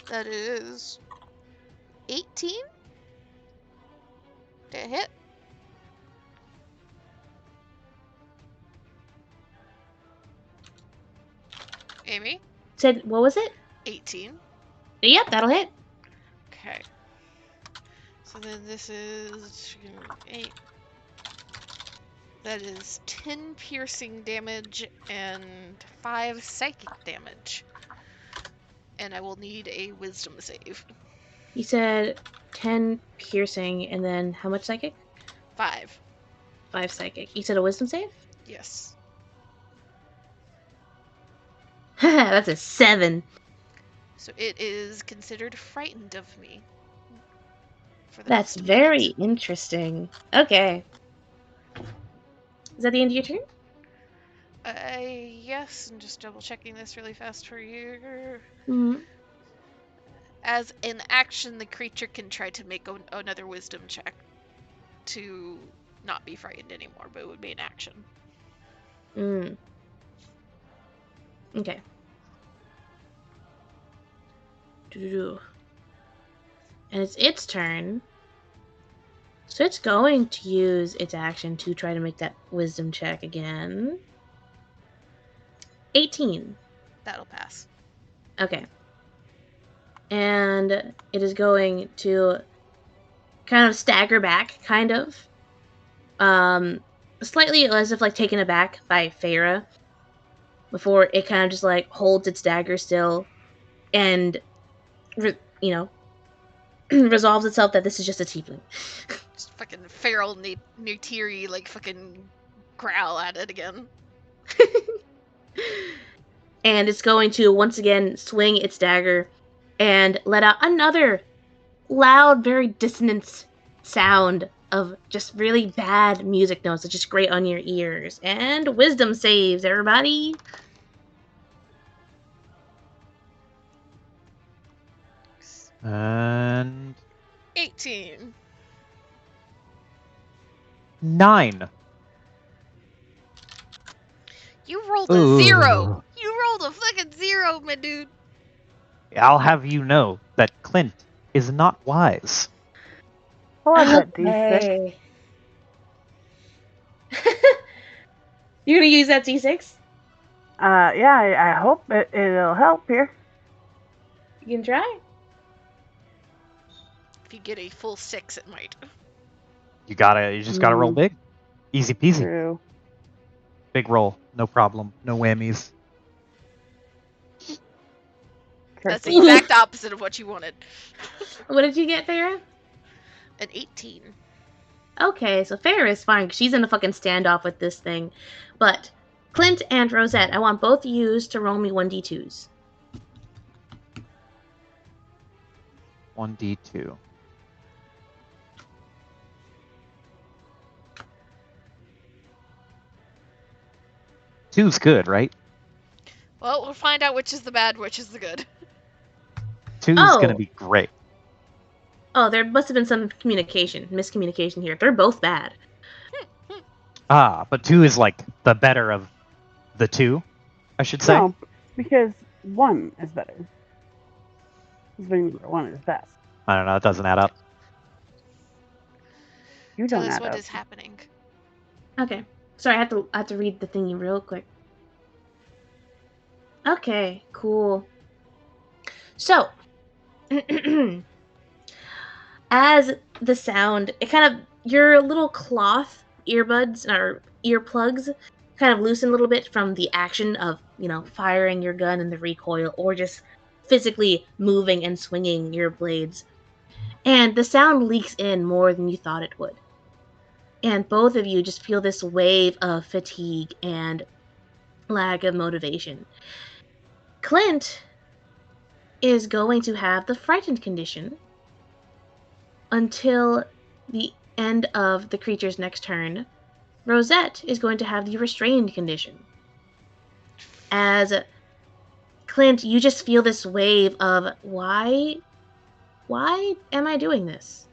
That is 18 to hit. Amy? Said, what was it? 18. Yep, that'll hit. Okay. So then this is 8. That is 10 piercing damage and 5 psychic damage. And I will need a wisdom save. You said 10 piercing, and then how much psychic? 5. 5 psychic. You said a wisdom save? Yes. That's a 7. So it is considered frightened of me. For the That's next very minute. interesting. Okay. Is that the end of your turn? Yes, and just double checking this really fast for you. Mm-hmm. As an action, the creature can try to make another wisdom check to not be frightened anymore, but it would be an action. Mm. Okay. Doo-doo-doo. And it's its turn. So it's going to use its action to try to make that wisdom check again. 18. That'll pass. Okay. And it is going to kind of stagger back, kind of. Slightly as if like taken aback by Feyre. Before it kind of just like holds its dagger still and, resolves itself that this is just a tiefling. Just fucking feral Neytiri, like fucking growl at it again. And it's going to once again swing its dagger and let out another loud, very dissonant sound of just really bad music notes that just grate on your ears. And wisdom saves, everybody. And 18. 9. You rolled a 0. Ooh. You rolled a fucking 0, my dude. I'll have you know that Clint is not wise. Oh, I bet D6. Okay. You're gonna use that D6? Yeah, I hope it'll help here. You can try. If you get a full 6, it might. You just gotta roll big. Easy peasy. True. Big roll. No problem. No whammies. That's the Careful. exact opposite of what you wanted. What did you get, Farah? An 18. Okay, so Farah is fine, 'cause she's in a fucking standoff with this thing. But Clint and Rosette, I want both of yous to roll me 1d2s. 1d2. 2's good, right? Well, we'll find out which is the bad, which is the good. 2's gonna Oh. be great. Oh, there must have been some miscommunication here. They're both bad. But 2 is like the better of the 2, I should say. No, because 1 is better. One is best. I don't know, it doesn't add up. You Tell don't us add what up. is happening. Okay. Sorry, I have to read the thingy real quick. Okay, cool. So, as the sound, it kind of, your little cloth earbuds or earplugs kind of loosen a little bit from the action of, firing your gun and the recoil, or just physically moving and swinging your blades. And the sound leaks in more than you thought it would. And both of you just feel this wave of fatigue and lack of motivation. Clint is going to have the frightened condition until the end of the creature's next turn. Rosette is going to have the restrained condition. As Clint, you just feel this wave of why am I doing this?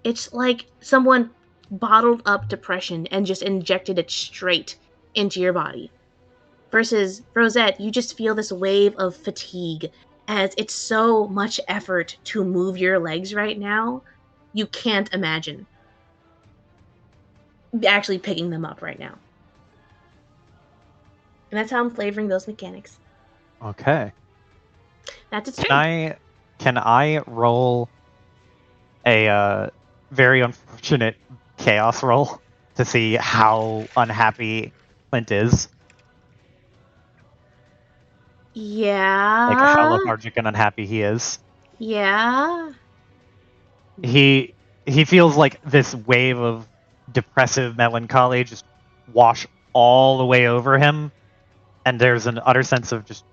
It's like someone bottled up depression and just injected it straight into your body. Versus Rosette, you just feel this wave of fatigue as it's so much effort to move your legs right now, you can't imagine actually picking them up right now. And that's how I'm flavoring those mechanics. Okay. That's its turn. Can I roll a very unfortunate chaos roll to see how unhappy Clint is? Yeah. Like how lethargic and unhappy he is. Yeah. He feels like this wave of depressive melancholy just wash all the way over him, and there's an utter sense of just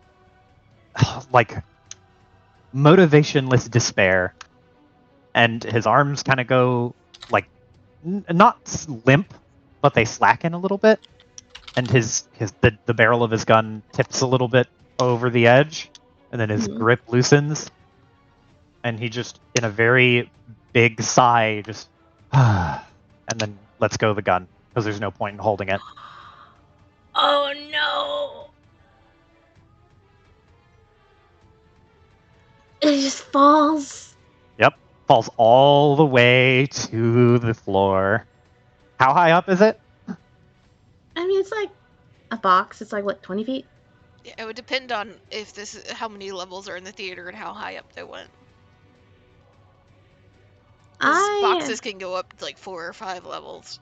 like motivationless despair. And his arms kind of go like not limp, but they slacken a little bit, and the barrel of his gun tips a little bit over the edge, and then his grip loosens, and he just, in a very big sigh, just and then lets go of the gun because there's no point in holding it. Oh no! It just falls. Yep, falls all the way to the floor. How high up is it? I mean, it's like a box. It's like, what, 20 feet? Yeah, it would depend on if how many levels are in the theater and how high up they went. Boxes can go up like 4 or 5 levels.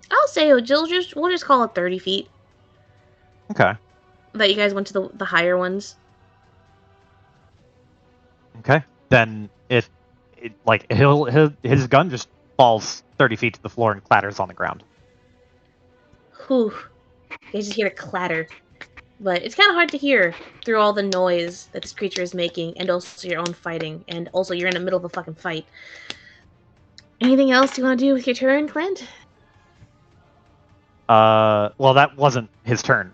I'll say we'll just call it 30 feet. Okay. That you guys went to the higher ones. Okay. Then his gun just falls 30 feet to the floor and clatters on the ground. Whew. You just hear a clatter. But it's kind of hard to hear through all the noise that this creature is making, and also your own fighting, and also you're in the middle of a fucking fight. Anything else you want to do with your turn, Clint? Well, that wasn't his turn.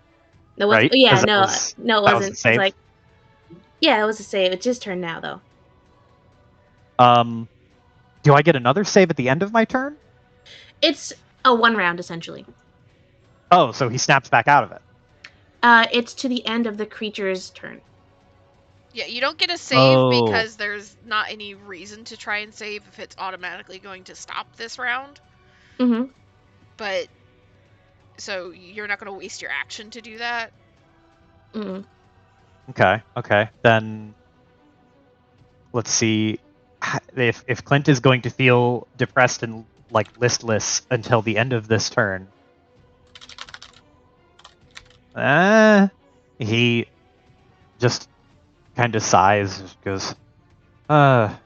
No, right? Yeah, it no, it was wasn't. a save? It's like, yeah, it was a save. It's his turn now, though. Do I get another save at the end of my turn? It's a 1 round, essentially. Oh, so he snaps back out of it. It's to the end of the creature's turn. Yeah, you don't get a save because there's not any reason to try and save if it's automatically going to stop this round. Mm-hmm. But, so you're not going to waste your action to do that? Mm-mm. Okay. Then, let's see. If Clint is going to feel depressed and, like, listless until the end of this turn, he just kind of sighs, just goes, I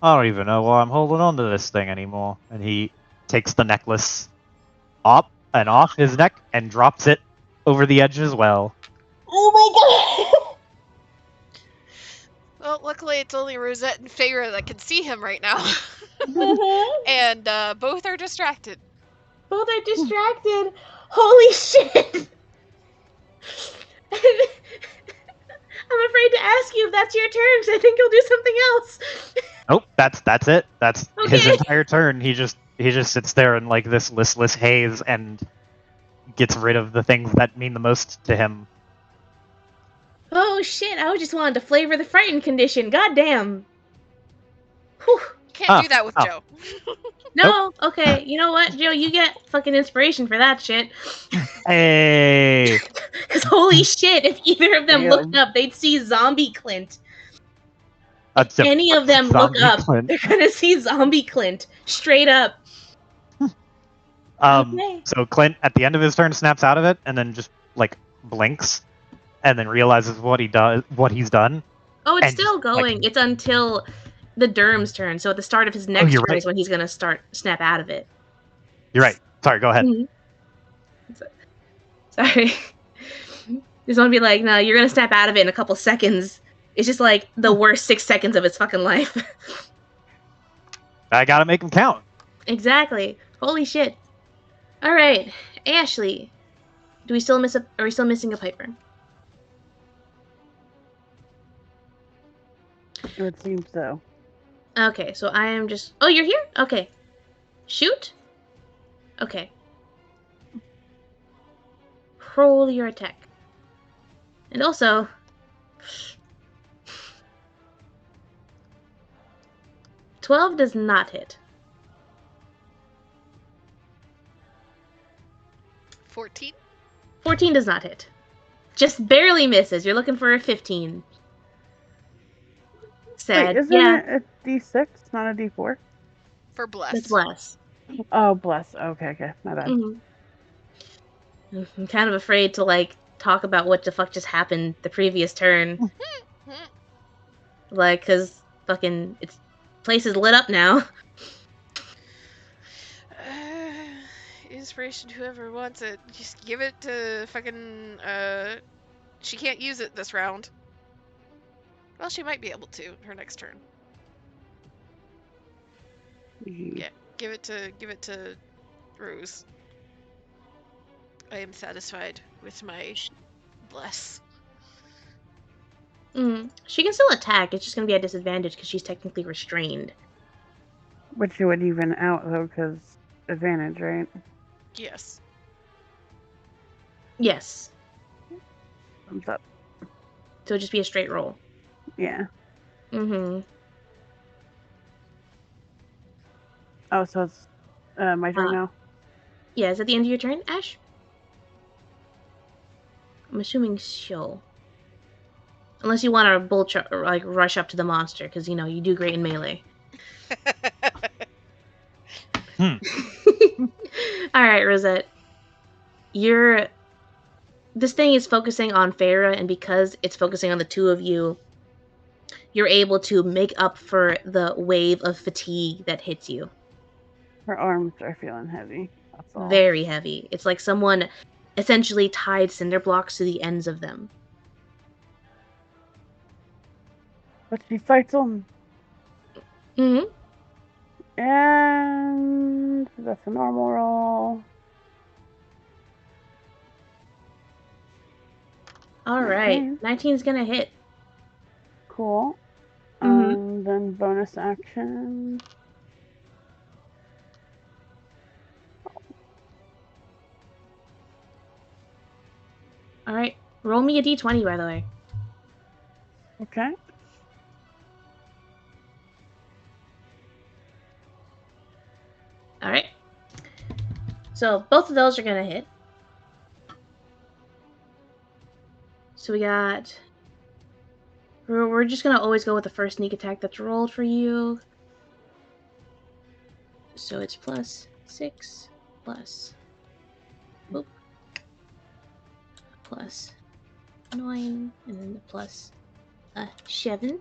don't even know why I'm holding on to this thing anymore. And he takes the necklace off his neck and drops it over the edge as well. Oh my god! Well, luckily it's only Rosette and Feyre that can see him right now. And both are distracted. Both are distracted. Holy shit! I'm afraid to ask you if that's your turn, because I think he'll do something else. Nope, that's it. That's his Okay. entire turn. He just sits there in like this listless haze and gets rid of the things that mean the most to him. Oh shit, I just wanted to flavor the frightened condition. God damn. Whew. Can't do that with oh. Joe. No, okay. You know what, Joe? You get fucking inspiration for that shit. Hey. Because holy shit, if either of them Damn. looked up, they'd see Zombie Clint. If That's a any of them look zombie up, Clint. they're gonna see Zombie Clint. Straight up. Okay. So Clint, at the end of his turn, snaps out of it and then just like blinks, and then realizes what he's done. Oh, it's And still just, like- going. It's until the Derm's turn. So at the start of his next you're turn right. is when he's gonna snap out of it. You're right. Sorry, go ahead. Mhm. Sorry. Just want to be like, no, you're gonna snap out of it in a couple seconds. It's just like the worst 6 seconds of his fucking life. I gotta make him count. Exactly. Holy shit. All right, Ashley. Are we still missing a Piper? It would seem so. Okay, so I am just. Oh, you're here. Okay. Shoot. Okay. Roll your attack. And also. 12 does not hit. 14? 14 does not hit. Just barely misses. You're looking for a 15. Sad. Wait, isn't yeah, it a D6, not a D4? For bless. it's less. Oh, bless. Okay, my bad. Mm-hmm. I'm kind of afraid to, like, talk about what the fuck just happened the previous turn. Like, cause fucking, it's place is lit up now. Inspiration, whoever wants it, just give it to fucking, she can't use it this round. Well, she might be able to, her next turn. Yeah, give it to Rose. I am satisfied with my bless. She can still attack, it's just gonna be at disadvantage because she's technically restrained. Which you would even out, though, because advantage, right? Yes. Yes. Thumbs up. So it'd just be a straight roll. Yeah. Mm-hmm. Oh, so it's my turn now? Yeah, is that the end of your turn, Ash? I'm assuming so. Unless you want to like rush up to the monster, because you know you do great in melee. All right, Rosette. This thing is focusing on Farah, and because it's focusing on the two of you, you're able to make up for the wave of fatigue that hits you. Her arms are feeling heavy. That's all. Very heavy. It's like someone essentially tied cinder blocks to the ends of them. But she fights on. Mm-hmm. And that's a normal roll. All right. 19's gonna hit. Cool. Mhm. Then bonus action. All right. Roll me a d20, by the way. Okay. All right. So both of those are gonna hit. So we got. We're just gonna always go with the first sneak attack that's rolled for you. So it's +6 plus. Whoop. Plus 9, and then the plus 7.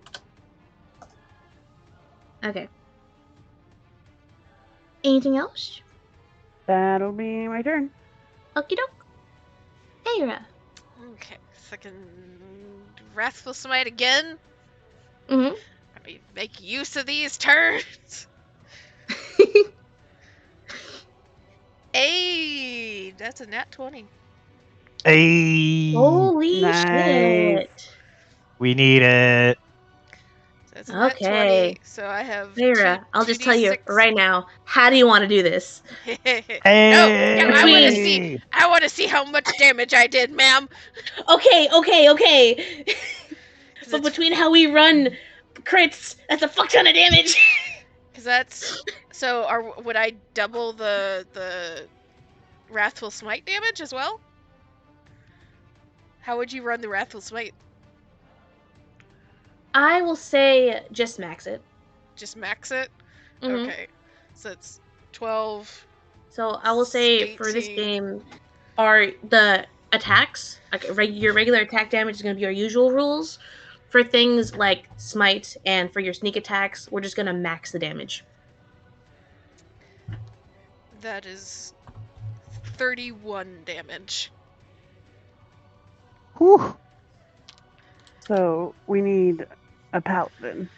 Okay. Anything else? That'll be my turn. Okie doke. Aira. Okay, second Wrathful Smite again. Mm-hmm. Let me make use of these turns. A That's a nat 20. Hey, Holy Nice. shit! we need it. So that's a nat Okay. 20. So I have Farah, I'll just tell you 2d6. right now. How do you want to do this? No, I want to Between- see. I want to see how much damage I did, ma'am. Okay. 'Cause But it's- between how we run crits, that's a fuck ton of damage. Cause that's so. Would I double the Wrathful Smite damage as well? How would you run the Wrathful Smite? I will say just max it. Just max it. Mhm. Okay, so it's 12. So I will say for this 18. game, are the attacks like your regular attack damage is going to be our usual rules. For things like smite and for your sneak attacks, we're just going to max the damage. That is 31 damage. Whew. So we need a paladin,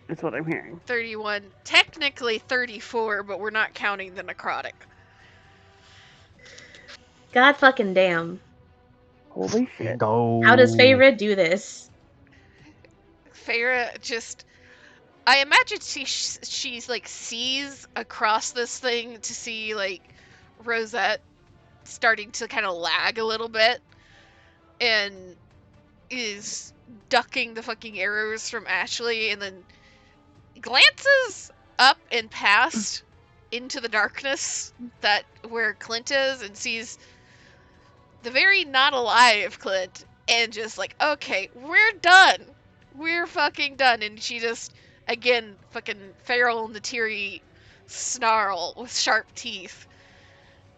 is what I'm hearing. 31. Technically 34, but we're not counting the necrotic. God fucking damn. Holy shit. Go. How does Feyre do this? Farah just. I imagine she's like sees across this thing to see like Rosette starting to kind of lag a little bit and is ducking the fucking arrows from Ashley and then glances up and past into the darkness that where Clint is and sees the very not alive Clint and just like, okay, we're done. We're fucking done. And she just, again, fucking feral Natiri snarl with sharp teeth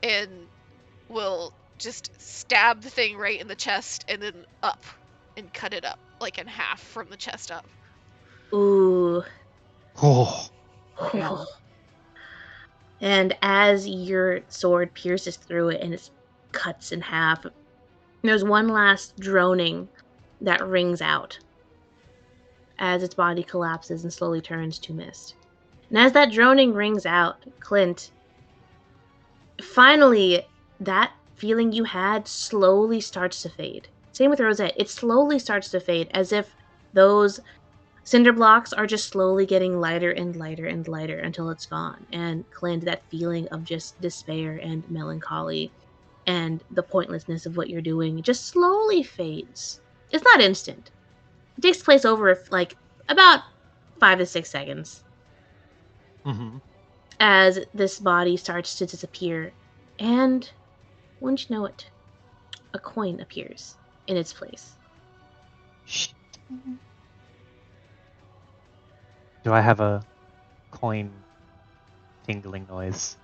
and will just stab the thing right in the chest and then up and cut it up like in half from the chest up. Ooh. Oh. Yeah. And as your sword pierces through it and it cuts in half, there's one last droning that rings out as its body collapses and slowly turns to mist. And as that droning rings out, Clint, finally, that feeling you had slowly starts to fade. Same with Rosette. It slowly starts to fade as if those cinder blocks are just slowly getting lighter and lighter and lighter until it's gone. And Clint, that feeling of just despair and melancholy and the pointlessness of what you're doing just slowly fades. It's not instant. It takes place over like about 5 to 6 seconds Mm-hmm. as this body starts to disappear. And wouldn't you know it, a coin appears in its place. Do I have a coin tingling noise?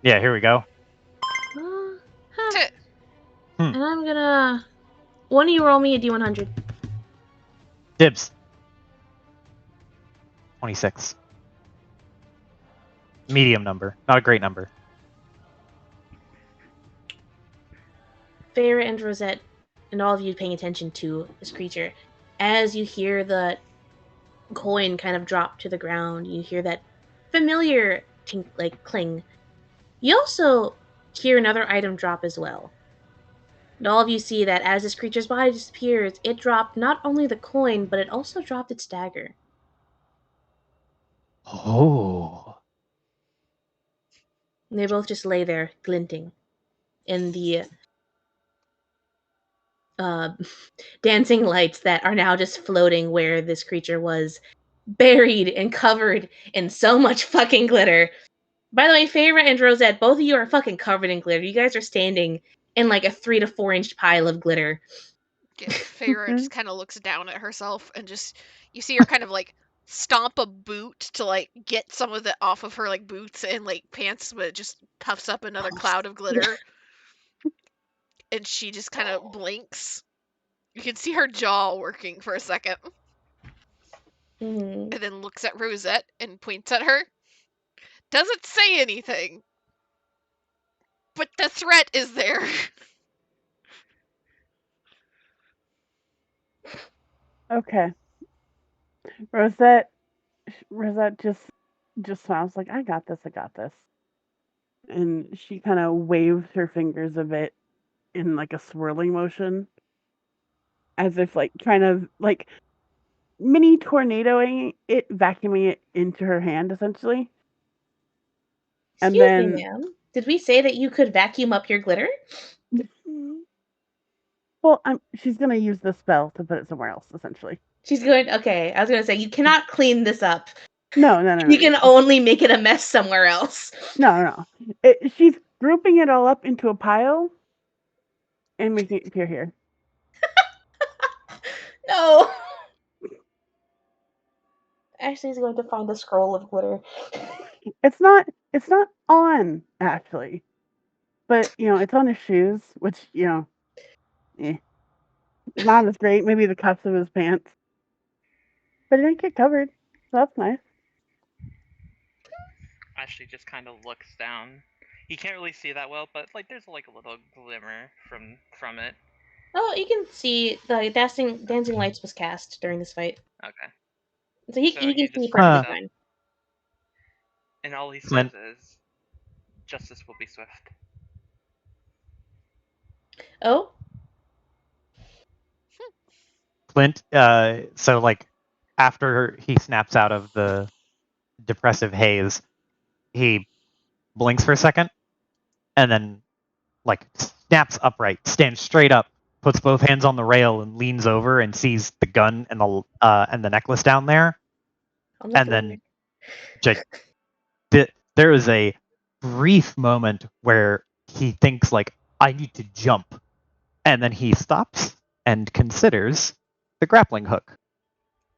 Yeah, here we go. Huh. And I'm gonna. One of you roll me a d100. Dibs. 26. Medium number. Not a great number. Feyre and Rosette, and all of you paying attention to this creature, as you hear the coin kind of drop to the ground, you hear that familiar cling. You also hear another item drop as well. And all of you see that as this creature's body disappears, it dropped not only the coin, but it also dropped its dagger. Oh. And they both just lay there, glinting in the dancing lights that are now just floating where this creature was buried and covered in so much fucking glitter. By the way, Feyre and Rosette, both of you are fucking covered in glitter. You guys are standing in like a 3 to 4 inch pile of glitter. Feyre just kind of looks down at herself and just, you see her kind of like stomp a boot to like get some of it off of her like boots and like pants, but it just puffs up another cloud of glitter. And she just kind of blinks. You can see her jaw working for a second. Mm. And then looks at Rosette and points at her. Doesn't say anything. But the threat is there. Okay. Rosette Rosette just sounds like, I got this, and she kind of waves her fingers a bit in like a swirling motion, as if like trying to like mini tornadoing it, vacuuming it into her hand essentially. And Excuse me, then ma'am. Did we say that you could vacuum up your glitter? well, she's gonna use the spell to put it somewhere else essentially. She's going. Okay, I was gonna say you cannot clean this up. No. You can only make it a mess somewhere else. No. She's grouping it all up into a pile and making it appear here. No. Ashley's going to find a scroll of glitter. It's not on Ashley, but it's on his shoes, which not as great. Maybe the cuffs of his pants, but it didn't get covered, so that's nice. Ashley just kind of looks down. You can't really see that well, but like there's like a little glimmer from it. Oh, you can see the dancing lights was cast during this fight, Okay. so he So can he see just perfectly looks up, fine. and all he says Clint. is, "Justice will be swift." Oh, Clint, so like after he snaps out of the depressive haze, he blinks for a second, and then like snaps upright, stands straight up, puts both hands on the rail, and leans over and sees the gun and the necklace down there, and then there is a brief moment where he thinks like, I need to jump, and then he stops and considers the grappling hook,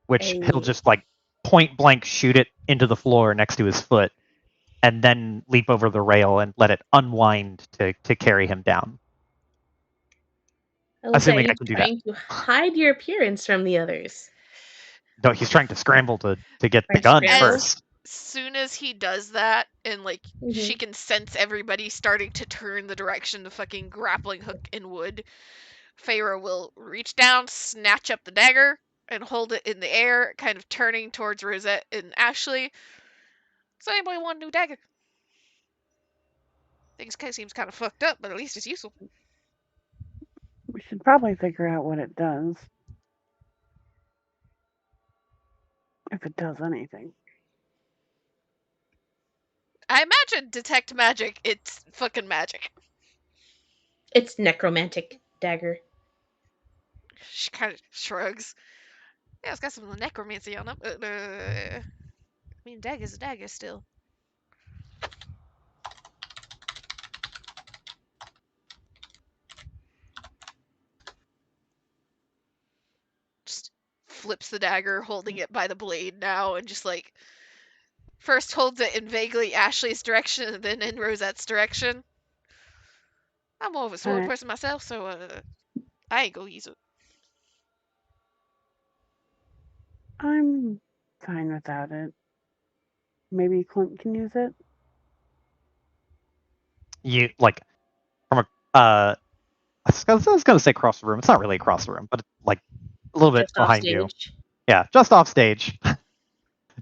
which he'll just like point blank shoot it into the floor next to his foot, and then leap over the rail and let it unwind to carry him down. Assuming I can do that. Trying to hide your appearance from the others. No, he's trying to scramble to get the Trying to gun scramble? first. As soon as he does that, and like she can sense everybody starting to turn the direction the fucking grappling hook in wood, Feyre will reach down, snatch up the dagger, and hold it in the air, kind of turning towards Rosette and Ashley. Does anybody want a new dagger? Things kind of seems kind of fucked up, but at least it's useful. We should probably figure out what it does. If it does anything. I imagine detect magic, it's fucking magic. It's necromantic dagger. She kind of shrugs. Yeah, it's got some necromancy on it. I mean, dagger's a dagger still. Just flips the dagger, holding it by the blade now, and just like first holds it in vaguely Ashley's direction and then in Rosette's direction. I'm more of a sword person myself, so I ain't gonna use it. I'm fine without it. Maybe Clint can use it. You like from a I was gonna say across the room. It's not really across the room, but like a little bit Just off behind you. stage. Yeah, just off stage,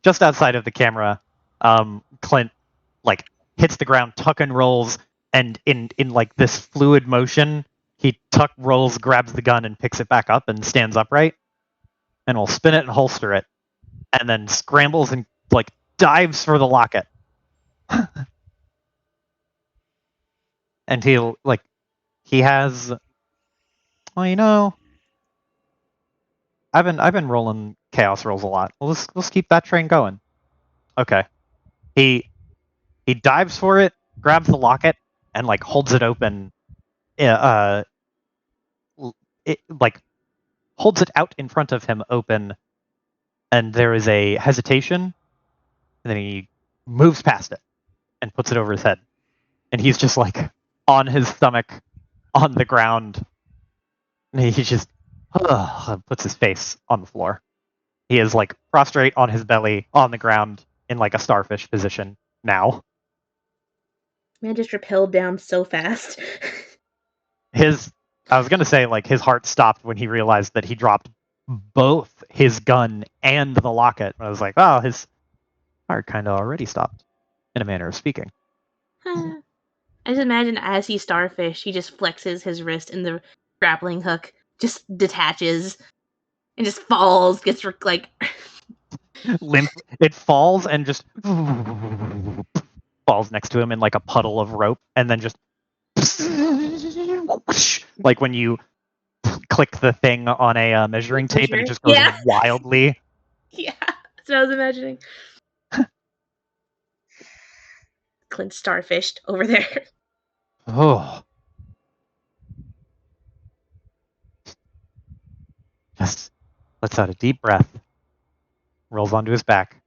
just outside of the camera. Clint like hits the ground, tuck and rolls, and in like this fluid motion, he tuck rolls, grabs the gun, and picks it back up and stands upright, and will spin it and holster it, and then scrambles and like dives for the locket. And he has, well, I've been rolling chaos rolls a lot. Let's keep that train going. Okay. He dives for it, grabs the locket, and like holds it open. It like holds it out in front of him open, and there is a hesitation, and then he moves past it and puts it over his head, and he's just like on his stomach on the ground, and he just puts his face on the floor. He is like prostrate on his belly on the ground in like a starfish position now. Man just rappelled down so fast. I was gonna say like his heart stopped when he realized that he dropped both his gun and the locket. I was like, oh, his fire kind of already stopped, in a manner of speaking. I just imagine as he starfish, he just flexes his wrist and the grappling hook just detaches and just falls, gets like Limp, it falls and just falls next to him in like a puddle of rope, and then just like when you click the thing on a measuring tape and it just goes Yeah. wildly. Yeah, that's what I was imagining. Clint starfished over there. Oh. Just lets out a deep breath. Rolls onto his back.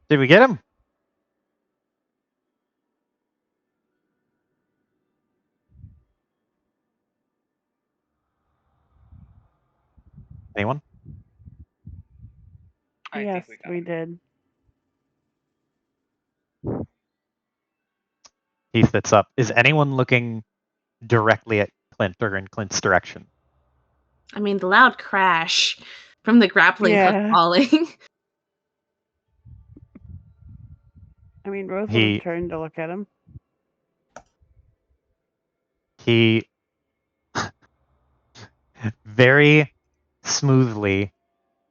Did we get him? Anyone? I Yes, think we got we him. did. He sits up. Is anyone looking directly at Clint or in Clint's direction? I mean, the loud crash from the grappling hook Yeah. falling. I mean, Rose would He have turned to look at him. he very smoothly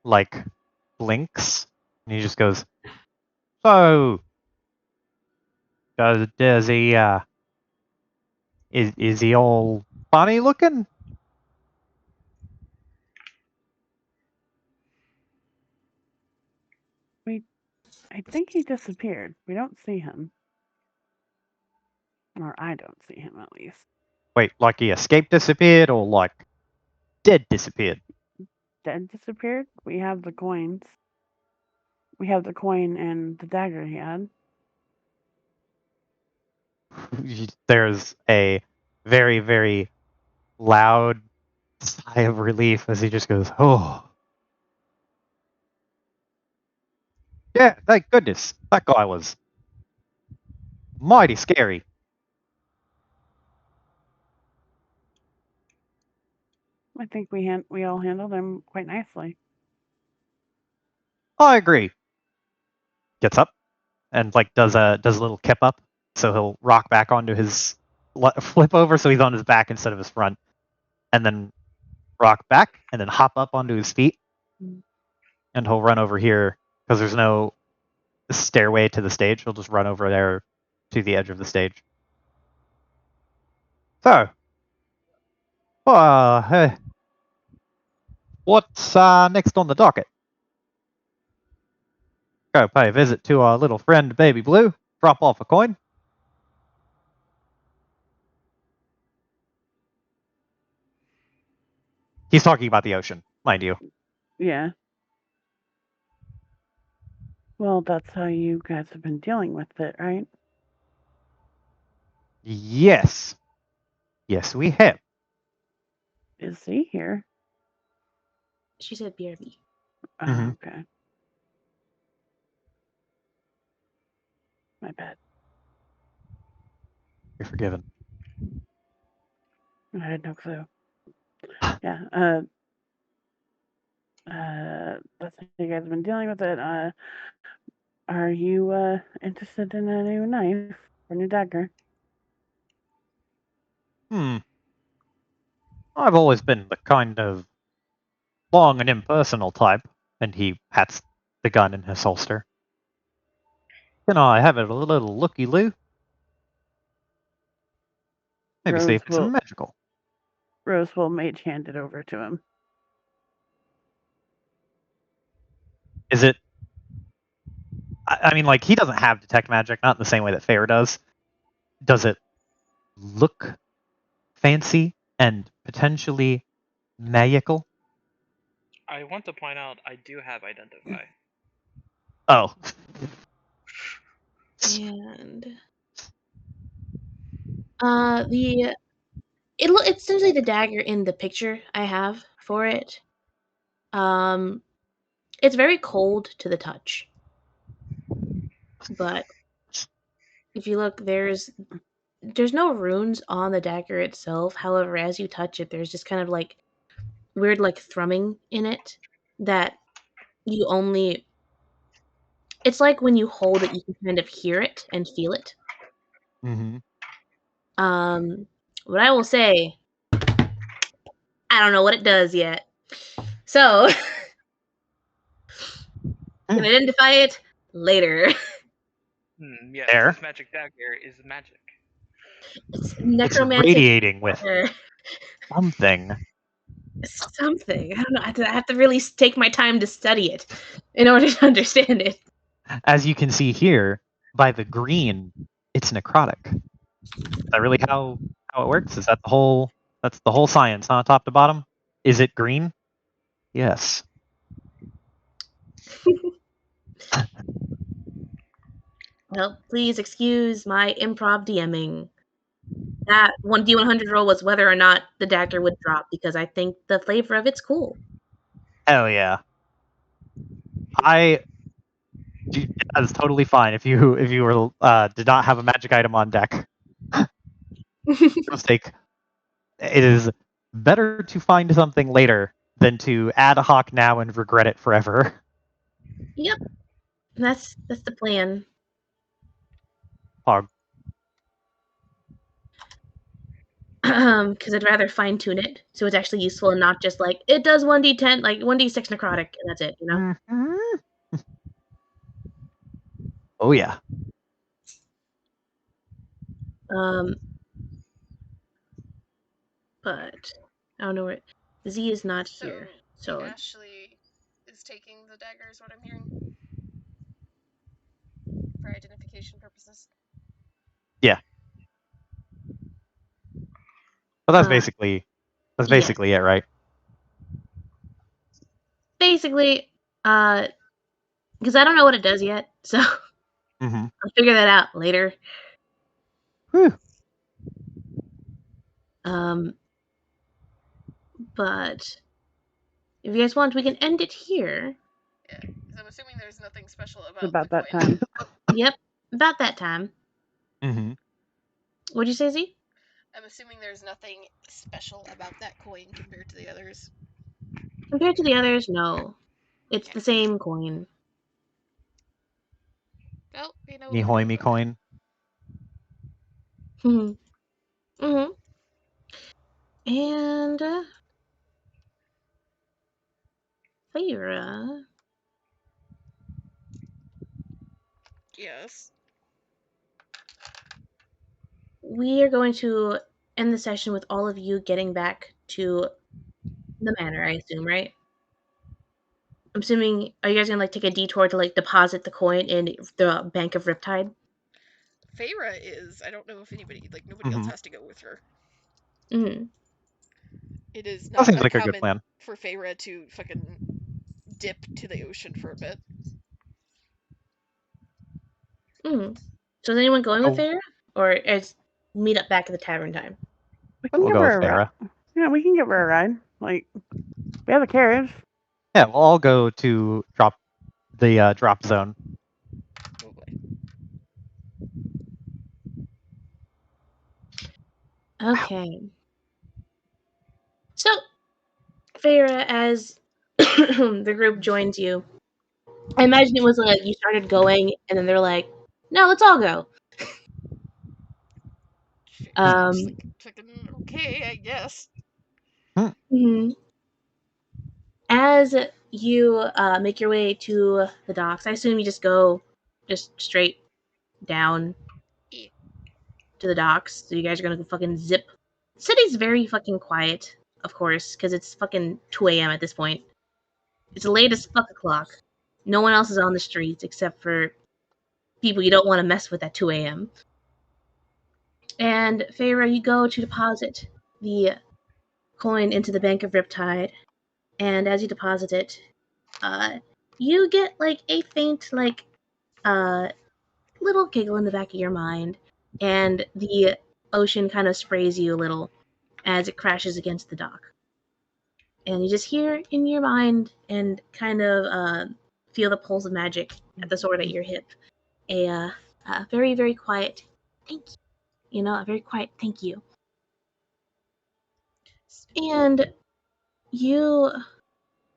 like blinks and he just goes, so does he is he all funny looking? I think he disappeared. We don't see him. Or I don't see him, at least. Wait, like he escaped disappeared or like dead disappeared? Dead disappeared? We have the coins. We have the coin and the dagger he had. There's a very, very loud sigh of relief as he just goes, oh. Yeah, thank goodness. That guy was mighty scary. I think we all handled him quite nicely. I agree. Gets up and like does a little kip up, so he'll rock back onto his flip over, so he's on his back instead of his front, and then rock back and then hop up onto his feet, and he'll run over here because there's no stairway to the stage. He'll just run over there to the edge of the stage. So, hey, what's next on the docket? Go pay a visit to our little friend Baby Blue. Drop off a coin. He's talking about the ocean, mind you. Yeah. Well, that's how you guys have been dealing with it, right? Yes. Yes, we have. Is he here? She said BRB. Oh, Mhm. okay. My bad. You're forgiven. I had no clue. Yeah. That's how you guys have been dealing with it. Are you interested in a new knife or new dagger? I've always been the kind of long and impersonal type, and he pats the gun in his holster. Can I have it a little looky-loo? Maybe see if it's magical. Rose will mage hand it over to him. Is it... I mean, like, he doesn't have detect magic, not in the same way that Fair does. Does it look fancy and potentially magical? I want to point out I do have identify. Oh. And it's essentially the dagger in the picture I have for it. It's very cold to the touch, but if you look, there's no runes on the dagger itself. However, as you touch it, there's just kind of like weird like thrumming in it that you only it's like when you hold it, you can kind of hear it and feel it. Mm-hmm. What I will say, I don't know what it does yet. So, can identify it later. Yes, There. this magic dagger is magic. It's It's necromantic radiating with dagger. something. Something. I don't know. I have to really take my time to study it in order to understand it. As you can see here, by the green, it's necrotic. Is that really how it works? Is that that's the whole science, huh? Top to bottom? Is it green? Yes. Well, please excuse my improv DMing. That 1d100 roll was whether or not the dagger would drop because I think the flavor of it's cool. Hell yeah. That is totally fine if you were did not have a magic item on deck. Mistake. It is better to find something later than to ad hoc now and regret it forever. Yep, that's the plan. Pog. Because I'd rather fine tune it so it's actually useful and not just like it does 1d10, like 1d6 necrotic, and that's it, you know? Mhm. Oh yeah. But I don't know where Z is not here, so Ashley is taking the dagger, is what I'm hearing, for identification purposes. Yeah. Well, that's Uh, basically yeah. it, right? Basically, because I don't know what it does yet, so Mm-hmm. I'll figure that out later. Whew. But if you guys want, we can end it here. Yeah, because I'm assuming there's nothing special It's about about the that coin. time. Yep, about that time. Mm-hmm. What'd you say, Z? I'm assuming there's nothing special about that coin compared to the others. Compared to the others, no. It's the same coin. Well, you know Me what we'll hoy do me about coin. Mm-hmm. And Feyre. Yes. We are going to end the session with all of you getting back to the manor, I assume, right? I'm assuming, are you guys gonna like take a detour to like deposit the coin in the Bank of Riptide? Feyre is. I don't know if anybody, like, nobody else Mm-hmm. has to go with her. Mm-hmm. It is That not seems like a good uncommon plan. for Feyre to fucking dip to the ocean for a bit. Mm-hmm. So is anyone going with Oh, Feyre? Or is meet up back at the tavern time? We can we'll give go with her a ride. Farah. Yeah, we can give her a ride. Like, we have a carriage. Yeah, we'll all go to the drop zone. Oh boy. Okay. So, Feyre, as the group joins you, I imagine it was like you started going, and then they're like, "No, let's all go." Just like, fucking okay, I guess. Mhm. As you make your way to the docks, I assume you just go just straight down Yeah. to the docks. So you guys are gonna go fucking zip. The city's very fucking quiet, of course, because it's fucking 2 a.m. at this point. It's late as fuck o'clock. No one else is on the streets except for people you don't want to mess with at 2 a.m. And Feyre, you go to deposit the coin into the Bank of Riptide, and as you deposit it, you get like a faint uh little giggle in the back of your mind, and the ocean kind of sprays you a little as it crashes against the dock. And you just hear in your mind and kind of feel the pulse of magic at the sword at your hip a very, very quiet thank you. You know, a very quiet thank you. And you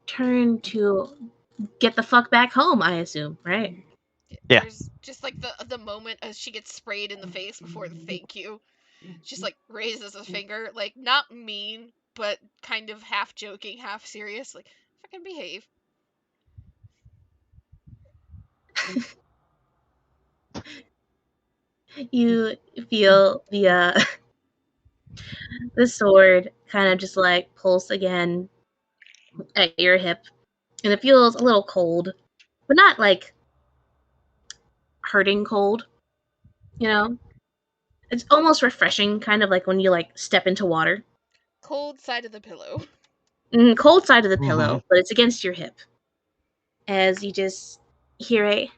turn to get the fuck back home, I assume, right? Yeah. There's just like the moment as she gets sprayed in the face before the thank you. Just like raises a finger, like not mean, but kind of half joking, half serious, like fucking behave. You feel the sword kind of just like pulse again at your hip, and it feels a little cold, but not like hurting cold. You know, it's almost refreshing, kind of like when you like step into water. Cold side of the pillow. Cold side of the Mhm. pillow, but it's against your hip. As you just hear a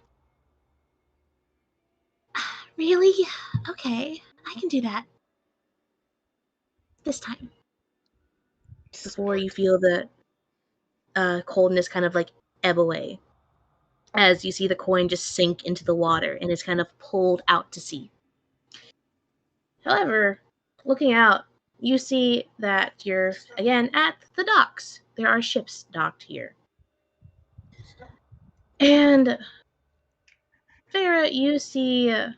really okay, I can do that this time. Before you feel the coldness kind of like ebb away, as you see the coin just sink into the water and it's kind of pulled out to sea. However, looking out, you see that you're again at the docks. There are ships docked here. And Farah, you see a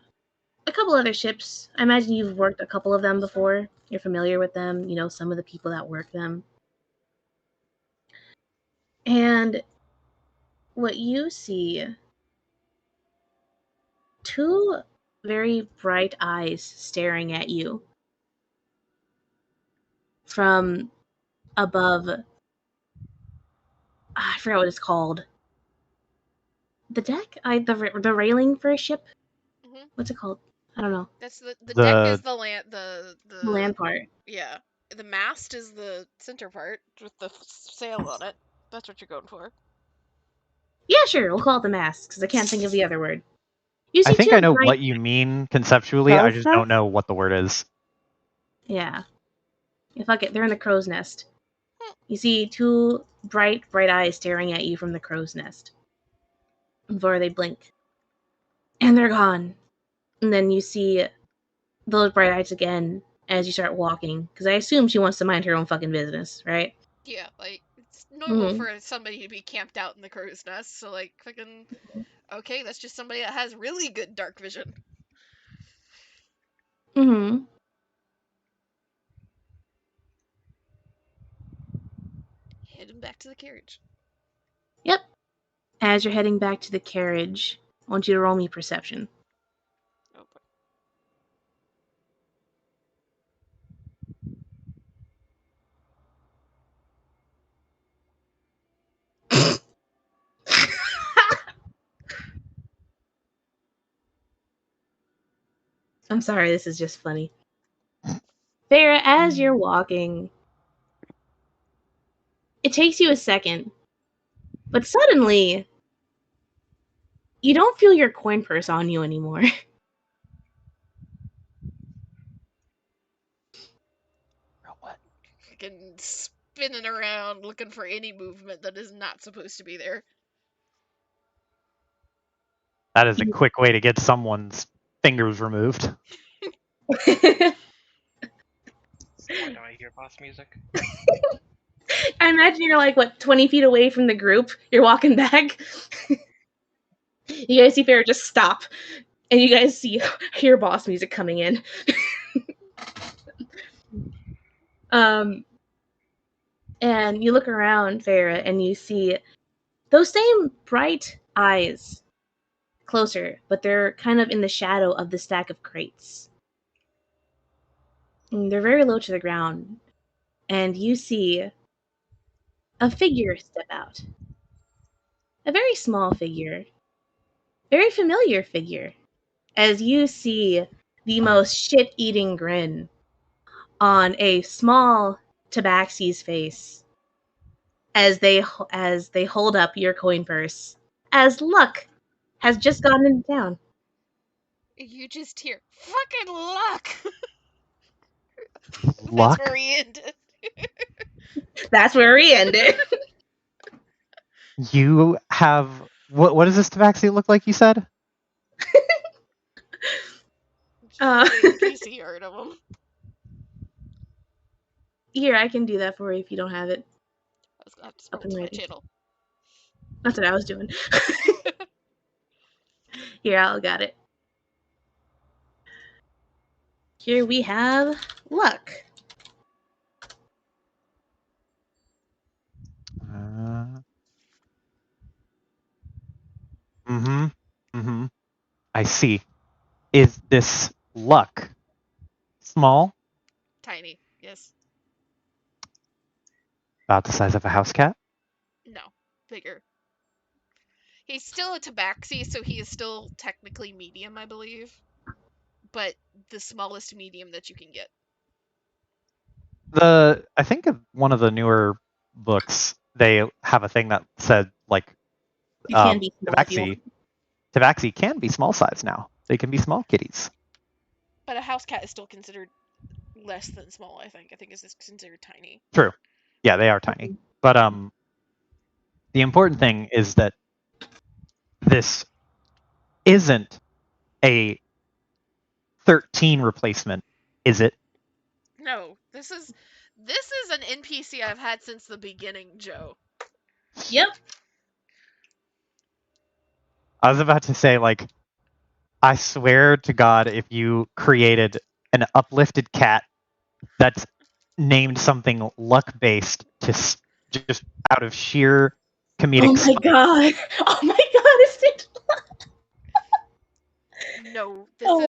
couple other ships. I imagine you've worked a couple of them before. You're familiar with them, you know, some of the people that work them. And what you see, two very bright eyes staring at you from above. I forgot what it's called. The deck? The railing for a ship? Hmm. What's it called? I don't know. That's the deck is The the land the The land part. yeah. The mast is the center part with the sail on it. That's what you're going for. Yeah, sure. We'll call it the mast because I can't think of the other word. You I see think I two know bright. what you mean conceptually. I Crow's just don't nest? know what the word is. Yeah. Yeah, fuck it. They're in the crow's nest. You see two bright eyes staring at you from the crow's nest. Before they blink. And they're gone. And then you see those bright eyes again as you start walking. Because I assume she wants to mind her own fucking business, right? Yeah, like it's normal Mhm. for somebody to be camped out in the crow's nest, so like fucking okay, that's just somebody that has really good dark vision. Mm-hmm. Heading back to the carriage. Yep. As you're heading back to the carriage, I want you to roll me perception. Oh boy. I'm sorry, this is just funny. Farah, as you're walking, it takes you a second, but suddenly, you don't feel your coin purse on you anymore. What? Fucking spinning around looking for any movement that is not supposed to be there. That is a quick way to get someone's fingers removed. Why don't I hear boss music? I imagine you're like, what, 20 feet away from the group? You're walking back. You guys see Farah just stop, and you guys hear boss music coming in. um, and you look around, Farah, and you see those same bright eyes closer, but they're kind of in the shadow of the stack of crates. And they're very low to the ground, and you see a figure step out. A very small figure. Very familiar figure. As you see the most shit-eating grin on a small tabaxi's face as they hold up your coin purse, as luck has just gotten into town. You just hear fucking luck. That's Luck? where we ended. That's where we ended. You have what does this tabaxi look like? You said Uh, PC art of them. Here, I can do that for you if you don't have it I was gonna have to up scroll and to my ready. channel. That's what I was doing. Here, I got it. Here we have luck. I see. Is this luck small? Tiny, yes. About the size of a house cat? No, bigger. He's still a tabaxi, so he is still technically medium, I believe. But the smallest medium that you can get. I think of one of the newer books, they have a thing that said like You can be small if you want. Tabaxi can be small size now. They can be small kitties. But a house cat is still considered less than small, I think. I think it's considered tiny. True. Yeah, they are tiny. But the important thing is that this isn't a 13 replacement, is it? No, this is an NPC I've had since the beginning, Joe. Yep. I was about to say, like, I swear to God, if you created an uplifted cat that's named something luck-based to just out of sheer comedic Oh my god. Oh my god, is it? No, Oh